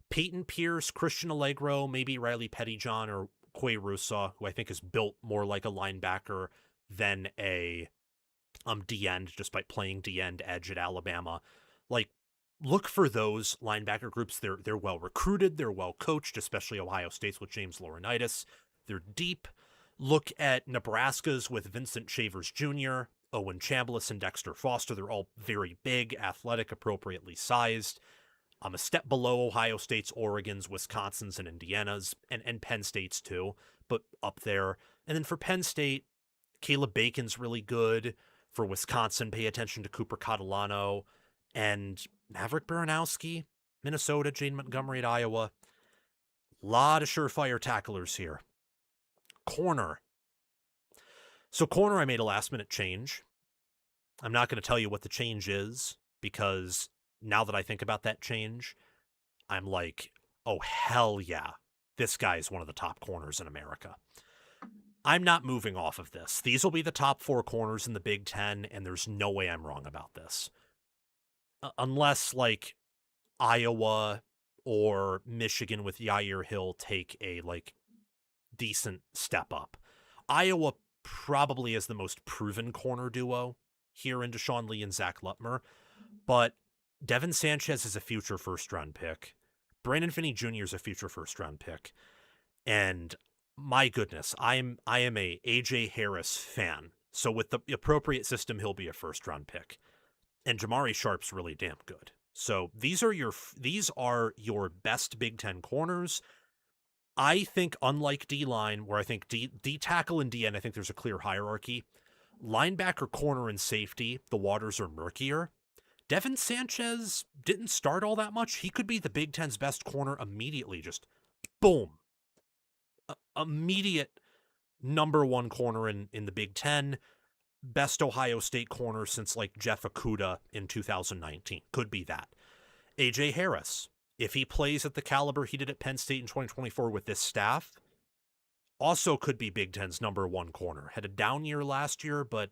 S1: Peyton Pierce, Christian Allegro, maybe Riley Pettyjohn or Quay Russa, who I think is built more like a linebacker than a D-end, despite playing D-end edge at Alabama. Like, look for those linebacker groups. They're well recruited, they're well coached, especially Ohio State's with James Laurinaitis. They're deep. Look at Nebraska's with Vincent Shavers Jr., Owen Chambliss, and Dexter Foster. They're all very big, athletic, appropriately sized. A step below Ohio State's, Oregon's, Wisconsin's, and Indiana's, and Penn State's too, but up there. And then for Penn State, Caleb Bacon's really good. For Wisconsin, pay attention to Cooper Catalano and Maverick Baranowski, Minnesota, Jane Montgomery at Iowa. Lot of surefire tacklers here. Corner. So corner, I made a last-minute change. I'm not going to tell you what the change is, because now that I think about that change, I'm like, oh, hell yeah, this guy is one of the top corners in America. I'm not moving off of this. These will be the top 4 corners in the Big Ten, and there's no way I'm wrong about this. Unless, like, Iowa or Michigan with Yair Hill take a, like, decent step up. Iowa probably is the most proven corner duo here in Deshaun Lee and Zach Lutmer, but Devin Sanchez is a future first-round pick. Brandon Finney Jr. is a future first-round pick, and my goodness, I am a AJ Harris fan. So with the appropriate system, he'll be a first-round pick, and Jamari Sharp's really damn good. So these are your best Big Ten corners. I think, unlike D-line, where I think D tackle and DN, I think there's a clear hierarchy. Linebacker, corner, and safety, the waters are murkier. Devin Sanchez didn't start all that much. He could be the Big Ten's best corner immediately. Just boom. Immediate number one corner in the Big Ten. Best Ohio State corner since like Jeff Okudah in 2019. Could be that. AJ Harris, if he plays at the caliber he did at Penn State in 2024 with this staff, also could be Big Ten's number one corner. Had a down year last year, but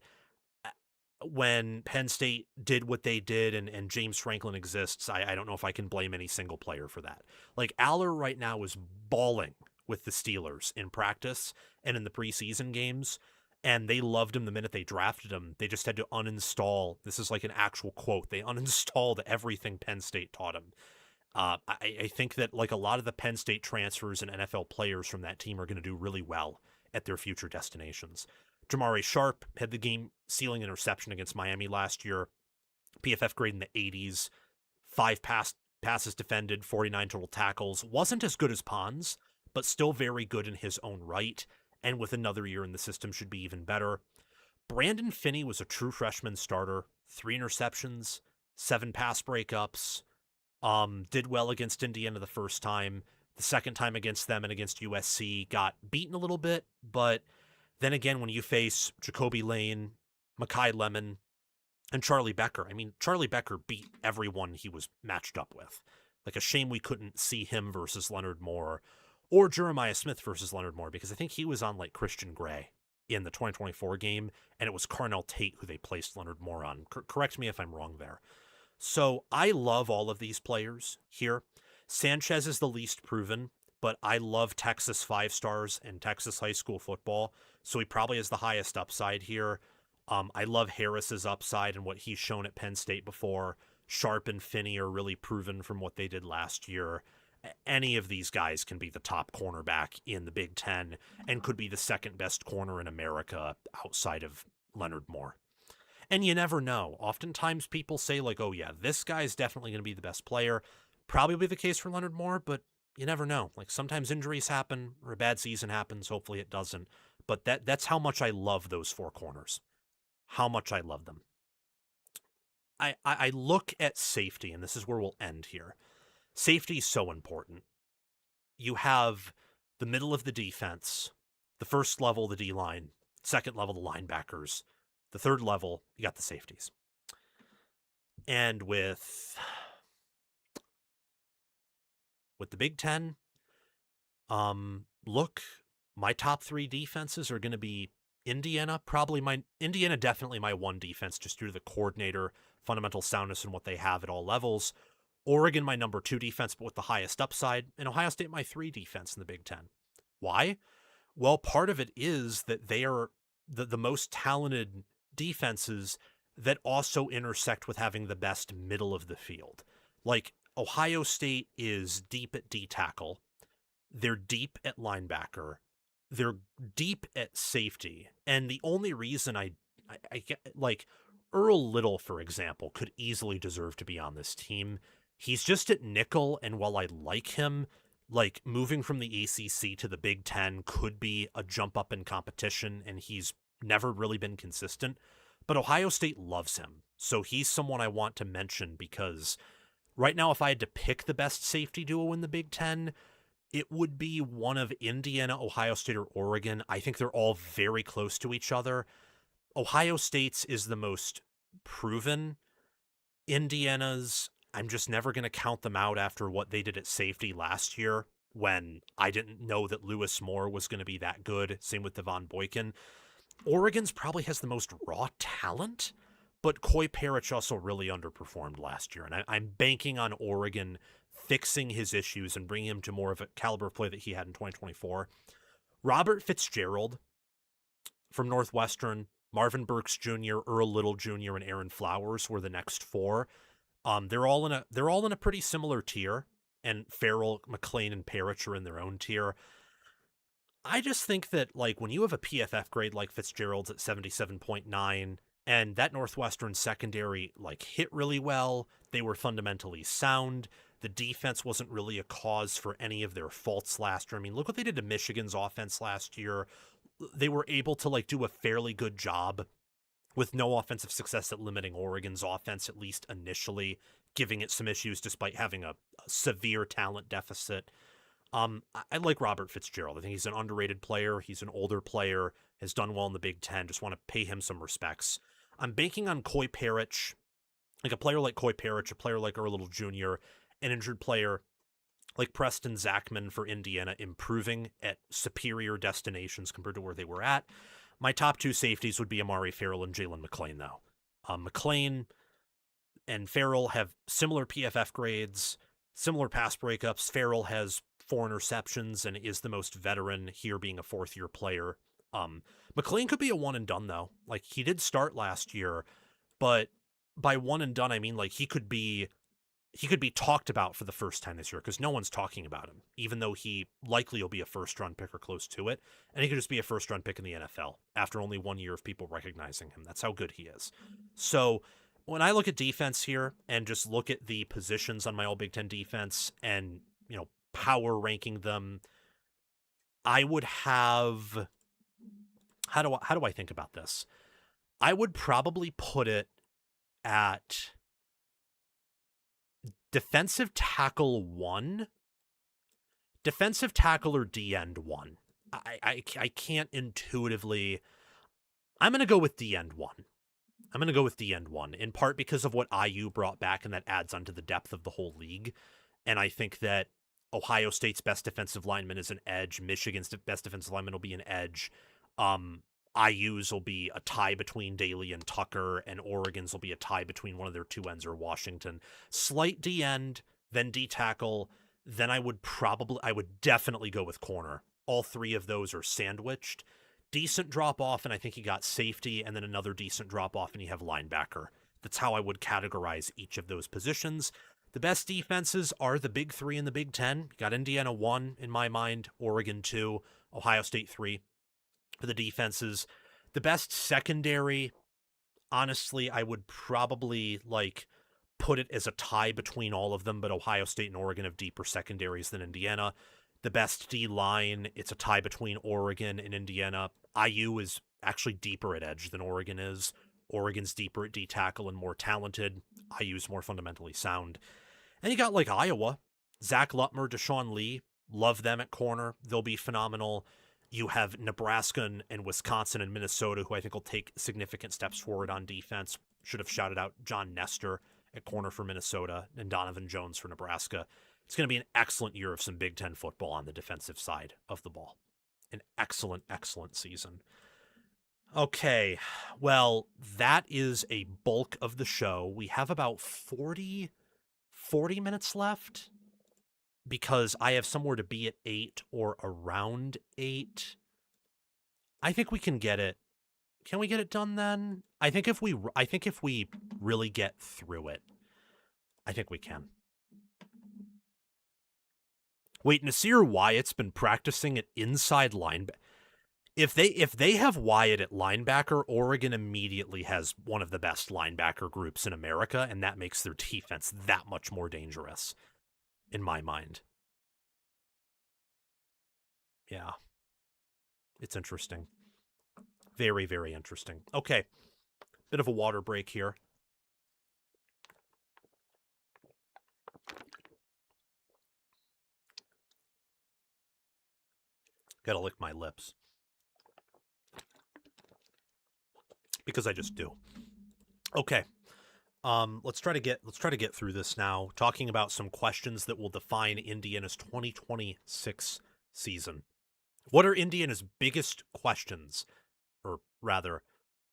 S1: when Penn State did what they did and James Franklin exists, I don't know if I can blame any single player for that. Like, Aller right now is balling with the Steelers in practice and in the preseason games, and they loved him the minute they drafted him. They just had to uninstall. This is like an actual quote. They uninstalled everything Penn State taught him. I think that like a lot of the Penn State transfers and NFL players from that team are going to do really well at their future destinations. Jamari Sharp had the game-sealing interception against Miami last year. PFF grade in the 80s. 5 passes defended, 49 total tackles. Wasn't as good as Pons, but still very good in his own right. And with another year in the system, should be even better. Brandon Finney was a true freshman starter. 3 interceptions, 7 pass breakups. Did well against Indiana the first time. The second time against them and against USC, got beaten a little bit, but then again, when you face Jacoby Lane, Mekhi Lemon, and Charlie Becker, I mean, Charlie Becker beat everyone he was matched up with. Like, a shame we couldn't see him versus Leonard Moore or Jeremiah Smith versus Leonard Moore, because I think he was on like Christian Gray in the 2024 game, and it was Carnell Tate who they placed Leonard Moore on. Correct me if I'm wrong there. So I love all of these players here. Sanchez is the least proven, but I love Texas 5 stars and Texas high school football, so he probably has the highest upside here. I love Harris's upside and what he's shown at Penn State before. Sharp and Finney are really proven from what they did last year. Any of these guys can be the top cornerback in the Big Ten and could be the second best corner in America outside of Leonard Moore. And you never know. Oftentimes people say like, oh yeah, this guy's definitely going to be the best player. Probably the case for Leonard Moore, but you never know. Like, sometimes injuries happen or a bad season happens. Hopefully it doesn't. But that's how much I love those 4 corners. How much I love them. I look at safety, and this is where we'll end here. Safety is so important. You have the middle of the defense, the first level, the D-line, second level, the linebackers, the third level, you got the safeties. And with the Big Ten, look, my top 3 defenses are going to be Indiana, Indiana definitely my 1 defense, just due to the coordinator, fundamental soundness, and what they have at all levels. Oregon, my number 2 defense, but with the highest upside. And Ohio State, my 3 defense in the Big Ten. Why? Well, part of it is that they are the most talented defenses that also intersect with having the best middle of the field. Like, Ohio State is deep at D tackle. They're deep at linebacker. They're deep at safety. And the only reason I get, like, Earl Little, for example, could easily deserve to be on this team. He's just at nickel, and while I like him, like, moving from the ACC to the Big Ten could be a jump up in competition, and he's never really been consistent. But Ohio State loves him. So he's someone I want to mention, because right now, if I had to pick the best safety duo in the Big Ten, it would be one of Indiana, Ohio State, or Oregon. I think they're all very close to each other. Ohio State's is the most proven. Indiana's, I'm just never going to count them out after what they did at safety last year, when I didn't know that Lewis Moore was going to be that good. Same with Devon Boykin. Oregon's probably has the most raw talent, but Coy Parrish also really underperformed last year. And I'm banking on Oregon fixing his issues and bringing him to more of a caliber of play that he had in 2024. Robert Fitzgerald from Northwestern, Marvin Burks Jr., Earl Little Jr., and Aaron Flowers were the next 4. They're all in a pretty similar tier. and Farrell, McLean, and Parrish are in their own tier. I just think that, like, when you have a PFF grade like Fitzgerald's at 77.9, and that Northwestern secondary, like, hit really well, they were fundamentally sound, the defense wasn't really a cause for any of their faults last year. I mean, look what they did to Michigan's offense last year. They were able to, like, do a fairly good job with no offensive success at limiting Oregon's offense, at least initially, giving it some issues despite having a severe talent deficit. I like Robert Fitzgerald. I think he's an underrated player. He's an older player, has done well in the Big Ten. Just want to pay him some respects. I'm banking on Coy Parrish, like a player like Coy Parrish, a player like Earl Little Jr., an injured player like Preston Zachman for Indiana, improving at superior destinations compared to where they were at. My top two safeties would be Amari Farrell and Jalen McLean, though. McLean and Farrell have similar PFF grades, similar pass breakups. Farrell has 4 interceptions and is the most veteran here, being a fourth-year player. McLean could be a one and done, though. Like, he did start last year, but by one and done, I mean, like, he could be talked about for the first time this year because no one's talking about him, even though he likely will be a first-round pick or close to it. And he could just be a first-round pick in the NFL after only 1 year of people recognizing him. That's how good he is. So when I look at defense here and just look at the positions on my All Big Ten defense and, you know, power ranking them, I would have... How do I think about this? I would probably put it at defensive tackle 1, defensive tackle or D-end 1. I can't intuitively... I'm going to go with D-end 1. I'm going to go with D-end 1, in part because of what IU brought back, and that adds onto the depth of the whole league. And I think that Ohio State's best defensive lineman is an edge. Michigan's best defensive lineman will be an edge. IU's will be a tie between Daly and Tucker, and Oregon's will be a tie between one of their two ends or Washington. Slight D-end, then D-tackle, then I would definitely go with corner. All 3 of those are sandwiched. Decent drop-off, and I think you got safety, and then another decent drop-off, and you have linebacker. That's how I would categorize each of those positions. The best defenses are the big 3 in the Big Ten. You got Indiana 1, in my mind, Oregon 2, Ohio State 3. For the defenses, the best secondary, honestly, I would probably like put it as a tie between all of them, but Ohio State and Oregon have deeper secondaries than Indiana. The best D-line, it's a tie between Oregon and Indiana. IU is actually deeper at edge than Oregon is. Oregon's deeper at D-tackle and more talented. IU's more fundamentally sound. And you got like Iowa, Zach Lutmer, Deshaun Lee, love them at corner. They'll be phenomenal. You have Nebraska and Wisconsin and Minnesota, who I think will take significant steps forward on defense. Should have shouted out John Nestor at corner for Minnesota and Donovan Jones for Nebraska. It's going to be an excellent year of some Big Ten football on the defensive side of the ball. An excellent, excellent season. Okay, well, that is a bulk of the show. We have about 40 minutes left, because I have somewhere to be at 8 or around 8. I think we can get it. Can we get it done then? I think if we really get through it, I think we can. Wait, Nasir Wyatt's been practicing at inside linebacker. If they have Wyatt at linebacker, Oregon immediately has one of the best linebacker groups in America, and that makes their defense that much more dangerous, in my mind. Yeah. It's interesting. Very, very interesting. Okay. Bit of a water break here. Gotta lick my lips. Because I just do. Okay. Let's try to get through this now, talking about some questions that will define Indiana's 2026 season. What are Indiana's biggest questions? Or rather,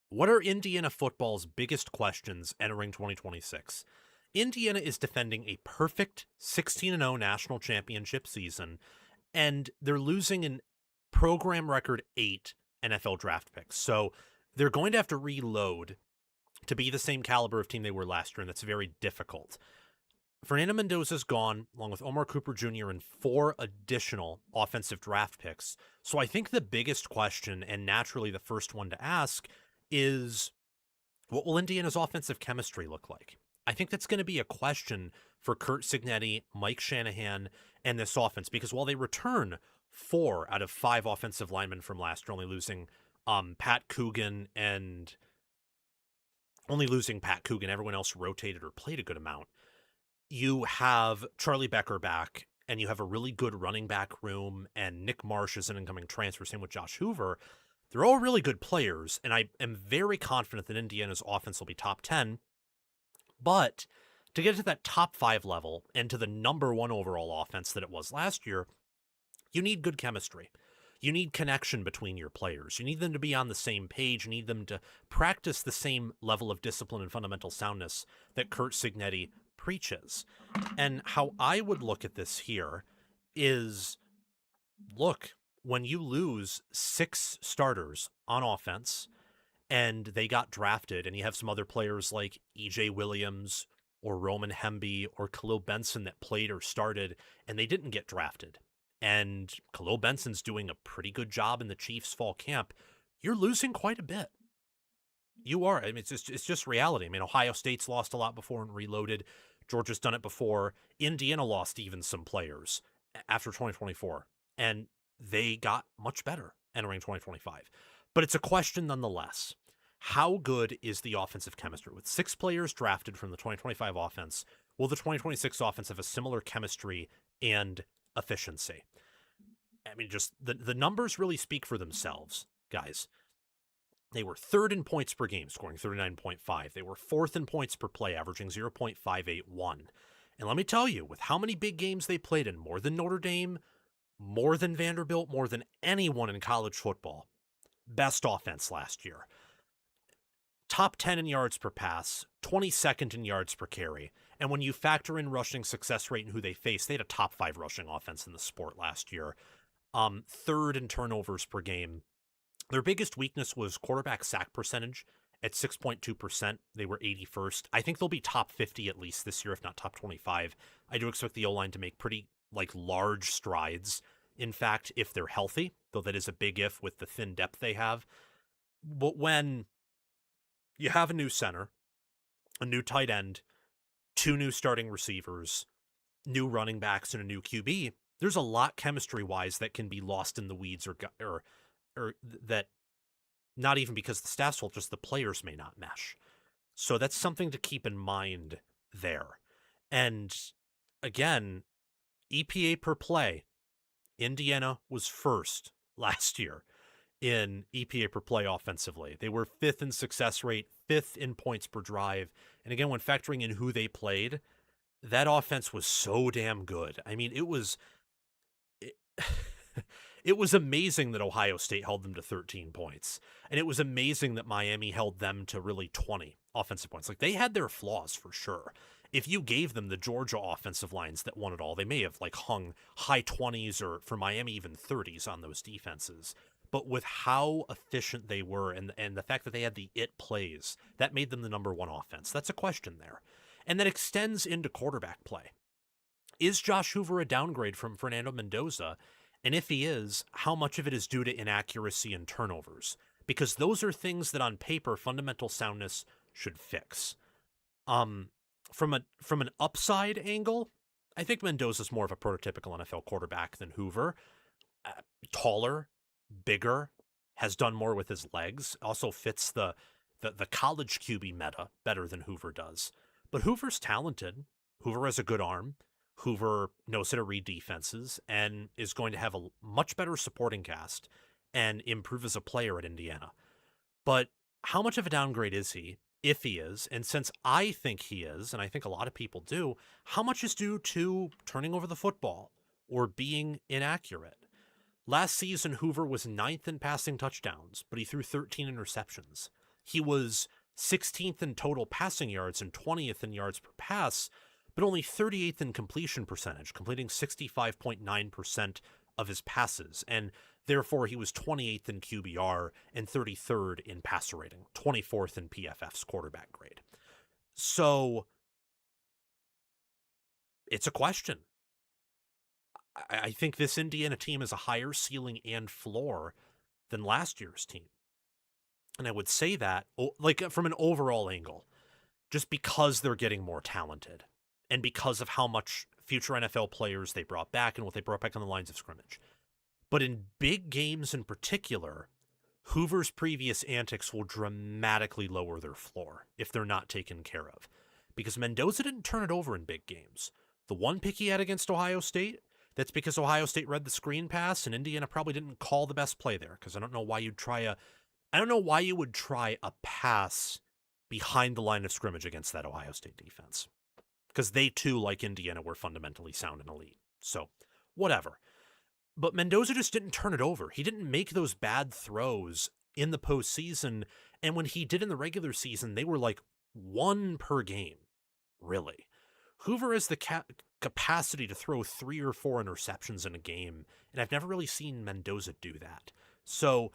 S1: what are Indiana football's biggest questions entering 2026? Indiana is defending a perfect 16-0 national championship season, and they're losing an program record 8 NFL draft picks. So they're going to have to reload to be the same caliber of team they were last year, and that's very difficult. Fernando Mendoza's gone, along with Omar Cooper Jr. and 4 additional offensive draft picks. So I think the biggest question, and naturally the first one to ask, is what will Indiana's offensive chemistry look like? I think that's going to be a question for Curt Cignetti, Mike Shanahan, and this offense, because while they return 4 out of 5 offensive linemen from last year, Pat Coogan and only losing Pat Coogan, everyone else rotated or played a good amount. You have Charlie Becker back, and you have a really good running back room, and Nick Marsh is an incoming transfer, same with Josh Hoover. They're all really good players, and I am very confident that Indiana's offense will be top 10. But to get to that top 5 level and to the number 1 overall offense that it was last year, you need good chemistry. You need connection between your players. You need them to be on the same page. You need them to practice the same level of discipline and fundamental soundness that Curt Cignetti preaches. And how I would look at this here is, look, when you lose 6 starters on offense and they got drafted, and you have some other players like E.J. Williams or Roman Hemby or Khalil Benson that played or started, and they didn't get drafted, and Khalil Benson's doing a pretty good job in the Chiefs' fall camp, you're losing quite a bit. You are. I mean, it's just reality. I mean, Ohio State's lost a lot before and reloaded. Georgia's done it before. Indiana lost even some players after 2024, and they got much better entering 2025. But it's a question nonetheless. How good is the offensive chemistry? With 6 players drafted from the 2025 offense, will the 2026 offense have a similar chemistry and efficiency? I mean, just the numbers really speak for themselves, guys. They were 3rd in points per game, scoring 39.5. They were 4th in points per play, averaging 0.581. And let me tell you, with how many big games they played in, more than Notre Dame, more than Vanderbilt, more than anyone in college football, best offense last year. Top 10 in yards per pass, 22nd in yards per carry. And when you factor in rushing success rate and who they faced, they had a top 5 rushing offense in the sport last year. 3rd in turnovers per game. Their biggest weakness was quarterback sack percentage at 6.2%. They were 81st. I think they'll be top 50 at least this year, if not top 25. I do expect the O-line to make pretty large strides. In fact, if they're healthy, though that is a big if with the thin depth they have. But when you have a new center, a new tight end, 2 new starting receivers, new running backs, and a new QB, there's a lot chemistry-wise that can be lost in the weeds or that, not even because the staff's fault, just the players may not mesh. So that's something to keep in mind there. And again, EPA per play, Indiana was 1st last year in EPA per play offensively. They were 5th in success rate, 5th in points per drive. And again, when factoring in who they played, that offense was so damn good. I mean, it was amazing that Ohio State held them to 13 points. And it was amazing that Miami held them to really 20 offensive points. They had their flaws for sure. If you gave them the Georgia offensive lines that won it all, they may have hung high 20s or for Miami even 30s on those defenses. But with how efficient they were and the fact that they had the it plays, that made them the number 1 offense. That's a question there. And that extends into quarterback play. Is Josh Hoover a downgrade from Fernando Mendoza? And if he is, how much of it is due to inaccuracy and turnovers? Because those are things that on paper, fundamental soundness should fix. From an upside angle, I think Mendoza's more of a prototypical NFL quarterback than Hoover. Taller, bigger, has done more with his legs, also fits the college QB meta better than Hoover does. But Hoover's talented. Hoover has a good arm. Hoover knows how to read defenses and is going to have a much better supporting cast and improve as a player at Indiana. But how much of a downgrade is he, if he is? And since I think he is, and I think a lot of people do, how much is due to turning over the football or being inaccurate? Last season, Hoover was 9th in passing touchdowns, but he threw 13 interceptions. He was 16th in total passing yards and 20th in yards per pass, but only 38th in completion percentage, completing 65.9% of his passes. And therefore, he was 28th in QBR and 33rd in passer rating, 24th in PFF's quarterback grade. So It's a question. I think this Indiana team is a higher ceiling and floor than last year's team. And I would say that, like, from an overall angle, just because they're getting more talented and because of how much future NFL players they brought back and what they brought back on the lines of scrimmage. But in big games in particular, Hoover's previous antics will dramatically lower their floor if they're not taken care of. Because Mendoza didn't turn it over in big games. The one pick he had against Ohio State, that's because Ohio State read the screen pass and Indiana probably didn't call the best play there. Because I don't know why you would try a pass behind the line of scrimmage against that Ohio State defense. Because they too, like Indiana, were fundamentally sound and elite. So, whatever. But Mendoza just didn't turn it over. He didn't make those bad throws in the postseason. And when he did in the regular season, they were like one per game, really. Hoover has the capacity to throw 3 or 4 interceptions in a game, and I've never really seen Mendoza do that. So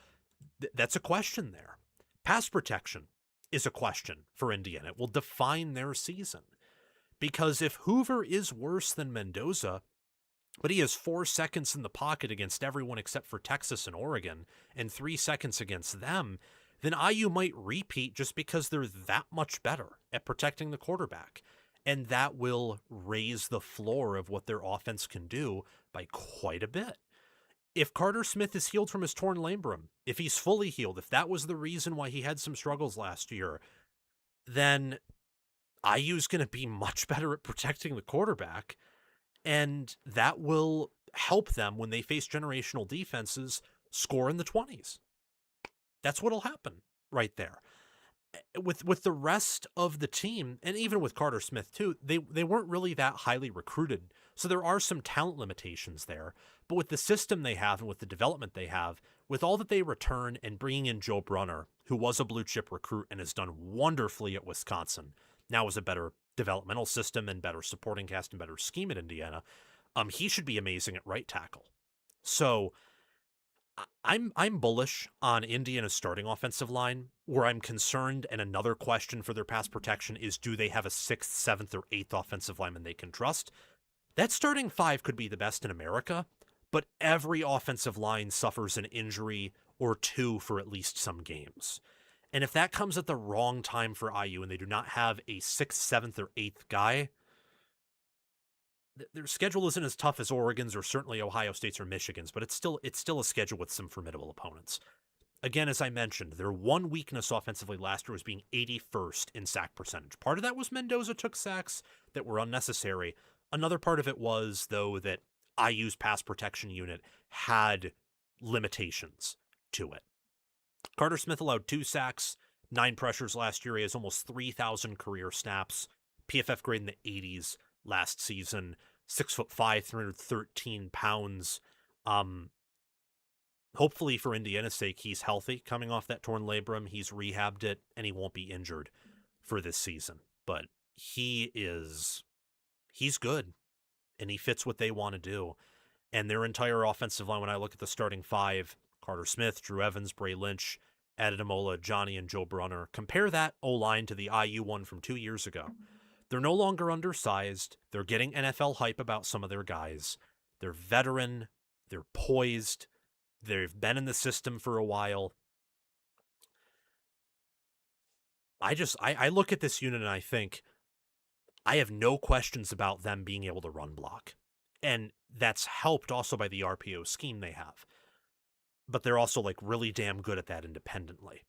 S1: that's a question there. Pass protection is a question for Indiana. It will define their season. Because if Hoover is worse than Mendoza, but he has 4 seconds in the pocket against everyone except for Texas and Oregon, and 3 seconds against them, then IU might repeat just because they're that much better at protecting the quarterback. And that will raise the floor of what their offense can do by quite a bit. If Carter Smith is healed from his torn labrum, if he's fully healed, if that was the reason why he had some struggles last year, then IU's going to be much better at protecting the quarterback. And that will help them when they face generational defenses score in the 20s. That's what'll happen right there. With the rest of the team, and even with Carter Smith too, they weren't really that highly recruited. So there are some talent limitations there. But with the system they have and with the development they have, with all that they return and bringing in Joe Brunner, who was a blue chip recruit and has done wonderfully at Wisconsin, now is a better developmental system and better supporting cast and better scheme at Indiana, he should be amazing at right tackle. So I'm bullish on Indiana's starting offensive line. Where I'm concerned, and another question for their pass protection, is do they have a 6th, 7th, or 8th offensive lineman they can trust? That starting 5 could be the best in America, but every offensive line suffers an injury or 2 for at least some games. And if that comes at the wrong time for IU and they do not have a 6th, 7th, or 8th guy, their schedule isn't as tough as Oregon's or certainly Ohio State's or Michigan's, but it's still a schedule with some formidable opponents. Again, as I mentioned, their one weakness offensively last year was being 81st in sack percentage. Part of that was Mendoza took sacks that were unnecessary. Another part of it was, though, that IU's pass protection unit had limitations to it. Carter Smith allowed 2 sacks, 9 pressures last year. He has almost 3,000 career snaps. PFF grade in the 80s last season. 6'5", 313 pounds. Hopefully for Indiana's sake, he's healthy coming off that torn labrum. He's rehabbed it, and he won't be injured for this season. But he's good, and he fits what they want to do. And their entire offensive line, when I look at the starting 5, Carter Smith, Drew Evans, Bray Lynch, Adetomola, Johnny, and Joe Brunner, compare that O-line to the IU one from 2 years ago. They're no longer undersized. They're getting NFL hype about some of their guys. They're veteran. They're poised. They've been in the system for a while. I look at this unit and I think I have no questions about them being able to run block. And that's helped also by the RPO scheme they have. But they're also like really damn good at that independently.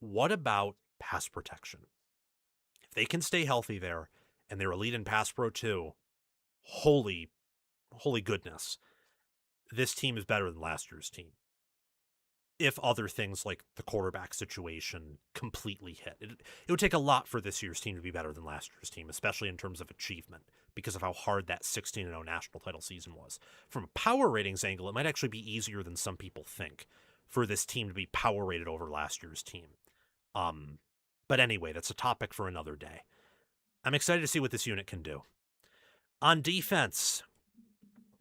S1: What about pass protection? If they can stay healthy there and they're elite in pass pro too, holy goodness. This team is better than last year's team. If other things like the quarterback situation completely hit. It would take a lot for this year's team to be better than last year's team, especially in terms of achievement, because of how hard that 16-0 national title season was. From a power ratings angle, it might actually be easier than some people think for this team to be power rated over last year's team. But anyway, that's a topic for another day. I'm excited to see what this unit can do. On defense,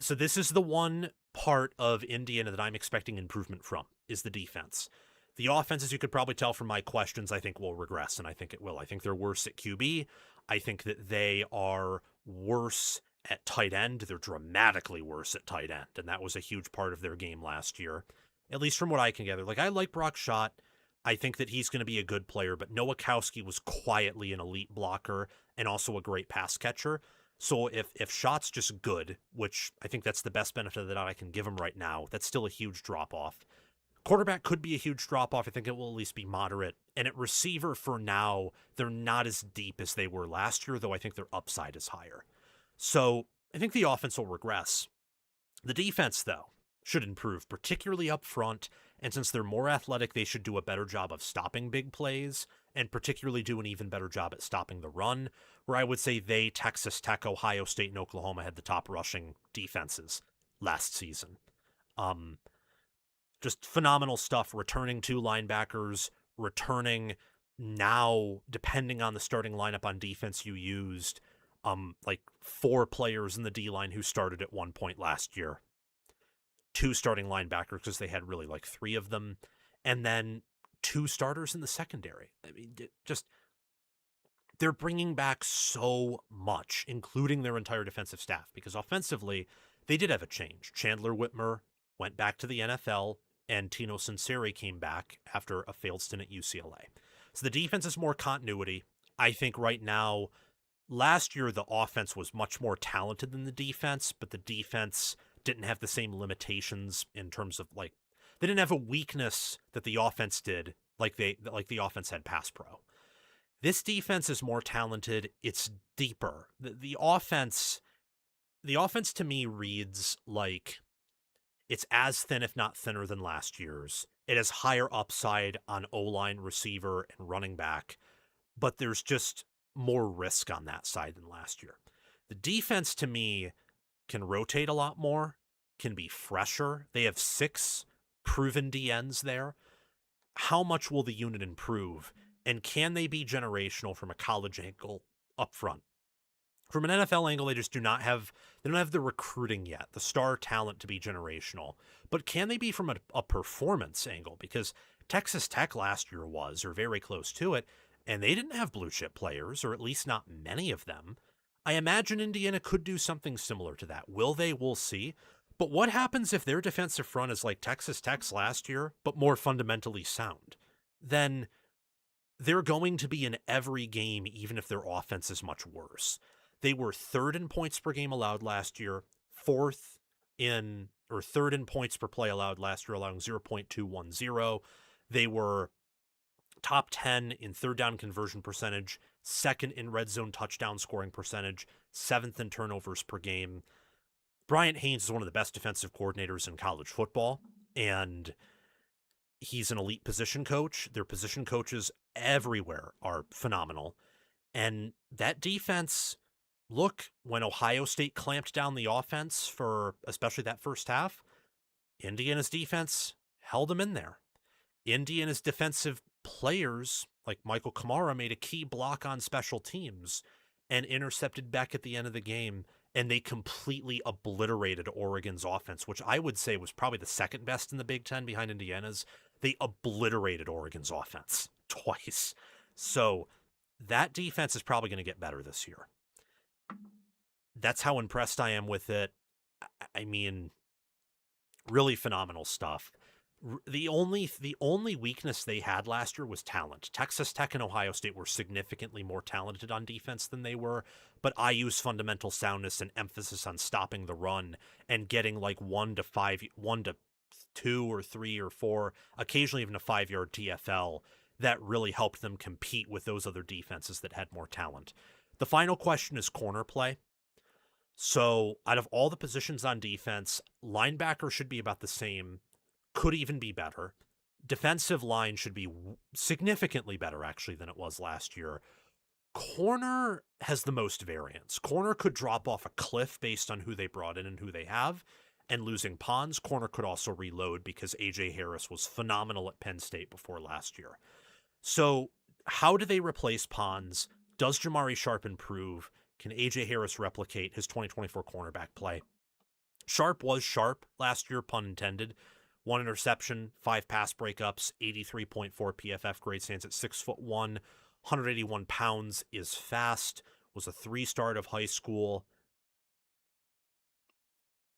S1: so this is the one part of Indiana that I'm expecting improvement from, is the defense. The offense, as you could probably tell from my questions, I think will regress, and I think it will. I think they're worse at QB. I think that they are worse at tight end. They're dramatically worse at tight end, and that was a huge part of their game last year, at least from what I can gather. Like, I like Brock Schott. I think that he's going to be a good player, but Nowakowski was quietly an elite blocker and also a great pass catcher. So if Schott's just good, which I think that's the best benefit that I can give him right now, that's still a huge drop-off. Quarterback could be a huge drop-off. I think it will at least be moderate. And at receiver, for now, they're not as deep as they were last year, though I think their upside is higher. So I think the offense will regress. The defense, though, should improve, particularly up front. And since they're more athletic, they should do a better job of stopping big plays, and particularly do an even better job at stopping the run, where I would say they, Texas Tech, Ohio State, and Oklahoma had the top rushing defenses last season. Just phenomenal stuff. Returning 2 linebackers, returning now, depending on the starting lineup on defense you used, like 4 players in the D-line who started at one point last year. 2 starting linebackers, because they had really like 3 of them, and then 2 starters in the secondary. I mean, they're bringing back so much, including their entire defensive staff, because offensively, they did have a change. Chandler Whitmer went back to the NFL, and Tino Sunseri came back after a failed stint at UCLA. So the defense is more continuity. I think right now, last year, the offense was much more talented than the defense, but the defense didn't have the same limitations in terms of, like, they didn't have a weakness that the offense did, like the offense had pass pro. This defense is more talented. It's deeper. The offense to me reads like it's as thin, if not thinner, than last year's. It has higher upside on O-line, receiver, and running back, but there's just more risk on that side than last year. The defense, to me, can rotate a lot more, can be fresher. They have 6 proven DNs there. How much will the unit improve? And can they be generational from a college angle up front? From an NFL angle, they just don't have the recruiting yet, the star talent to be generational. But can they be from a performance angle? Because Texas Tech last year was, or very close to it, and they didn't have blue chip players, or at least not many of them. I imagine Indiana could do something similar to that. Will they? We'll see. But what happens if their defensive front is like Texas Tech's last year, but more fundamentally sound? Then they're going to be in every game, even if their offense is much worse. They were 3rd in points per game allowed last year, 3rd in points per play allowed last year, allowing 0.210. They were top 10 in 3rd down conversion percentage, 2nd in red zone touchdown scoring percentage, 7th in turnovers per game. Bryant Haynes is one of the best defensive coordinators in college football, and he's an elite position coach. Their position coaches everywhere are phenomenal. And that defense, look, when Ohio State clamped down the offense for especially that first half, Indiana's defense held them in there. Indiana's defensive players, like Michael Kamara, made a key block on special teams and intercepted Beck at the end of the game, and they completely obliterated Oregon's offense, which I would say was probably the 2nd best in the Big Ten behind Indiana's. They obliterated Oregon's offense twice. So that defense is probably going to get better this year. That's how impressed I am with it. I mean, really phenomenal stuff. The only weakness they had last year was talent. Texas Tech and Ohio State were significantly more talented on defense than they were, but IU's fundamental soundness and emphasis on stopping the run and getting like 1 to 2 or 3 or 4, occasionally even a 5-yard TFL, that really helped them compete with those other defenses that had more talent. The final question is corner play. So out of all the positions on defense, linebacker should be about the same, could even be better. Defensive line should be significantly better, actually, than it was last year. Corner has the most variance. Corner could drop off a cliff based on who they brought in and who they have, and losing Pons. Corner could also reload because A.J. Harris was phenomenal at Penn State before last year. So how do they replace Pons? Does Jamari Sharp improve? Can A.J. Harris replicate his 2024 cornerback play? Sharp was sharp last year, pun intended. 1 interception, 5 pass breakups, 83.4 PFF grade, stands at 6'1", 181 pounds, is fast. was a 3-star out of high school.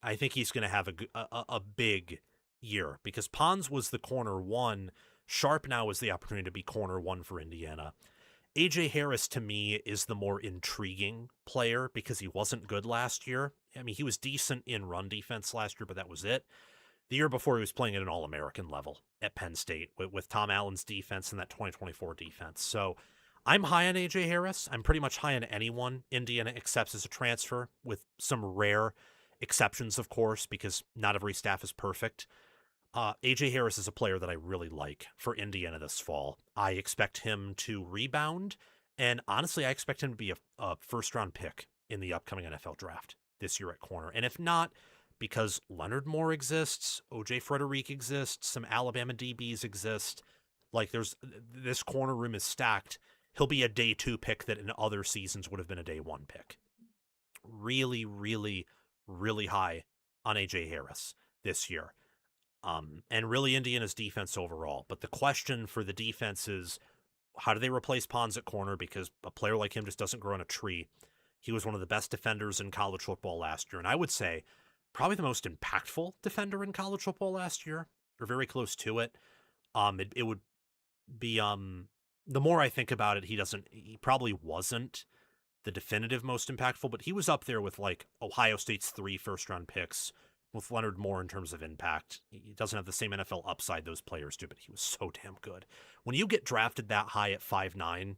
S1: I think he's going to have a big year because Pons was the corner one. Sharp now is the opportunity to be corner one for Indiana. A.J. Harris, to me, is the more intriguing player because he wasn't good last year. I mean, he was decent in run defense last year, but that was it. The year before, he was playing at an All-American level at Penn State with Tom Allen's defense and that 2024 defense. So I'm high on A.J. Harris. I'm pretty much high on anyone Indiana accepts as a transfer, with some rare exceptions, of course, because not every staff is perfect. A.J. Harris is a player that I really like for Indiana this fall. I expect him to rebound, and honestly, I expect him to be a first-round pick in the upcoming NFL draft this year at corner. And if not, because Leonard Moore exists, O.J. Frederick exists, some Alabama DBs exist, like this corner room is stacked, he'll be a day 2 pick that in other seasons would have been a day 1 pick. Really, really, really high on A.J. Harris this year. And really Indiana's defense overall. But the question for the defense is, how do they replace Pons at corner? Because a player like him just doesn't grow on a tree. He was one of the best defenders in college football last year. And I would say probably the most impactful defender in college football last year, or very close to it. It would be, the more I think about it, he probably wasn't the definitive most impactful, but he was up there with like Ohio State's 3 first-round picks, with Leonard Moore in terms of impact. He doesn't have the same NFL upside those players do, but he was so damn good. When you get drafted that high at 5'9",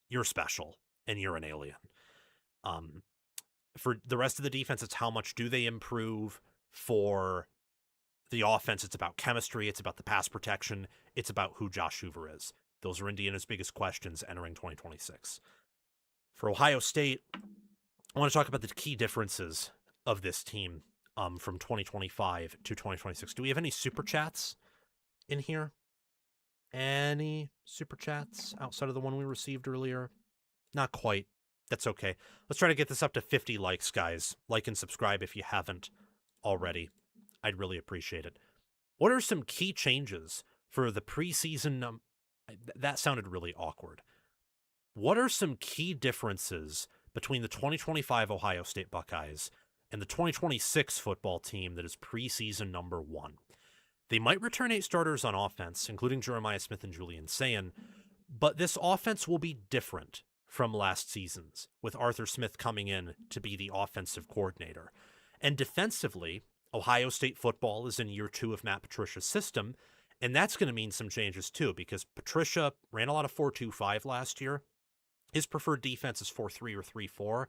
S1: you're special, and you're an alien. For the rest of the defense, it's how much do they improve. For the offense, it's about chemistry, it's about the pass protection, it's about who Josh Hoover is. Those are Indiana's biggest questions entering 2026. For Ohio State, I want to talk about the key differences of this team from 2025 to 2026. Do we have any super chats in here? Any super chats outside of the one we received earlier? Not quite. That's okay. Let's try to get this up to 50 likes, guys. Like and subscribe if you haven't already. I'd really appreciate it. What are some key changes for the preseason? That sounded really awkward. What are some key differences between the 2025 Ohio State Buckeyes and the 2026 football team that is preseason number 1? They might return 8 starters on offense, including Jeremiah Smith and Julian Sayin, but this offense will be different from last season's, with Arthur Smith coming in to be the offensive coordinator. And defensively, Ohio State football is in year 2 of Matt Patricia's system, and that's going to mean some changes too, because Patricia ran a lot of 4-2-5 last year. His preferred defense is 4-3 or 3-4.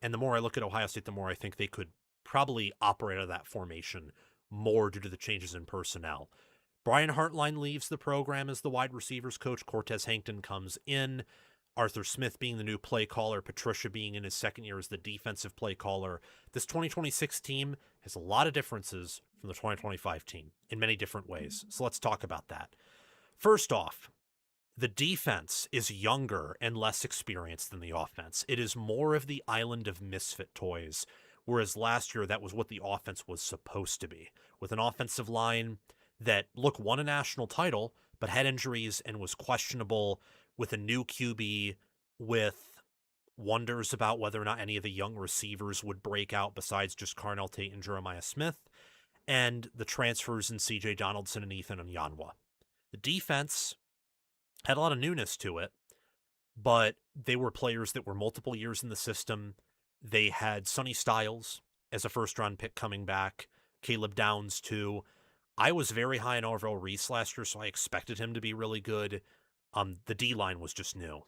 S1: And the more I look at Ohio State, the more I think they could probably operate out of that formation more due to the changes in personnel. Brian Hartline leaves the program as the wide receivers coach. Cortez Hankton comes in. Arthur Smith being the new play caller. Patricia being in his second year as the defensive play caller. This 2026 team has a lot of differences from the 2025 team in many different ways. So let's talk about that. First off, the defense is younger and less experienced than the offense. It is more of the island of misfit toys, whereas last year that was what the offense was supposed to be, with an offensive line that, won a national title, but had injuries and was questionable, with a new QB, with wonders about whether or not any of the young receivers would break out besides just Carnell Tate and Jeremiah Smith, and the transfers in CJ Donaldson and Ethan Onyanwa. The defense had a lot of newness to it, but they were players that were multiple years in the system. They had Sonny Styles as a first-round pick coming back, Caleb Downs too. I was very high on Orville Reese last year, so I expected him to be really good. The D-line was just new.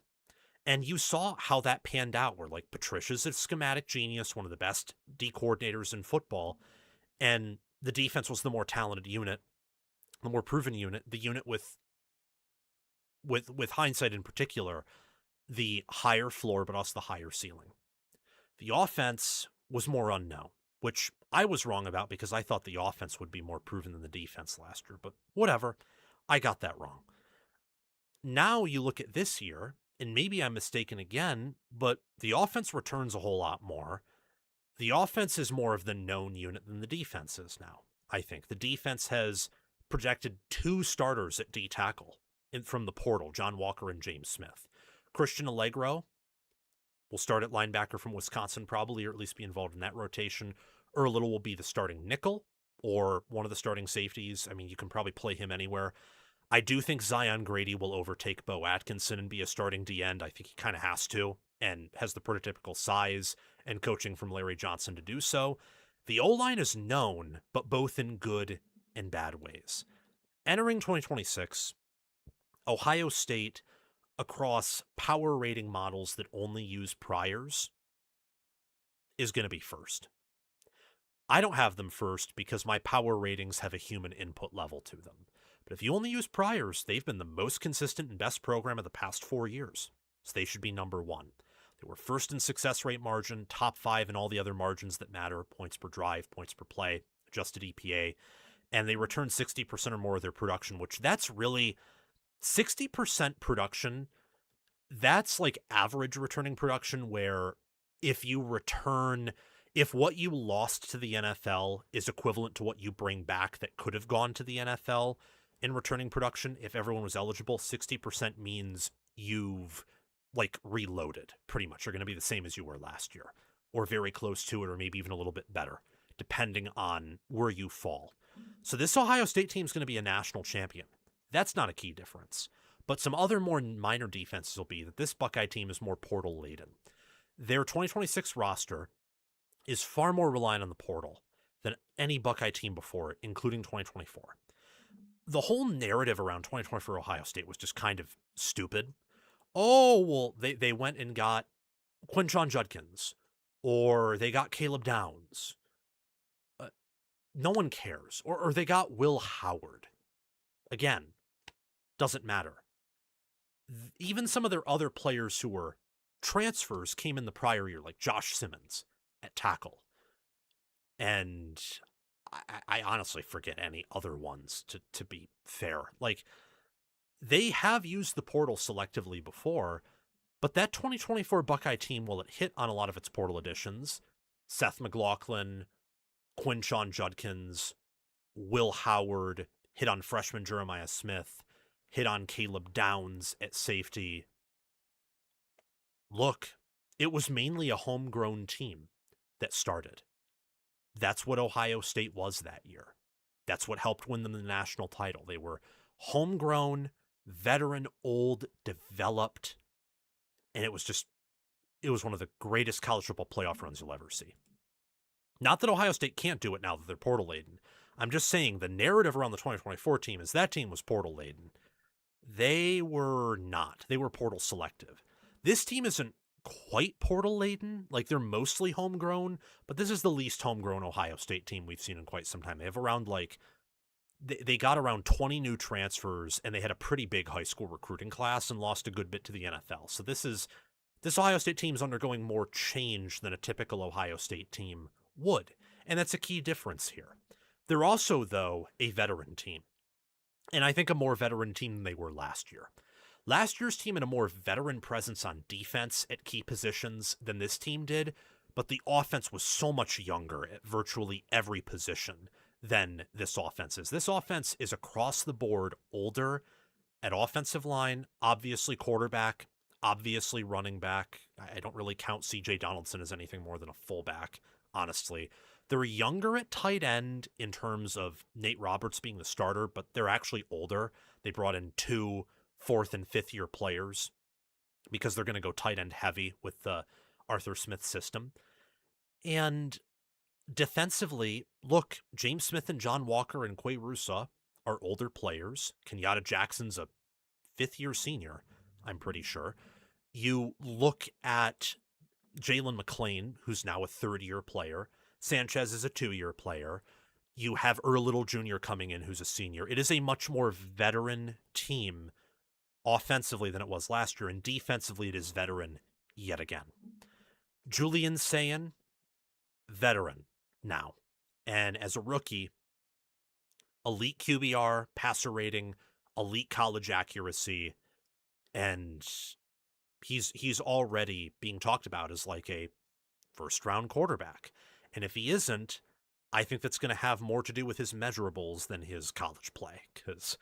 S1: And you saw how that panned out, where Patricia's a schematic genius, one of the best D coordinators in football, and the defense was the more talented unit, the more proven unit, the unit with hindsight in particular, the higher floor, but also the higher ceiling. The offense was more unknown, which I was wrong about because I thought the offense would be more proven than the defense last year, but whatever. I got that wrong. Now you look at this year, and maybe I'm mistaken again, but the offense returns a whole lot more. The offense is more of the known unit than the defense is now, I think. The defense has projected 2 starters at D tackle from the portal, John Walker and James Smith. Christian Allegro will start at linebacker from Wisconsin probably, or at least be involved in that rotation. Little will be the starting nickel or one of the starting safeties. I mean, you can probably play him anywhere. I do think Zion Grady will overtake Bo Atkinson and be a starting D-end. I think he kind of has to and has the prototypical size and coaching from Larry Johnson to do so. The O-line is known, but both in good and bad ways. Entering 2026, Ohio State, across power rating models that only use priors, is going to be first. I don't have them first because my power ratings have a human input level to them. But if you only use priors, they've been the most consistent and best program of the past 4 years. So they should be number one. They were first in success rate margin, top 5 in all the other margins that matter, points per drive, points per play, adjusted EPA, and they returned 60% or more of their production, which that's really 60% production. That's like average returning production, where if what you lost to the NFL is equivalent to what you bring back that could have gone to the NFL in returning production, if everyone was eligible, 60% means you've like reloaded pretty much. You're going to be the same as you were last year, or very close to it, or maybe even a little bit better, depending on where you fall. So this Ohio State team is going to be a national champion. That's not a key difference. But some other more minor defenses will be that this Buckeye team is more portal laden. Their 2026 roster is far more reliant on the portal than any Buckeye team before it, including 2024. The whole narrative around 2024 Ohio State was just kind of stupid. Oh, well, they went and got Quinshon Judkins, or they got Caleb Downs. No one cares. Or they got Will Howard. Again, doesn't matter. Even some of their other players who were transfers came in the prior year, like Josh Simmons at tackle. And I honestly forget any other ones, to be fair. Like, they have used the portal selectively before, but that 2024 Buckeye team, while it hit on a lot of its portal additions, Seth McLaughlin, Quinshon Judkins, Will Howard, hit on freshman Jeremiah Smith, hit on Caleb Downs at safety. Look, it was mainly a homegrown team that started. That's what Ohio State was that year. That's what helped win them the national title. They were homegrown, veteran, old, developed, and it was one of the greatest college football playoff runs you'll ever see. Not that Ohio State can't do it now that they're portal laden. I'm just saying the narrative around the 2024 team is that team was portal laden. They were not. They were portal selective. This team isn't quite portal laden. Like, they're mostly homegrown, but this is the least homegrown Ohio State team we've seen in quite some time. They have around they got around 20 new transfers, and they had a pretty big high school recruiting class and lost a good bit to the NFL. So this Ohio State team is undergoing more change than a typical Ohio State team would. And that's a key difference here. They're also, though, a veteran team. And I think a more veteran team than they were last year. Last year's team had a more veteran presence on defense at key positions than this team did, but the offense was so much younger at virtually every position than this offense is. This offense is across the board older at offensive line, obviously quarterback, obviously running back. I don't really count C.J. Donaldson as anything more than a fullback, honestly. They're younger at tight end in terms of Nate Roberts being the starter, but they're actually older. They brought in 2 4th and 5th year players because they're going to go tight end heavy with the Arthur Smith system. And defensively, look, James Smith and John Walker and Quay Russa are older players. Kenyatta Jackson's a 5th year senior, I'm pretty sure. You look at Jalen McClain, who's now a 3rd year player. Sanchez is a 2-year player. You have Little Jr. coming in, who's a senior. It is a much more veteran team offensively than it was last year, and defensively it is veteran yet again. Julian Sayin, veteran now. And as a rookie, elite QBR, passer rating, elite college accuracy, and he's already being talked about as like a first-round quarterback. And if he isn't, I think that's going to have more to do with his measurables than his college play, because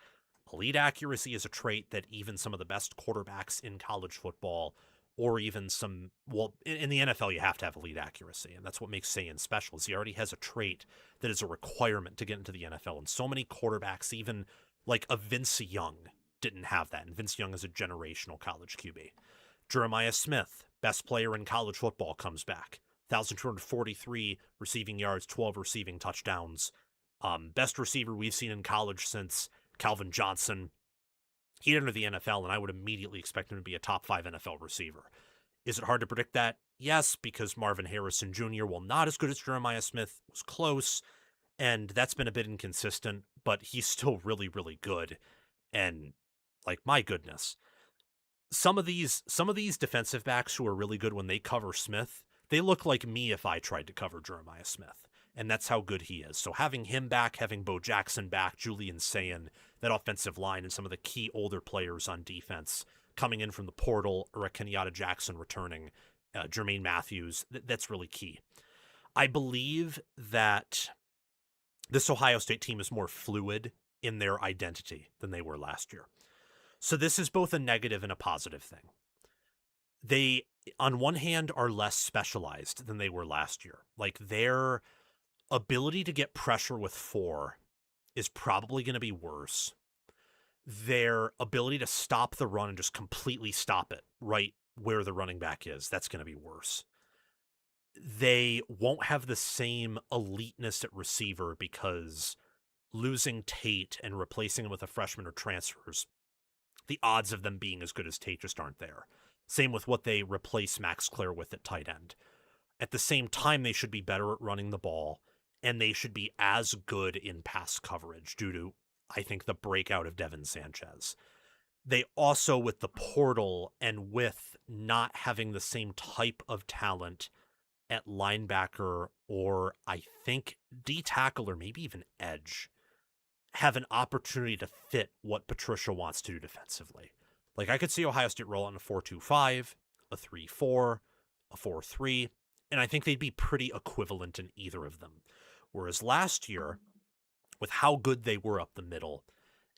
S1: elite accuracy is a trait that even some of the best quarterbacks in college football or even some, well, in the NFL, you have to have elite accuracy, and that's what makes Sayan special, is he already has a trait that is a requirement to get into the NFL, and so many quarterbacks, even like a Vince Young, didn't have that, and Vince Young is a generational college QB. Jeremiah Smith, best player in college football, comes back. 1,243 receiving yards, 12 receiving touchdowns. Best receiver we've seen in college since Calvin Johnson. He'd enter the NFL, and I would immediately expect him to be a top 5 NFL receiver. Is it hard to predict that? Yes, because Marvin Harrison Jr., while not as good as Jeremiah Smith, was close, and that's been a bit inconsistent, but he's still really, really good. And, like, my goodness. Some of these defensive backs who are really good when they cover Smith, they look like me if I tried to cover Jeremiah Smith. And that's how good he is. So having him back, having Bo Jackson back, Julian Sayin, that offensive line, and some of the key older players on defense coming in from the portal, or a Kenyatta Jackson returning, Jermaine Matthews, that's really key. I believe that this Ohio State team is more fluid in their identity than they were last year. So this is both a negative and a positive thing. They, on one hand, are less specialized than they were last year. Like, their ability to get pressure with 4 is probably going to be worse. Their ability to stop the run and just completely stop it right where the running back is, that's going to be worse. They won't have the same eliteness at receiver because losing Tate and replacing him with a freshman or transfers, the odds of them being as good as Tate just aren't there. Same with what they replace Max Clare with at tight end. At the same time, they should be better at running the ball, and they should be as good in pass coverage due to, I think, the breakout of Devin Sanchez. They also, with the portal and with not having the same type of talent at linebacker, or I think D-tackle, or maybe even edge, have an opportunity to fit what Patricia wants to do defensively. Like, I could see Ohio State roll on a 4-2-5, a 3-4, a 4-3, and I think they'd be pretty equivalent in either of them. Whereas last year, with how good they were up the middle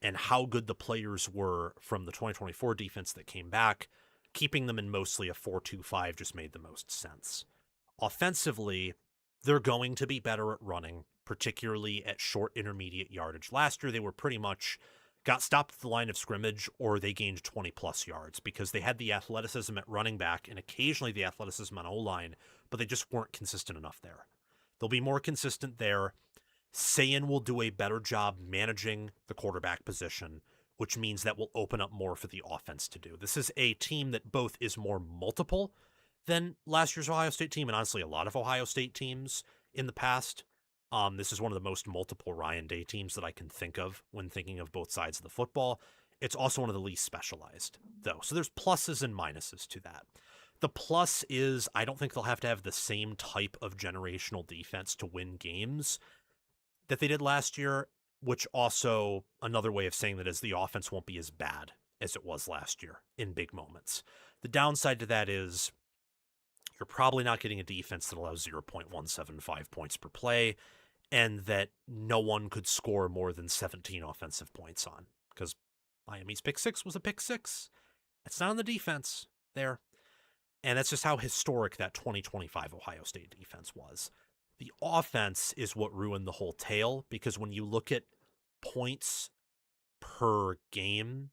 S1: and how good the players were from the 2024 defense that came back, keeping them in mostly a 4-2-5 just made the most sense. Offensively, they're going to be better at running, particularly at short intermediate yardage. Last year, they were pretty much got stopped at the line of scrimmage, or they gained 20-plus yards because they had the athleticism at running back and occasionally the athleticism on O-line, but they just weren't consistent enough there. They'll be more consistent there. Sayin will do a better job managing the quarterback position, which means that will open up more for the offense to do. This is a team that both is more multiple than last year's Ohio State team, and honestly, a lot of Ohio State teams in the past. This is one of the most multiple Ryan Day teams that I can think of when thinking of both sides of the football. It's also one of the least specialized, though. So there's pluses and minuses to that. The plus is I don't think they'll have to have the same type of generational defense to win games that they did last year, which also, another way of saying that is the offense won't be as bad as it was last year in big moments. The downside to that is you're probably not getting a defense that allows 0.175 points per play, and that no one could score more than 17 offensive points on, because Miami's pick 6 was a pick 6. It's not on the defense there. And that's just how historic that 2025 Ohio State defense was. The offense is what ruined the whole tale, because when you look at points per game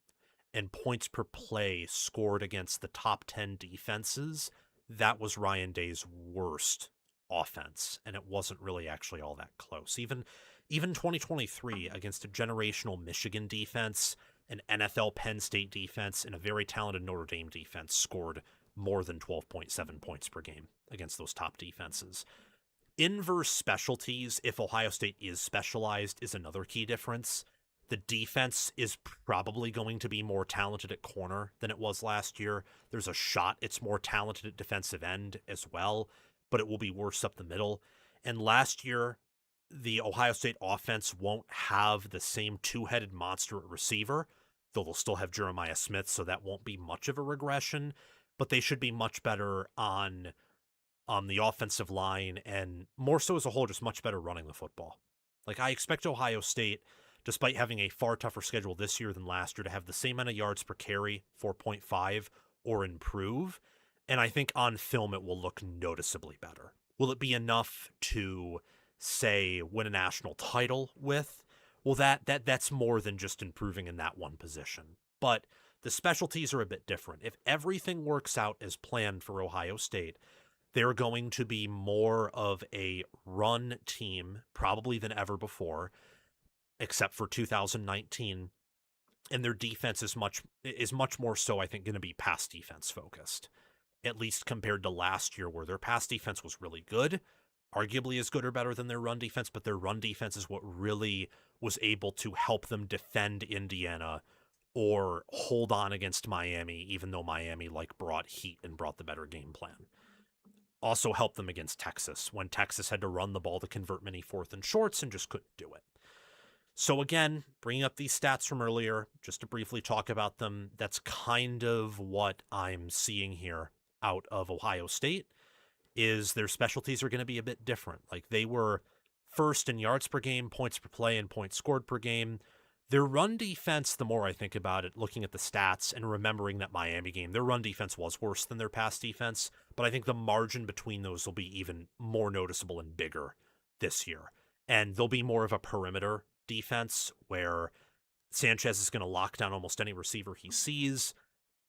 S1: and points per play scored against the top 10 defenses, that was Ryan Day's worst offense, and it wasn't really actually all that close. Even 2023 against a generational Michigan defense, an NFL Penn State defense, and a very talented Notre Dame defense scored more than 12.7 points per game against those top defenses. Inverse specialties, if Ohio State is specialized, is another key difference. The defense is probably going to be more talented at corner than it was last year. There's a shot it's more talented at defensive end as well, but it will be worse up the middle. And last year, the Ohio State offense won't have the same two-headed monster at receiver, though they'll still have Jeremiah Smith, so that won't be much of a regression, but they should be much better on the offensive line, and more so as a whole, just much better running the football. Like, I expect Ohio State, despite having a far tougher schedule this year than last year, to have the same amount of yards per carry, 4.5, or improve. And I think on film it will look noticeably better. Will it be enough to, say, win a national title with? Well, that's more than just improving in that one position. But the specialties are a bit different. If everything works out as planned for Ohio State, they're going to be more of a run team probably than ever before, except for 2019. And their defense is much more so, I think, going to be pass defense focused, at least compared to last year, where their pass defense was really good, arguably as good or better than their run defense, but their run defense is what really was able to help them defend Indiana or hold on against Miami, even though Miami brought heat and brought the better game plan. Also helped them against Texas when Texas had to run the ball to convert many fourth and shorts and just couldn't do it. So again, bringing up these stats from earlier, just to briefly talk about them, that's kind of what I'm seeing here out of Ohio State, is their specialties are going to be a bit different. Like, they were first in yards per game, points per play, and points scored per game. Their run defense, the more I think about it, looking at the stats and remembering that Miami game, their run defense was worse than their pass defense, but I think the margin between those will be even more noticeable and bigger this year. And they'll be more of a perimeter defense where Sanchez is going to lock down almost any receiver he sees.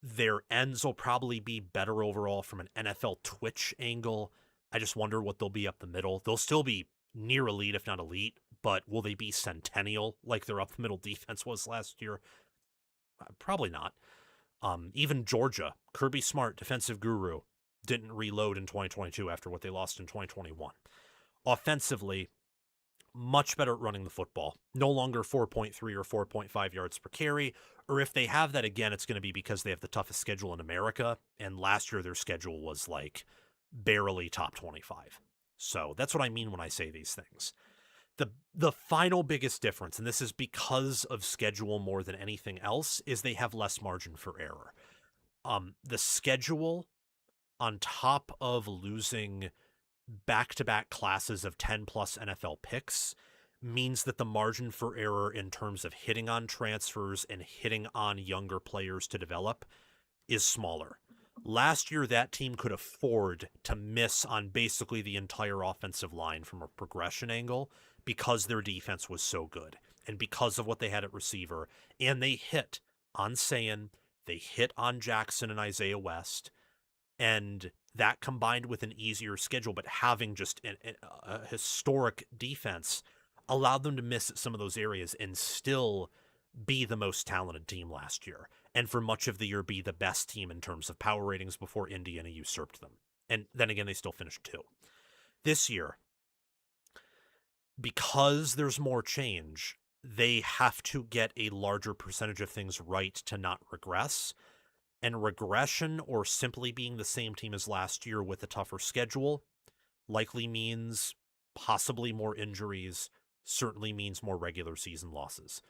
S1: Their ends will probably be better overall from an NFL twitch angle. I just wonder what they'll be up the middle. They'll still be near elite, if not elite, but will they be centennial like their up the middle defense was last year? Probably not. Even Georgia, Kirby Smart, defensive guru, didn't reload in 2022 after what they lost in 2021. Offensively, much better at running the football. No longer 4.3 or 4.5 yards per carry, or if they have that again, it's going to be because they have the toughest schedule in America, and last year their schedule was barely top 25. So that's what I mean when I say these things. The final biggest difference, and this is because of schedule more than anything else, is they have less margin for error. The schedule, on top of losing back-to-back classes of 10-plus NFL picks, means that the margin for error in terms of hitting on transfers and hitting on younger players to develop is smaller. Last year, that team could afford to miss on basically the entire offensive line from a progression angle because their defense was so good and because of what they had at receiver. And they hit on Sayin, they hit on Jackson and Isaiah West, and that combined with an easier schedule, but having just a historic defense, allowed them to miss at some of those areas and still be the most talented team last year. And for much of the year, be the best team in terms of power ratings before Indiana usurped them. And then again, they still finished 2. This year, because there's more change, they have to get a larger percentage of things right to not regress. And regression, or simply being the same team as last year with a tougher schedule, likely means possibly more injuries, certainly means more regular season losses.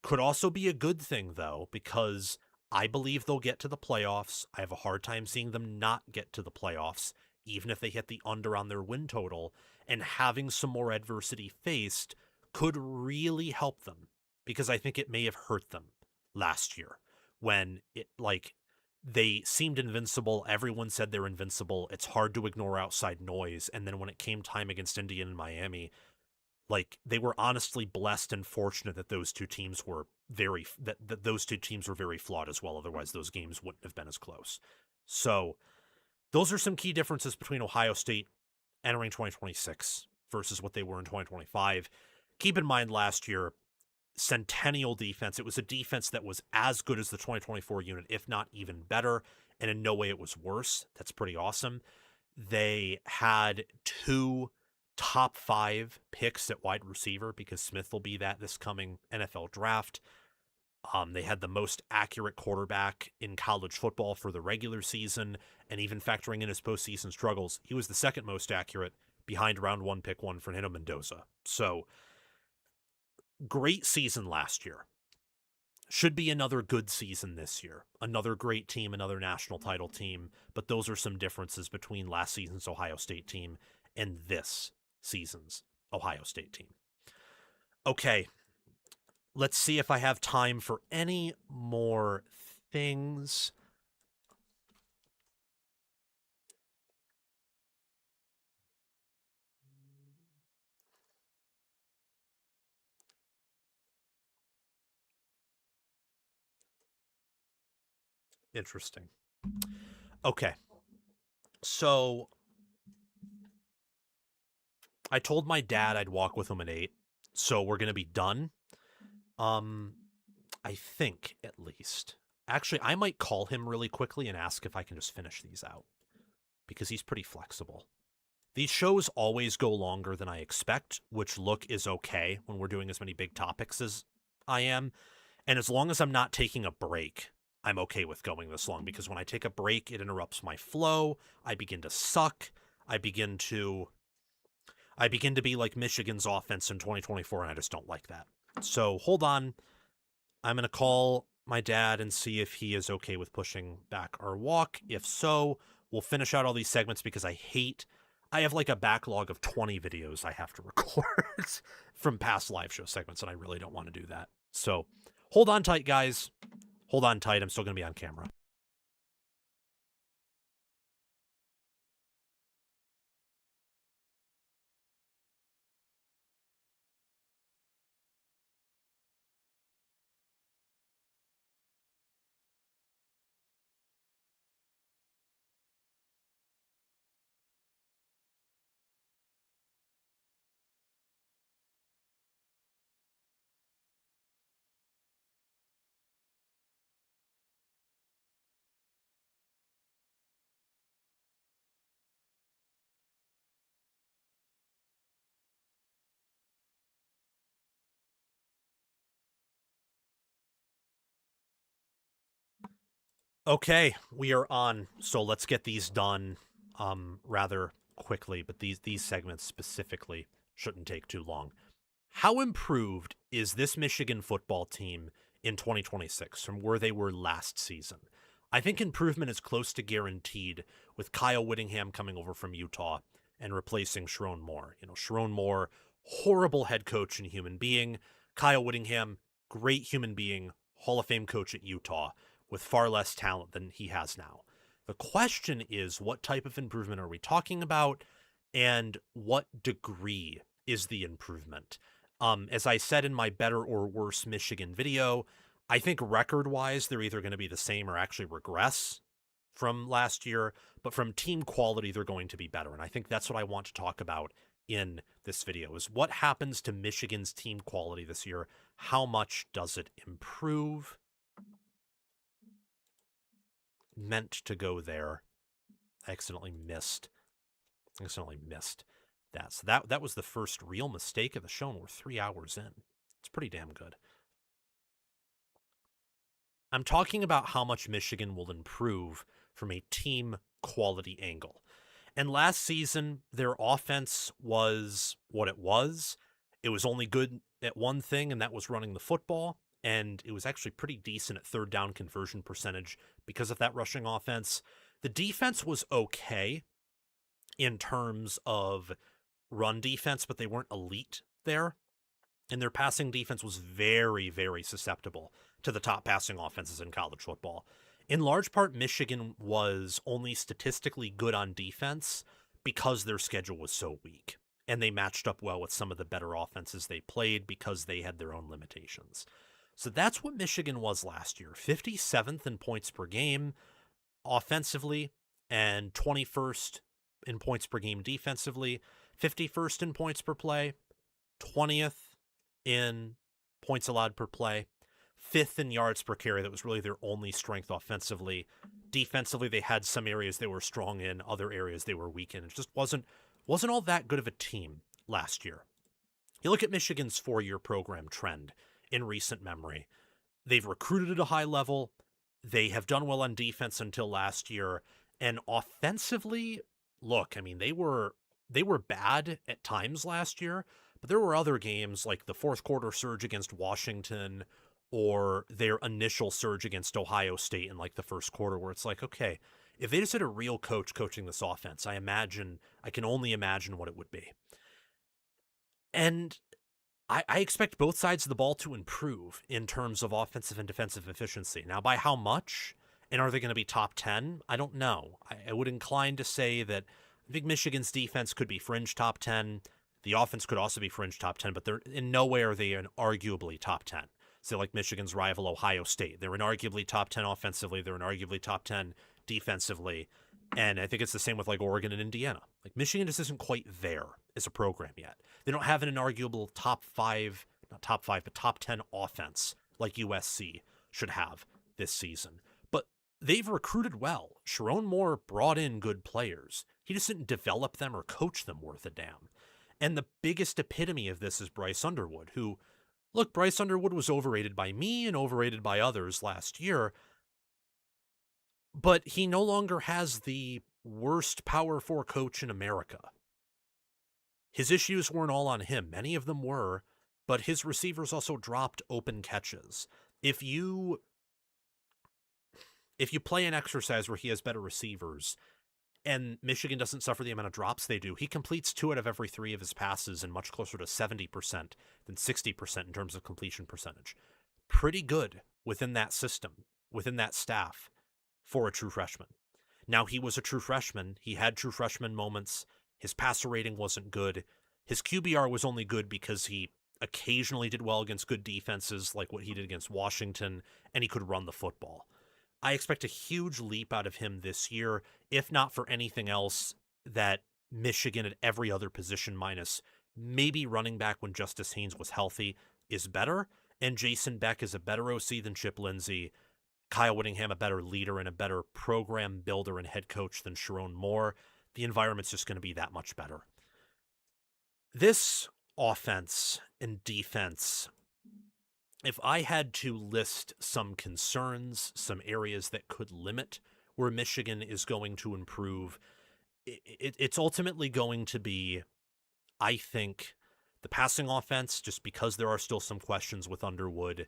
S1: Could also be a good thing, though, because I believe they'll get to the playoffs. I have a hard time seeing them not get to the playoffs, even if they hit the under on their win total, and having some more adversity faced could really help them, because I think it may have hurt them last year when they seemed invincible. Everyone said they're invincible. It's hard to ignore outside noise. And then when it came time against Indiana and Miami, they were honestly blessed and fortunate that those two teams were very flawed as well. Otherwise, those games wouldn't have been as close. So those are some key differences between Ohio State entering 2026 versus what they were in 2025. Keep in mind, last year, centennial defense. It was a defense that was as good as the 2024 unit, if not even better, and in no way it was worse. That's pretty awesome. They had 2 top 5 picks at wide receiver, because Smith will be that this coming NFL draft. They had the most accurate quarterback in college football for the regular season, and even factoring in his postseason struggles, he was the second most accurate, behind round 1 pick 1 Fernando Mendoza. So great season last year. Should be another good season this year. Another great team, another national title team. But those are some differences between last season's Ohio State team and this season's Ohio State team. Okay, let's see if I have time for any more things. Interesting. Okay. So I told my dad I'd walk with him at 8. So we're going to be done. Um, I think at least. Actually, I might call him really quickly and ask if I can just finish these out because he's pretty flexible. These shows always go longer than I expect, which look is okay when we're doing as many big topics as I am. And as long as I'm not taking a break, I'm okay with going this long because when I take a break, it interrupts my flow. I begin to suck. I begin to be like Michigan's offense in 2024, and I just don't like that. So hold on. I'm going to call my dad and see if he is okay with pushing back our walk. If so, we'll finish out all these segments because I have like a backlog of 20 videos I have to record from past live show segments, and I really don't want to do that. So hold on tight, guys. Hold on tight. I'm still going to be on camera. Okay, we are on. So let's get these done rather quickly, but these segments specifically shouldn't take too long. How improved is this Michigan football team in 2026 from where they were last season? I think improvement is close to guaranteed with Kyle Whittingham coming over from Utah and replacing Sharon Moore. Sharon Moore, horrible head coach and human being. Kyle Whittingham, great human being, Hall of Fame coach at Utah with far less talent than he has now. The question is, what type of improvement are we talking about, and what degree is the improvement? As I said in my better or worse Michigan video, I think record-wise, they're either going to be the same or actually regress from last year, but from team quality, they're going to be better. And I think that's what I want to talk about in this video is what happens to Michigan's team quality this year? How much does it improve? Meant to go there. I accidentally missed that. So that was the first real mistake of the show, and we're 3 hours in. It's pretty damn good. I'm talking about how much Michigan will improve from a team quality angle. And last season, their offense was what it was. It was only good at one thing, and that was running the football. And it was actually pretty decent at third down conversion percentage because of that rushing offense. The defense was okay in terms of run defense, but they weren't elite there. And their passing defense was very, very susceptible to the top passing offenses in college football. In large part, Michigan was only statistically good on defense because their schedule was so weak. And they matched up well with some of the better offenses they played because they had their own limitations. So that's what Michigan was last year. 57th in points per game offensively and 21st in points per game defensively, 51st in points per play, 20th in points allowed per play, 5th in yards per carry. That was really their only strength offensively. Defensively, they had some areas they were strong in, other areas they were weak in. It just wasn't all that good of a team last year. You look at Michigan's 4-year program trend in recent memory. They've recruited at a high level. They have done well on defense until last year. And offensively, look, I mean, they were bad at times last year, but there were other games like the fourth quarter surge against Washington or their initial surge against Ohio State in like the first quarter where it's like, okay, if they just had a real coach coaching this offense, I can only imagine what it would be. And I expect both sides of the ball to improve in terms of offensive and defensive efficiency. Now, by how much? And are they going to be top 10? I don't know. I would incline to say that I think Michigan's defense could be fringe top 10. The offense could also be fringe top 10, but they're in no way are they an arguably top 10. say like Michigan's rival Ohio State. They're inarguably top 10 offensively. They're inarguably top 10 defensively. And I think it's the same with like Oregon and Indiana. Like Michigan just isn't quite there as a program yet. They don't have an inarguable top 5, not top 5, but top 10 offense like USC should have this season. But they've recruited well. Sharon Moore brought in good players. He just didn't develop them or coach them worth a damn. And the biggest epitome of this is Bryce Underwood, who, look, Bryce Underwood was overrated by me and overrated by others last year, but he no longer has the worst Power 4 coach in America. His issues weren't all on him. Many of them were, but his receivers also dropped open catches. If you play an exercise where he has better receivers and Michigan doesn't suffer the amount of drops they do, he completes 2 out of every 3 of his passes and much closer to 70% than 60% in terms of completion percentage. Pretty good within that system, within that staff for a true freshman. Now, he was a true freshman. He had true freshman moments. His passer rating wasn't good. His QBR was only good because he occasionally did well against good defenses like what he did against Washington, and he could run the football. I expect a huge leap out of him this year, if not for anything else, that Michigan at every other position minus maybe running back when Justice Haynes was healthy is better, and Jason Beck is a better OC than Chip Lindsey, Kyle Whittingham a better leader and a better program builder and head coach than Sharon Moore. The environment's just going to be that much better. This offense and defense, if I had to list some concerns, some areas that could limit where Michigan is going to improve, it's ultimately going to be, I think, the passing offense, just because there are still some questions with Underwood.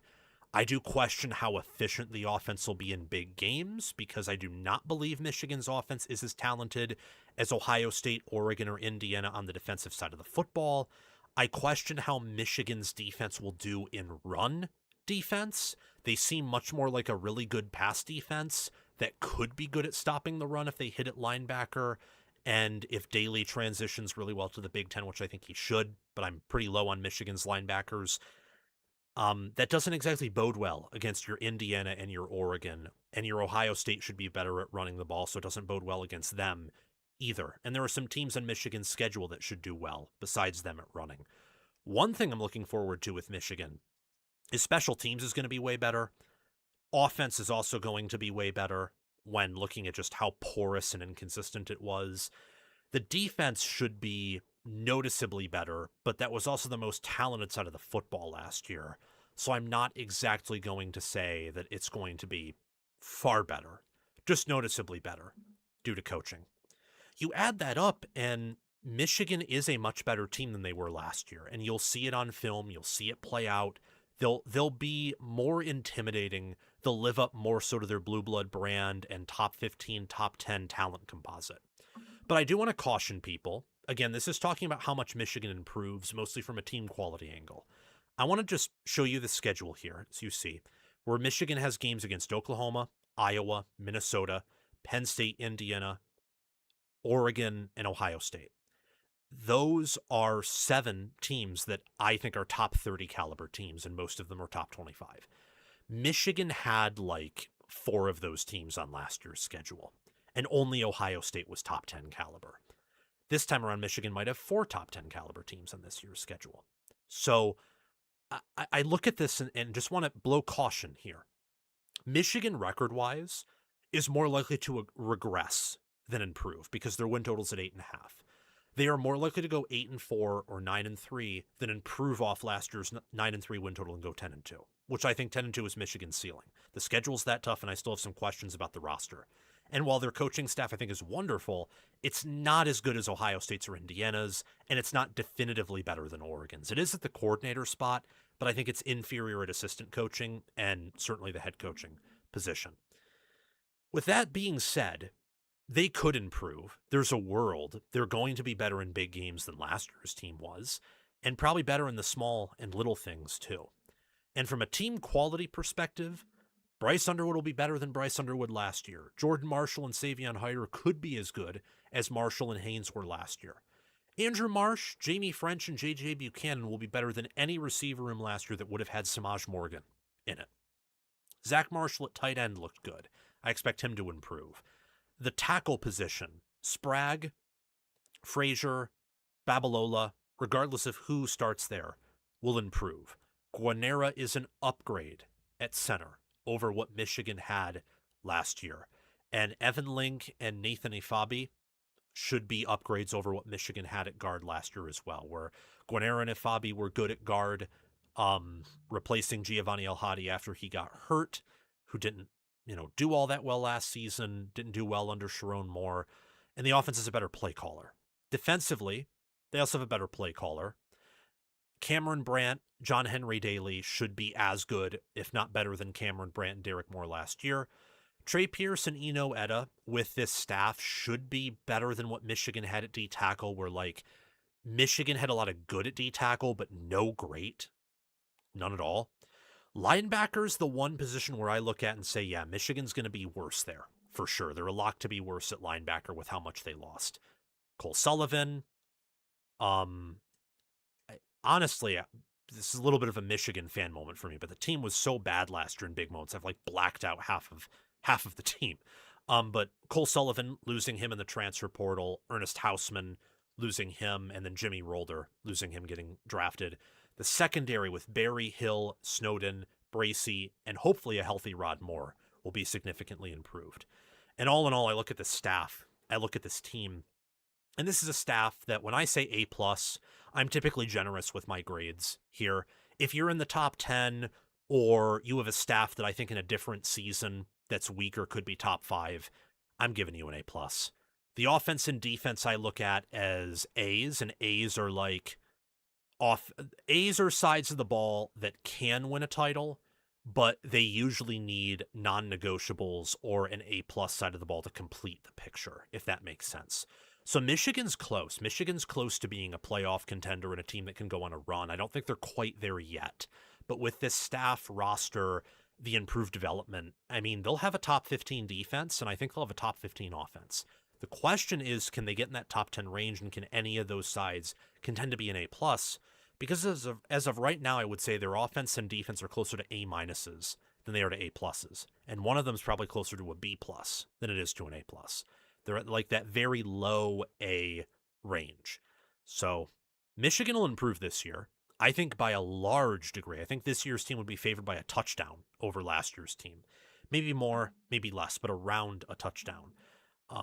S1: I do question how efficient the offense will be in big games because I do not believe Michigan's offense is as talented as Ohio State, Oregon, or Indiana on the defensive side of the football. I question how Michigan's defense will do in run defense. They seem much more like a really good pass defense that could be good at stopping the run if they hit it linebacker. And if Daly transitions really well to the Big Ten, which I think he should, but I'm pretty low on Michigan's linebackers, that doesn't exactly bode well against your Indiana and your Oregon, and your Ohio State should be better at running the ball, so it doesn't bode well against them either. And there are some teams on Michigan's schedule that should do well besides them at running. One thing I'm looking forward to with Michigan is special teams is going to be way better. Offense is also going to be way better when looking at just how porous and inconsistent it was. The defense should be noticeably better, but that was also the most talented side of the football last year. So I'm not exactly going to say that it's going to be far better, just noticeably better due to coaching. You add that up and Michigan is a much better team than they were last year, and you'll see it on film, you'll see it play out. They'll be more intimidating. They'll live up more so to their blue blood brand and top 15, top 10 talent composite. But I do want to caution people. Again, this is talking about how much Michigan improves, mostly from a team quality angle. I want to just show you the schedule here, as you see, where Michigan has games against Oklahoma, Iowa, Minnesota, Penn State, Indiana, Oregon, and Ohio State. Those are 7 teams that I think are top 30 caliber teams, and most of them are top 25. Michigan had like 4 of those teams on last year's schedule, and only Ohio State was top 10 caliber. This time around, Michigan might have 4 top 10 caliber teams on this year's schedule. So I look at this and just want to blow caution here. Michigan, record-wise, is more likely to regress than improve because their win total's at 8.5. They are more likely to go 8-4 or 9-3 than improve off last year's 9-3 win total and go 10-2, which I think 10-2 is Michigan's ceiling. The schedule's that tough, and I still have some questions about the roster. And while their coaching staff I think is wonderful, it's not as good as Ohio State's or Indiana's, and it's not definitively better than Oregon's. It is at the coordinator spot, but I think it's inferior at assistant coaching and certainly the head coaching position. With that being said, they could improve. There's a world. They're going to be better in big games than last year's team was, and probably better in the small and little things too. And from a team quality perspective, Bryce Underwood will be better than Bryce Underwood last year. Jordan Marshall and Savion Hyder could be as good as Marshall and Haynes were last year. Andrew Marsh, Jamie French, and J.J. Buchanan will be better than any receiver room last year that would have had Samaj Morgan in it. Zach Marshall at tight end looked good. I expect him to improve. The tackle position, Sprague, Frazier, Babalola, regardless of who starts there, will improve. Guanera is an upgrade at center over what Michigan had last year. And Evan Link and Nathan Ifabi should be upgrades over what Michigan had at guard last year as well, where Guanera and Ifabi were good at guard, replacing Giovanni El-Hadi after he got hurt, who didn't, do all that well last season, didn't do well under Sharon Moore, and the offense is a better play caller. Defensively, they also have a better play caller. Cameron Brandt, John Henry Daly should be as good, if not better than Cameron Brandt and Derek Moore last year. Trey Pierce and Eno Etta with this staff should be better than what Michigan had at D-tackle, where Michigan had a lot of good at D-tackle, but no great. None at all. Linebackers, the one position where I look at and say, yeah, Michigan's going to be worse there, for sure. They're a lock to be worse at linebacker with how much they lost. Cole Sullivan, honestly, this is a little bit of a Michigan fan moment for me, but the team was so bad last year in big moments, I've blacked out half of the team. But Cole Sullivan, losing him in the transfer portal, Ernest Hausman, losing him, and then Jimmy Rolder, losing him, getting drafted. The secondary with Barry, Hill, Snowden, Bracey, and hopefully a healthy Rod Moore will be significantly improved. And all in all, I look at this staff, I look at this team, and this is a staff that when I say A+, I'm typically generous with my grades here. If you're in the top 10 or you have a staff that I think in a different season that's weaker could be top 5, I'm giving you an A+. The offense and defense I look at as A's, and A's are A's are sides of the ball that can win a title, but they usually need non-negotiables or an A+ side of the ball to complete the picture, if that makes sense. So Michigan's close. Michigan's close to being a playoff contender and a team that can go on a run. I don't think they're quite there yet. But with this staff roster, the improved development, they'll have a top 15 defense, and I think they'll have a top 15 offense. The question is, can they get in that top 10 range, and can any of those sides contend to be an A+? Because as of right now, I would say their offense and defense are closer to A- than they are to A+. And one of them is probably closer to a B+ than it is to an A+. They're at that very low A range. So Michigan will improve this year, I think by a large degree. I think this year's team would be favored by a touchdown over last year's team. Maybe more, maybe less, but around a touchdown.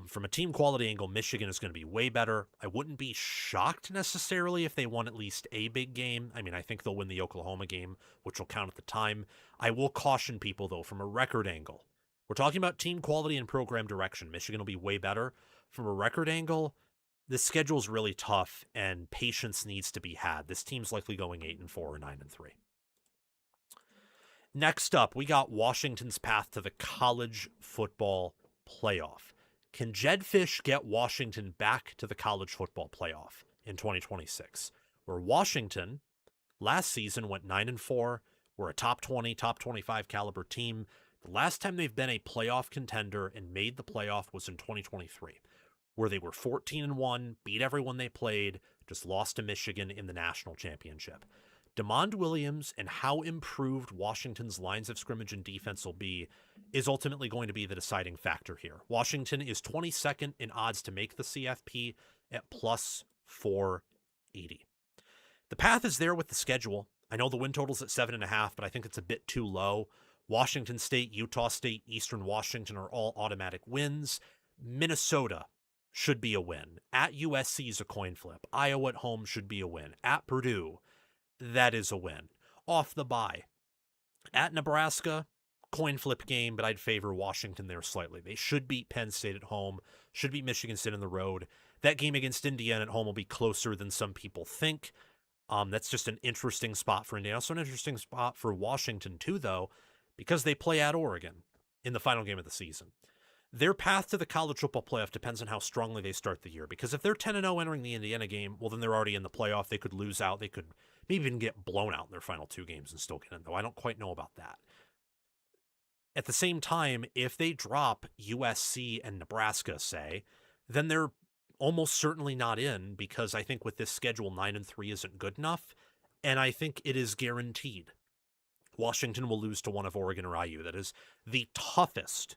S1: From a team quality angle, Michigan is going to be way better. I wouldn't be shocked necessarily if they won at least a big game. I think they'll win the Oklahoma game, which will count at the time. I will caution people, though, from a record angle. We're talking about team quality and program direction. Michigan will be way better. From a record angle, the schedule's really tough, and patience needs to be had. This team's likely going 8-4 or 9-3. Next up, we got Washington's path to the college football playoff. Can Jed Fish get Washington back to the college football playoff in 2026? Where Washington last season went 9-4, were a top 20, top 25 caliber team. The last time they've been a playoff contender and made the playoff was in 2023, where they were 14-1, beat everyone they played, just lost to Michigan in the national championship. DeMond Williams and how improved Washington's lines of scrimmage and defense will be is ultimately going to be the deciding factor here. Washington is 22nd in odds to make the CFP at plus 480. The path is there with the schedule. I know the win total's at 7.5, but I think it's a bit too low. Washington State, Utah State, Eastern Washington are all automatic wins. Minnesota should be a win. At USC is a coin flip. Iowa at home should be a win. At Purdue, that is a win. Off the bye. At Nebraska, coin flip game, but I'd favor Washington there slightly. They should beat Penn State at home, should beat Michigan State on the road. That game against Indiana at home will be closer than some people think. That's just an interesting spot for Indiana. Also an interesting spot for Washington too, though, because they play at Oregon in the final game of the season. Their path to the college football playoff depends on how strongly they start the year, because if they're 10-0 entering the Indiana game, well, then they're already in the playoff. They could lose out. They could maybe even get blown out in their final 2 games and still get in, though. I don't quite know about that. At the same time, if they drop USC and Nebraska, say, then they're almost certainly not in, because I think with this schedule, 9-3 isn't good enough, and I think it is guaranteed Washington will lose to one of Oregon or IU. That is the toughest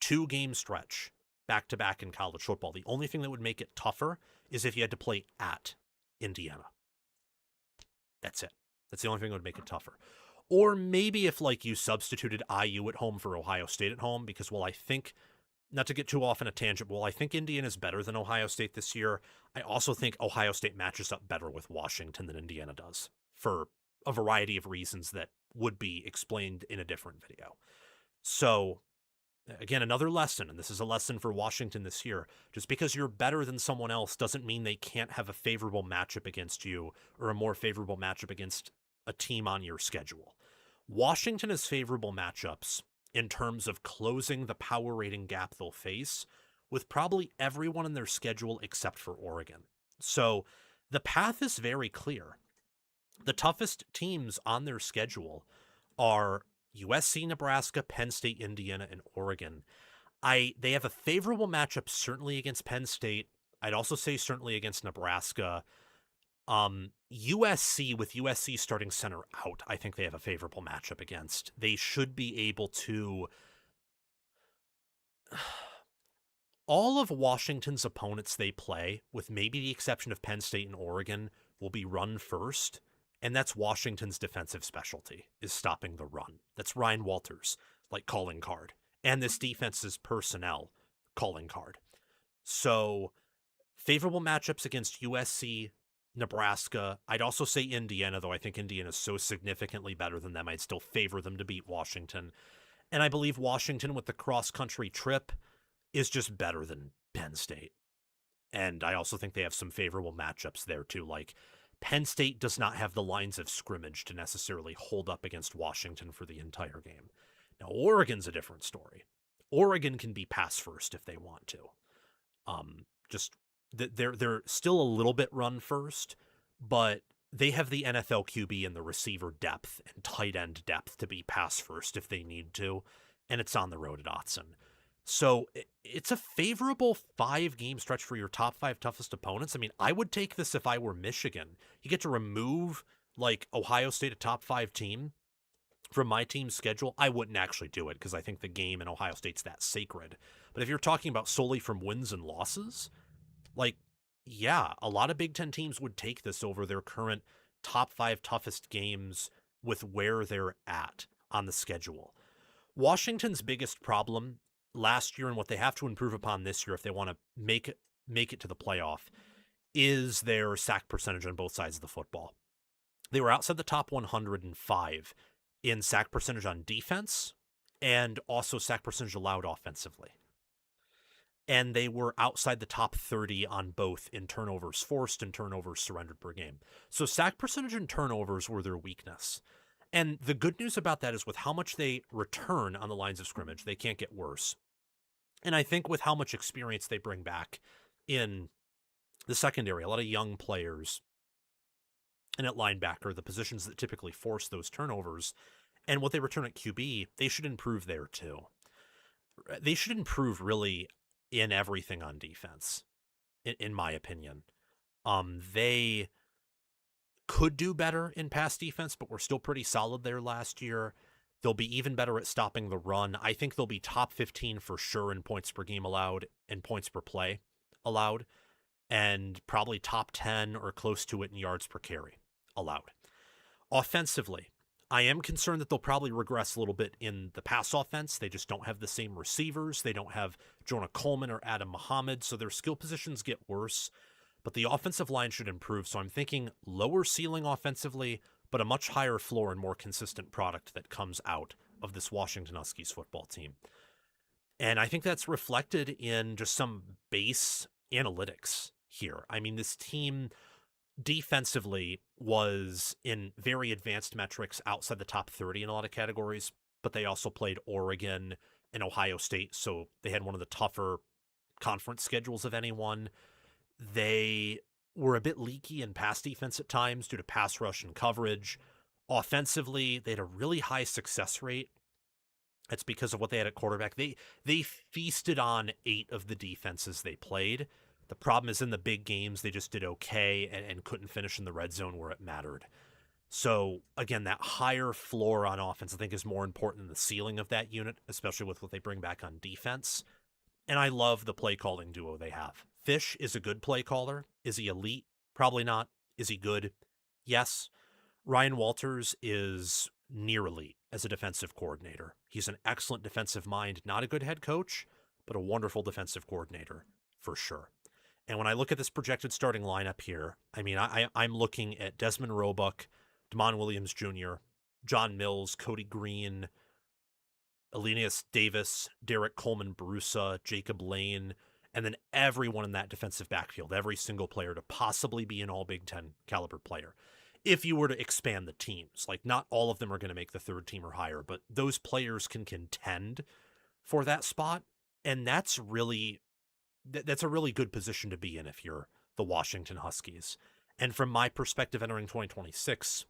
S1: 2-game stretch back-to-back in college football. The only thing that would make it tougher is if you had to play at Indiana. That's it. That's the only thing that would make it tougher. Or maybe if, like, you substituted IU at home for Ohio State at home, because, well, I think, not to get too off in a tangent, well, I think Indiana is better than Ohio State this year. I also think Ohio State matches up better with Washington than Indiana does, for a variety of reasons that would be explained in a different video. So, again, another lesson, and this is a lesson for Washington this year. Just because you're better than someone else doesn't mean they can't have a favorable matchup against you or a more favorable matchup against a team on your schedule. Washington has favorable matchups in terms of closing the power rating gap they'll face with probably everyone in their schedule except for Oregon. So the path is very clear. The toughest teams on their schedule are USC, Nebraska, Penn State, Indiana, and Oregon. They have a favorable matchup certainly against Penn State. I'd also say certainly against Nebraska. USC, with USC starting center out, I think they have a favorable matchup against. They should be able to... All of Washington's opponents they play, with maybe the exception of Penn State and Oregon, will be run first. And that's Washington's defensive specialty, is stopping the run. That's Ryan Walters, like, calling card. And this defense's personnel calling card. So, favorable matchups against USC, Nebraska. I'd also say Indiana, though I think Indiana is so significantly better than them. I'd still favor them to beat Washington. And I believe Washington, with the cross-country trip, is just better than Penn State. And I also think they have some favorable matchups there, too. Like, Penn State does not have the lines of scrimmage to necessarily hold up against Washington for the entire game. Now, Oregon's a different story. Oregon can be pass first if they want to. They're still a little bit run first, but they have the NFL QB and the receiver depth and tight end depth to be pass first if they need to, and it's on the road at Autzen. So it's a favorable 5-game stretch for your top 5 toughest opponents. I mean, I would take this if I were Michigan. You get to remove, like, Ohio State, a top 5 team, from my team's schedule. I wouldn't actually do it because I think the game in Ohio State's that sacred. But if you're talking about solely from wins and losses, like, yeah, a lot of Big Ten teams would take this over their current top 5 toughest games with where they're at on the schedule. Washington's biggest problem last year, and what they have to improve upon this year if they want to make it to the playoff, is their sack percentage on both sides of the football. They were outside the top 105 in sack percentage on defense and also sack percentage allowed offensively. And they were outside the top 30 on both in turnovers forced and turnovers surrendered per game. So sack percentage and turnovers were their weakness. And the good news about that is with how much they return on the lines of scrimmage, they can't get worse. And I think with how much experience they bring back in the secondary, a lot of young players, and at linebacker, the positions that typically force those turnovers, and what they return at QB, they should improve there too. They should improve really in everything on defense, in my opinion. They could do better in pass defense, but we're still pretty solid there last year. They'll be even better at stopping the run. I think they'll be top 15 for sure in points per game allowed and points per play allowed, and probably top 10 or close to it in yards per carry allowed. Offensively, I am concerned that they'll probably regress a little bit in the pass offense. They just don't have the same receivers. They don't have Jonah Coleman or Adam Muhammad, so their skill positions get worse. But the offensive line should improve, so I'm thinking lower ceiling offensively, but a much higher floor and more consistent product that comes out of this Washington Huskies football team. And I think that's reflected in just some base analytics here. I mean, this team defensively was in very advanced metrics outside the top 30 in a lot of categories, but they also played Oregon and Ohio State, so they had one of the tougher conference schedules of anyone. They were a bit leaky in pass defense at times due to pass rush and coverage. Offensively, they had a really high success rate. That's because of what they had at quarterback. They feasted on 8 of the defenses they played. The problem is in the big games, they just did okay and couldn't finish in the red zone where it mattered. So again, that higher floor on offense, I think, is more important than the ceiling of that unit, especially with what they bring back on defense. And I love the play calling duo they have. Fish is a good play caller. Is he elite? Probably not. Is he good? Yes. Ryan Walters is near elite as a defensive coordinator. He's an excellent defensive mind, not a good head coach, but a wonderful defensive coordinator for sure. And when I look at this projected starting lineup here, I mean, I'm looking at Desmond Roebuck, Damon Williams Jr., John Mills, Cody Green, Elenius Davis, Derek Coleman Brusa, Jacob Lane, and then everyone in that defensive backfield, every single player to possibly be an all Big Ten caliber player. If you were to expand the teams, like not all of them are going to make the third team or higher, but those players can contend for that spot. And that's a really good position to be in if you're the Washington Huskies. And from my perspective, entering 2026,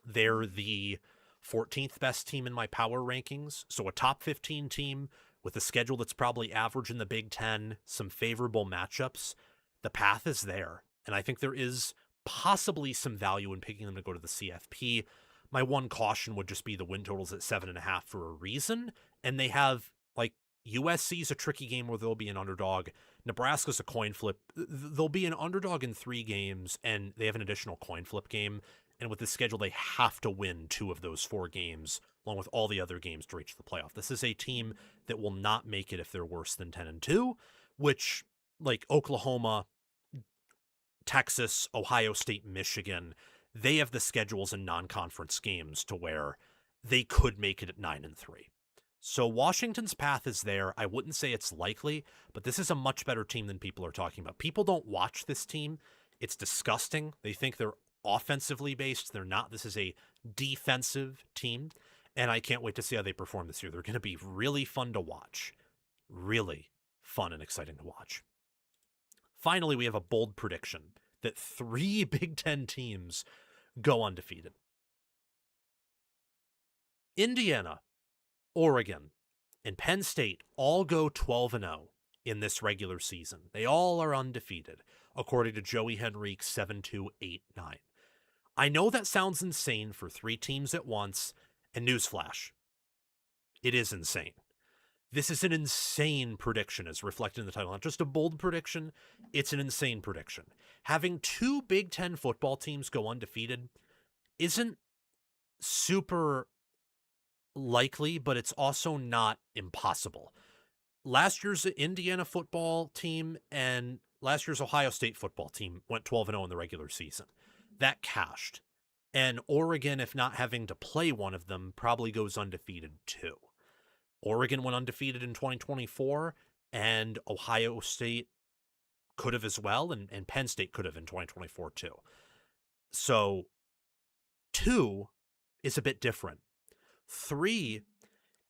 S1: they're the 14th best team in my power rankings. So a top 15 team with a schedule that's probably average in the Big Ten, some favorable matchups. The path is there. And I think there is possibly some value in picking them to go to the CFP. My one caution would just be the win totals at 7.5 for a reason. And they have, like, USC's a tricky game where they'll be an underdog. Nebraska's a coin flip. They'll be an underdog in 3 games, and they have an additional coin flip game. And with the schedule, they have to win 2 of those 4 games, along with all the other games to reach the playoff. This is a team that will not make it if they're worse than 10-2, which, like Oklahoma, Texas, Ohio State, Michigan, they have the schedules in non-conference games to where they could make it at 9-3. So Washington's path is there. I wouldn't say it's likely, but this is a much better team than people are talking about. People don't watch this team. It's disgusting. They think they're offensively based. They're not. This is a defensive team, and I can't wait to see how they perform this year. They're going to be really fun to watch. Really fun and exciting to watch. Finally, we have a bold prediction that 3 Big Ten teams go undefeated. Indiana, Oregon, and Penn State all go 12-0 in this regular season. They all are undefeated, according to Joey Henrique 7289. I know that sounds insane for 3 teams at once, and newsflash, it is insane. This is an insane prediction as reflected in the title. Not just a bold prediction, it's an insane prediction. Having 2 Big Ten football teams go undefeated isn't super likely, but it's also not impossible. Last year's Indiana football team and last year's Ohio State football team went 12-0 in the regular season. That cashed. And Oregon, if not having to play one of them, probably goes undefeated too. Oregon went undefeated in 2024, and Ohio State could have as well, and Penn State could have in 2024 too. So 2 is a bit different. 3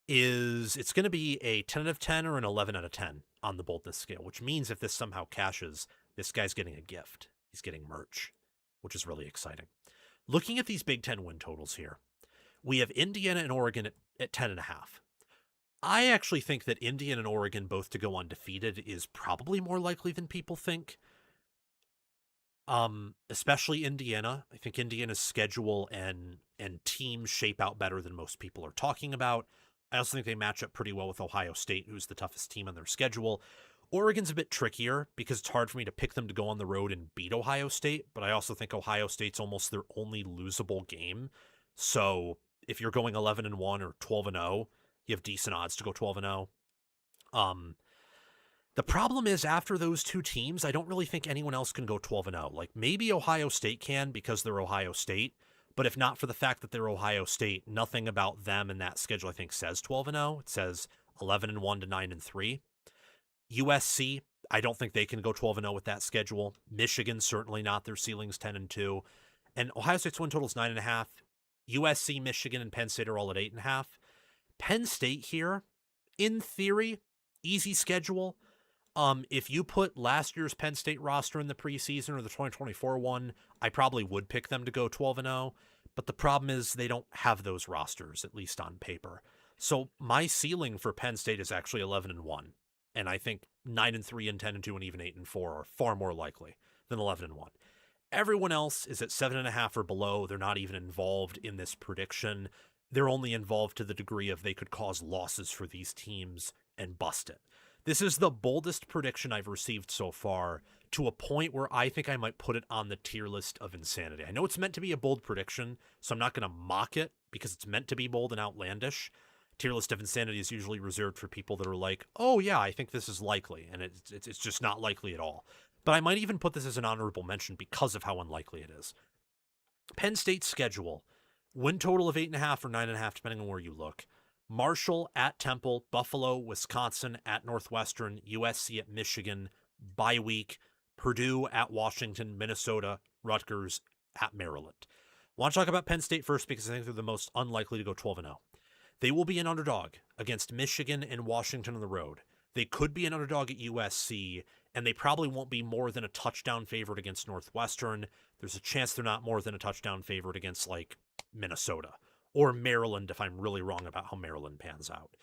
S1: is, it's going to be a 10 out of 10 or an 11 out of 10 on the boldness scale, which means if this somehow cashes, this guy's getting a gift. He's getting merch, which is really exciting. Looking at these Big Ten win totals here, we have Indiana and Oregon at 10.5. I actually think that Indiana and Oregon both to go undefeated is probably more likely than people think. Especially Indiana. I think Indiana's schedule and team shape out better than most people are talking about. I also think they match up pretty well with Ohio State, who's the toughest team on their schedule. Oregon's a bit trickier because it's hard for me to pick them to go on the road and beat Ohio State, but I also think Ohio State's almost their only losable game. So if you're going 11-1 or 12-0, you have decent odds to go 12-0. The problem is after those 2 teams, I don't really think anyone else can go 12-0. Like maybe Ohio State can because they're Ohio State, but if not for the fact that they're Ohio State, nothing about them in that schedule I think says 12-0. It says 11-1 to 9-3. USC, I don't think they can go 12-0 with that schedule. Michigan, certainly not. Their ceiling's 10-2. And Ohio State's win total is 9.5. USC, Michigan, and Penn State are all at 8.5. Penn State here, in theory, easy schedule. If you put last year's Penn State roster in the preseason or the 2024 one, I probably would pick them to go 12-0. But the problem is they don't have those rosters, at least on paper. So my ceiling for Penn State is actually 11-1. And I think 9-3 and 10-2 and even 8-4 are far more likely than 11-1. Everyone else is at 7.5 or below. They're not even involved in this prediction. They're only involved to the degree of they could cause losses for these teams and bust it. This is the boldest prediction I've received so far, to a point where I think I might put it on the tier list of insanity. I know it's meant to be a bold prediction, so I'm not going to mock it because it's meant to be bold and outlandish. Tier list of insanity is usually reserved for people that are like, oh yeah, I think this is likely, and it's just not likely at all. But I might even put this as an honorable mention because of how unlikely it is. Penn State's schedule, win total of 8.5 or 9.5, depending on where you look. Marshall at Temple, Buffalo, Wisconsin at Northwestern, USC at Michigan, bye week, Purdue at Washington, Minnesota, Rutgers at Maryland. I want to talk about Penn State first because I think they're the most unlikely to go 12-0. They will be an underdog against Michigan and Washington on the road. They could be an underdog at USC, and they probably won't be more than a touchdown favorite against Northwestern. There's a chance they're not more than a touchdown favorite against, like, Minnesota or Maryland, if I'm really wrong about how Maryland pans out.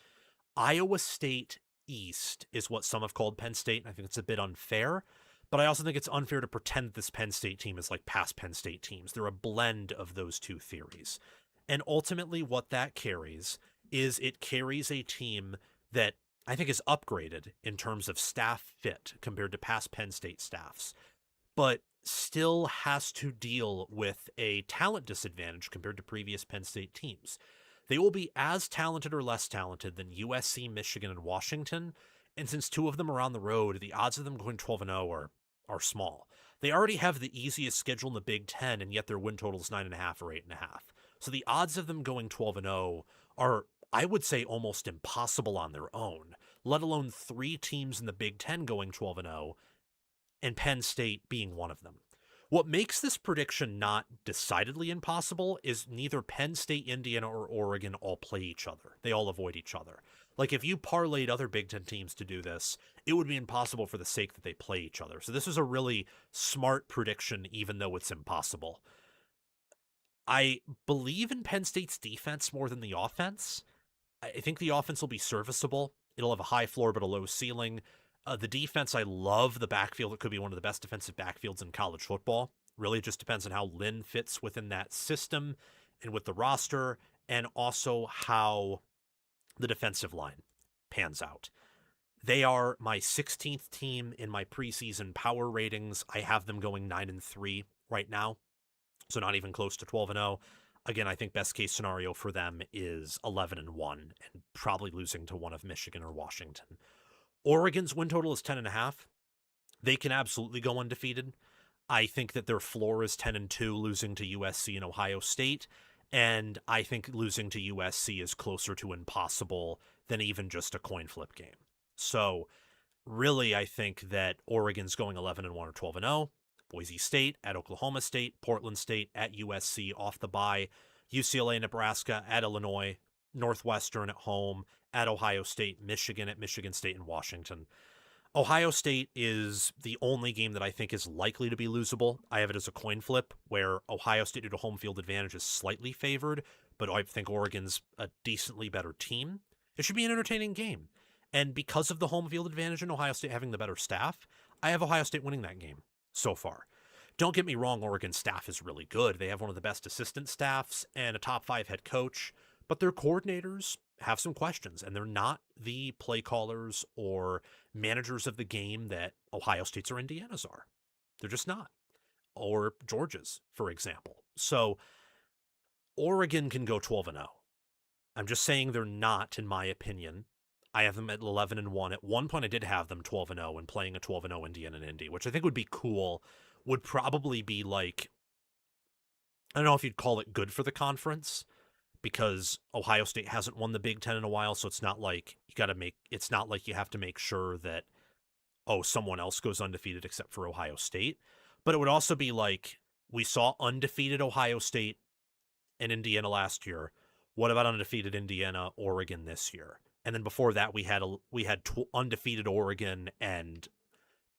S1: Iowa State East is what some have called Penn State, and I think it's a bit unfair. But I also think it's unfair to pretend this Penn State team is like past Penn State teams. They're a blend of those two theories. And ultimately what that carries is it carries a team that I think is upgraded in terms of staff fit compared to past Penn State staffs, but still has to deal with a talent disadvantage compared to previous Penn State teams. They will be as talented or less talented than USC, Michigan, and Washington, and since two of them are on the road, the odds of them going 12-0 are small. They already have the easiest schedule in the Big Ten, and yet their win total is 9.5 or 8.5. So the odds of them going 12-0 are, I would say, almost impossible on their own, let alone three teams in the Big Ten going 12-0, and Penn State being one of them. What makes this prediction not decidedly impossible is neither Penn State, Indiana, or Oregon all play each other. They all avoid each other. Like, if you parlayed other Big Ten teams to do this, it would be impossible for the sake that they play each other. So this is a really smart prediction, even though it's impossible. I believe in Penn State's defense more than the offense. I think the offense will be serviceable. It'll have a high floor but a low ceiling. The defense, I love the backfield. It could be one of the best defensive backfields in college football. Really just depends on how Lynn fits within that system and with the roster, and also how the defensive line pans out. They are my 16th team in my preseason power ratings. I have them going 9-3 right now, so not even close to 12-0. Again, I think best case scenario for them is 11-1 and probably losing to one of Michigan or Washington. Oregon's win total is 10.5. They can absolutely go undefeated. I think that their floor is 10-2, losing to USC and Ohio State. And I think losing to USC is closer to impossible than even just a coin flip game. So really, I think that Oregon's going 11-1 or 12-0. Boise State at Oklahoma State, Portland State at USC off the bye, UCLA, Nebraska at Illinois, Northwestern at home, at Ohio State, Michigan at Michigan State, and Washington. Ohio State is the only game that I think is likely to be losable. I have it as a coin flip where Ohio State, due to home field advantage, is slightly favored, but I think Oregon's a decently better team. It should be an entertaining game. And because of the home field advantage and Ohio State having the better staff, I have Ohio State winning that game so far. Don't get me wrong, Oregon's staff is really good. They have one of the best assistant staffs and a top 5 head coach, but their coordinators have some questions, and they're not the play callers or managers of the game that Ohio State's or Indiana's are. They're just not. Or Georgia's, for example. So Oregon can go 12-0. I'm just saying they're not, in my opinion. I have them at 11-1. At one point, I did have them 12-0 and playing a 12-0 Indiana and Indy, which I think would be cool. Would probably be like, I don't know if you'd call it good for the conference, because Ohio State hasn't won the Big Ten in a while, so it's not like it's not like you have to make sure that, oh, someone else goes undefeated except for Ohio State. But it would also be like, we saw undefeated Ohio State and Indiana last year. What about undefeated Indiana, Oregon this year? And then before that, we had undefeated Oregon and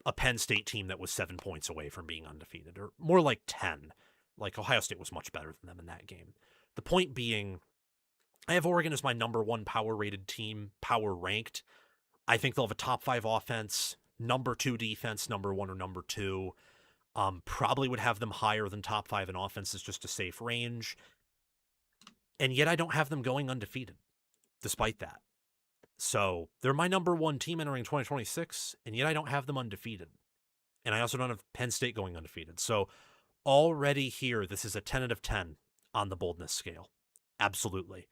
S1: a Penn State team that was 7 points away from being undefeated, or more like 10. Like, Ohio State was much better than them in that game. The point being, I have Oregon as my number 1 power-rated team, power-ranked. I think they'll have a top 5 offense, number 2 defense, number 1 or number 2. Probably would have them higher than top 5 in offenses, just a safe range. And yet I don't have them going undefeated, despite that. So they're my number 1 team entering 2026, and yet I don't have them undefeated. And I also don't have Penn State going undefeated. So already here, this is a 10 out of 10 on the boldness scale. Absolutely.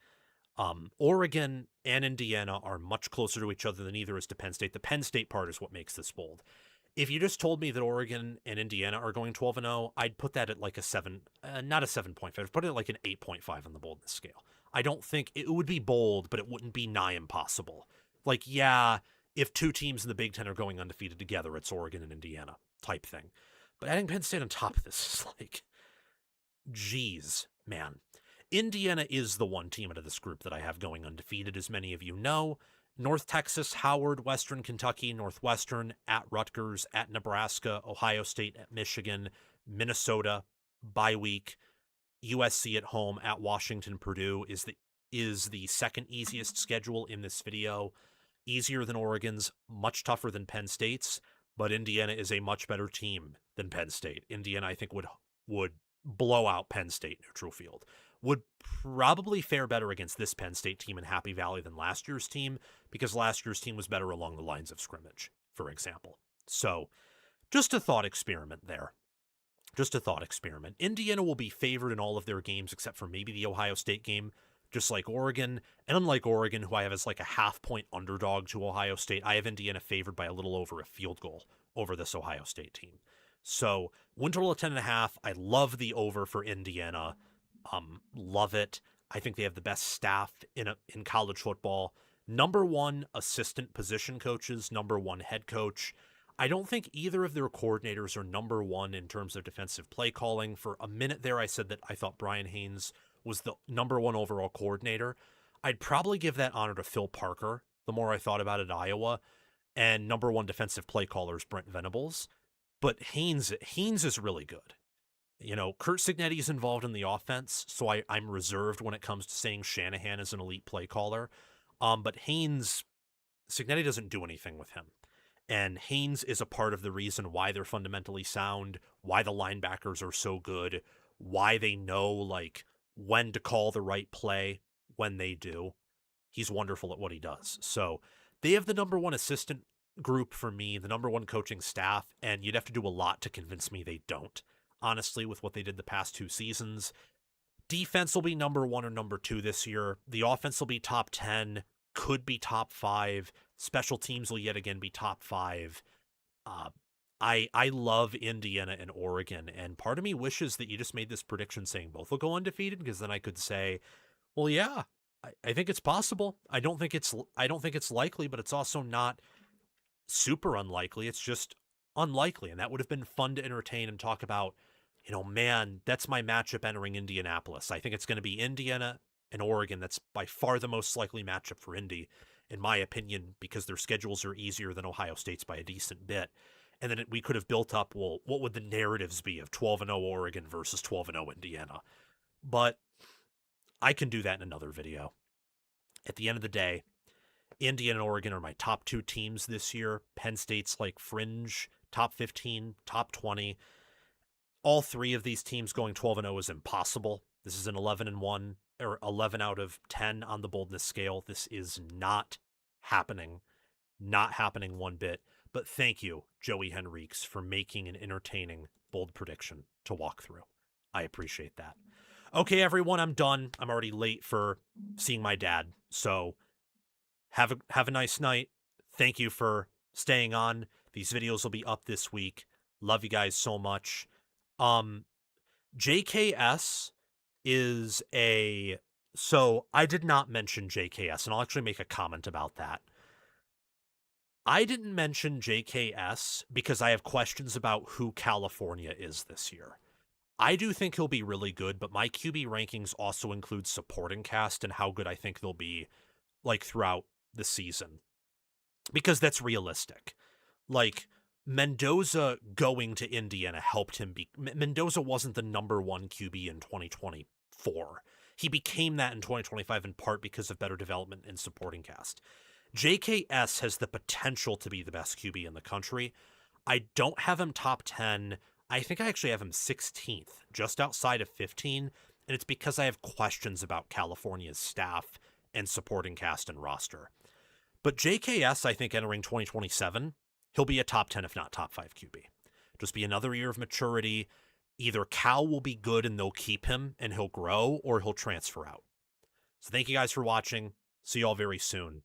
S1: Oregon and Indiana are much closer to each other than either is to Penn State. The Penn State part is what makes this bold. If you just told me that Oregon and Indiana are going 12-0, I'd put that at like a 7, not a 7.5. I'd put it at like an 8.5 on the boldness scale. I don't think it would be bold, but it wouldn't be nigh impossible. Like, yeah, if 2 teams in the Big Ten are going undefeated together, it's Oregon and Indiana type thing. But adding Penn State on top of this is like, geez, man. Indiana is the one team out of this group that I have going undefeated, as many of you know. North Texas, Howard, Western Kentucky, Northwestern, at Rutgers, at Nebraska, Ohio State, at Michigan, Minnesota, bye week, USC at home, at Washington, Purdue is the second easiest schedule in this video. Easier than Oregon's, much tougher than Penn State's, but Indiana is a much better team than Penn State. Indiana, I think, would blow out Penn State neutral field. Would probably fare better against this Penn State team in Happy Valley than last year's team, because last year's team was better along the lines of scrimmage, for example. So, just a thought experiment there. Just a thought experiment. Indiana will be favored in all of their games except for maybe the Ohio State game, just like Oregon. And unlike Oregon, who I have as like a half-point underdog to Ohio State, I have Indiana favored by a little over a field goal over this Ohio State team. So, win total of 10.5. I love the over for Indiana. Love it. I think they have the best staff in college football. Number 1 assistant position coaches, number 1 head coach. I don't think either of their coordinators are number 1 in terms of defensive play calling. For a minute there, I said that I thought Brian Haynes was the number 1 overall coordinator. I'd probably give that honor to Phil Parker, the more I thought about it at Iowa. And number 1 defensive play caller is Brent Venables. But Haynes is really good. You know, Curt Cignetti is involved in the offense, so I'm reserved when it comes to saying Shanahan is an elite play caller. But Haynes, Cignetti doesn't do anything with him. And Haynes is a part of the reason why they're fundamentally sound, why the linebackers are so good, why they know, like, when to call the right play when they do. He's wonderful at what he does. So they have the number 1 assistant group for me, the number 1 coaching staff, and you'd have to do a lot to convince me they don't. Honestly, with what they did the past 2 seasons. Defense will be number 1 or number 2 this year. The offense will be top 10, could be top 5. Special teams will yet again be top 5. I love Indiana and Oregon, and part of me wishes that you just made this prediction saying both will go undefeated, because then I could say, well, yeah, I think it's possible. I don't think it's likely, but it's also not super unlikely. It's just unlikely, and that would have been fun to entertain and talk about. You know, man, that's my matchup entering Indianapolis. I think it's going to be Indiana and Oregon. That's by far the most likely matchup for Indy, in my opinion, because their schedules are easier than Ohio State's by a decent bit. And then we could have built up, well, what would the narratives be of 12-0 Oregon versus 12-0 Indiana? But I can do that in another video. At the end of the day, Indiana and Oregon are my top 2 teams this year. Penn State's like fringe, top 15, top 20. All 3 of these teams going 12-0 is impossible. This is an 11-1 or 11 out of 10 on the boldness scale. This is not happening. Not happening one bit. But thank you, Joey Henriques, for making an entertaining, bold prediction to walk through. I appreciate that. Okay, everyone, I'm done. I'm already late for seeing my dad. So have a nice night. Thank you for staying on. These videos will be up this week. Love you guys so much. JKS is so I did not mention JKS, and I'll actually make a comment about that. I didn't mention JKS because I have questions about who California is this year. I do think he'll be really good, but my QB rankings also include supporting cast and how good I think they'll be, like, throughout the season. Because that's realistic. Like, Mendoza going to Indiana helped him be. Mendoza wasn't the number 1 QB in 2024. He became that in 2025 in part because of better development in supporting cast. JKS has the potential to be the best QB in the country. I don't have him top 10. I think I actually have him 16th, just outside of 15, and it's because I have questions about California's staff and supporting cast and roster. But JKS, I think entering 2027, he'll be a top 10, if not top 5 QB. Just be another year of maturity. Either Cal will be good and they'll keep him and he'll grow, or he'll transfer out. So thank you guys for watching. See you all very soon.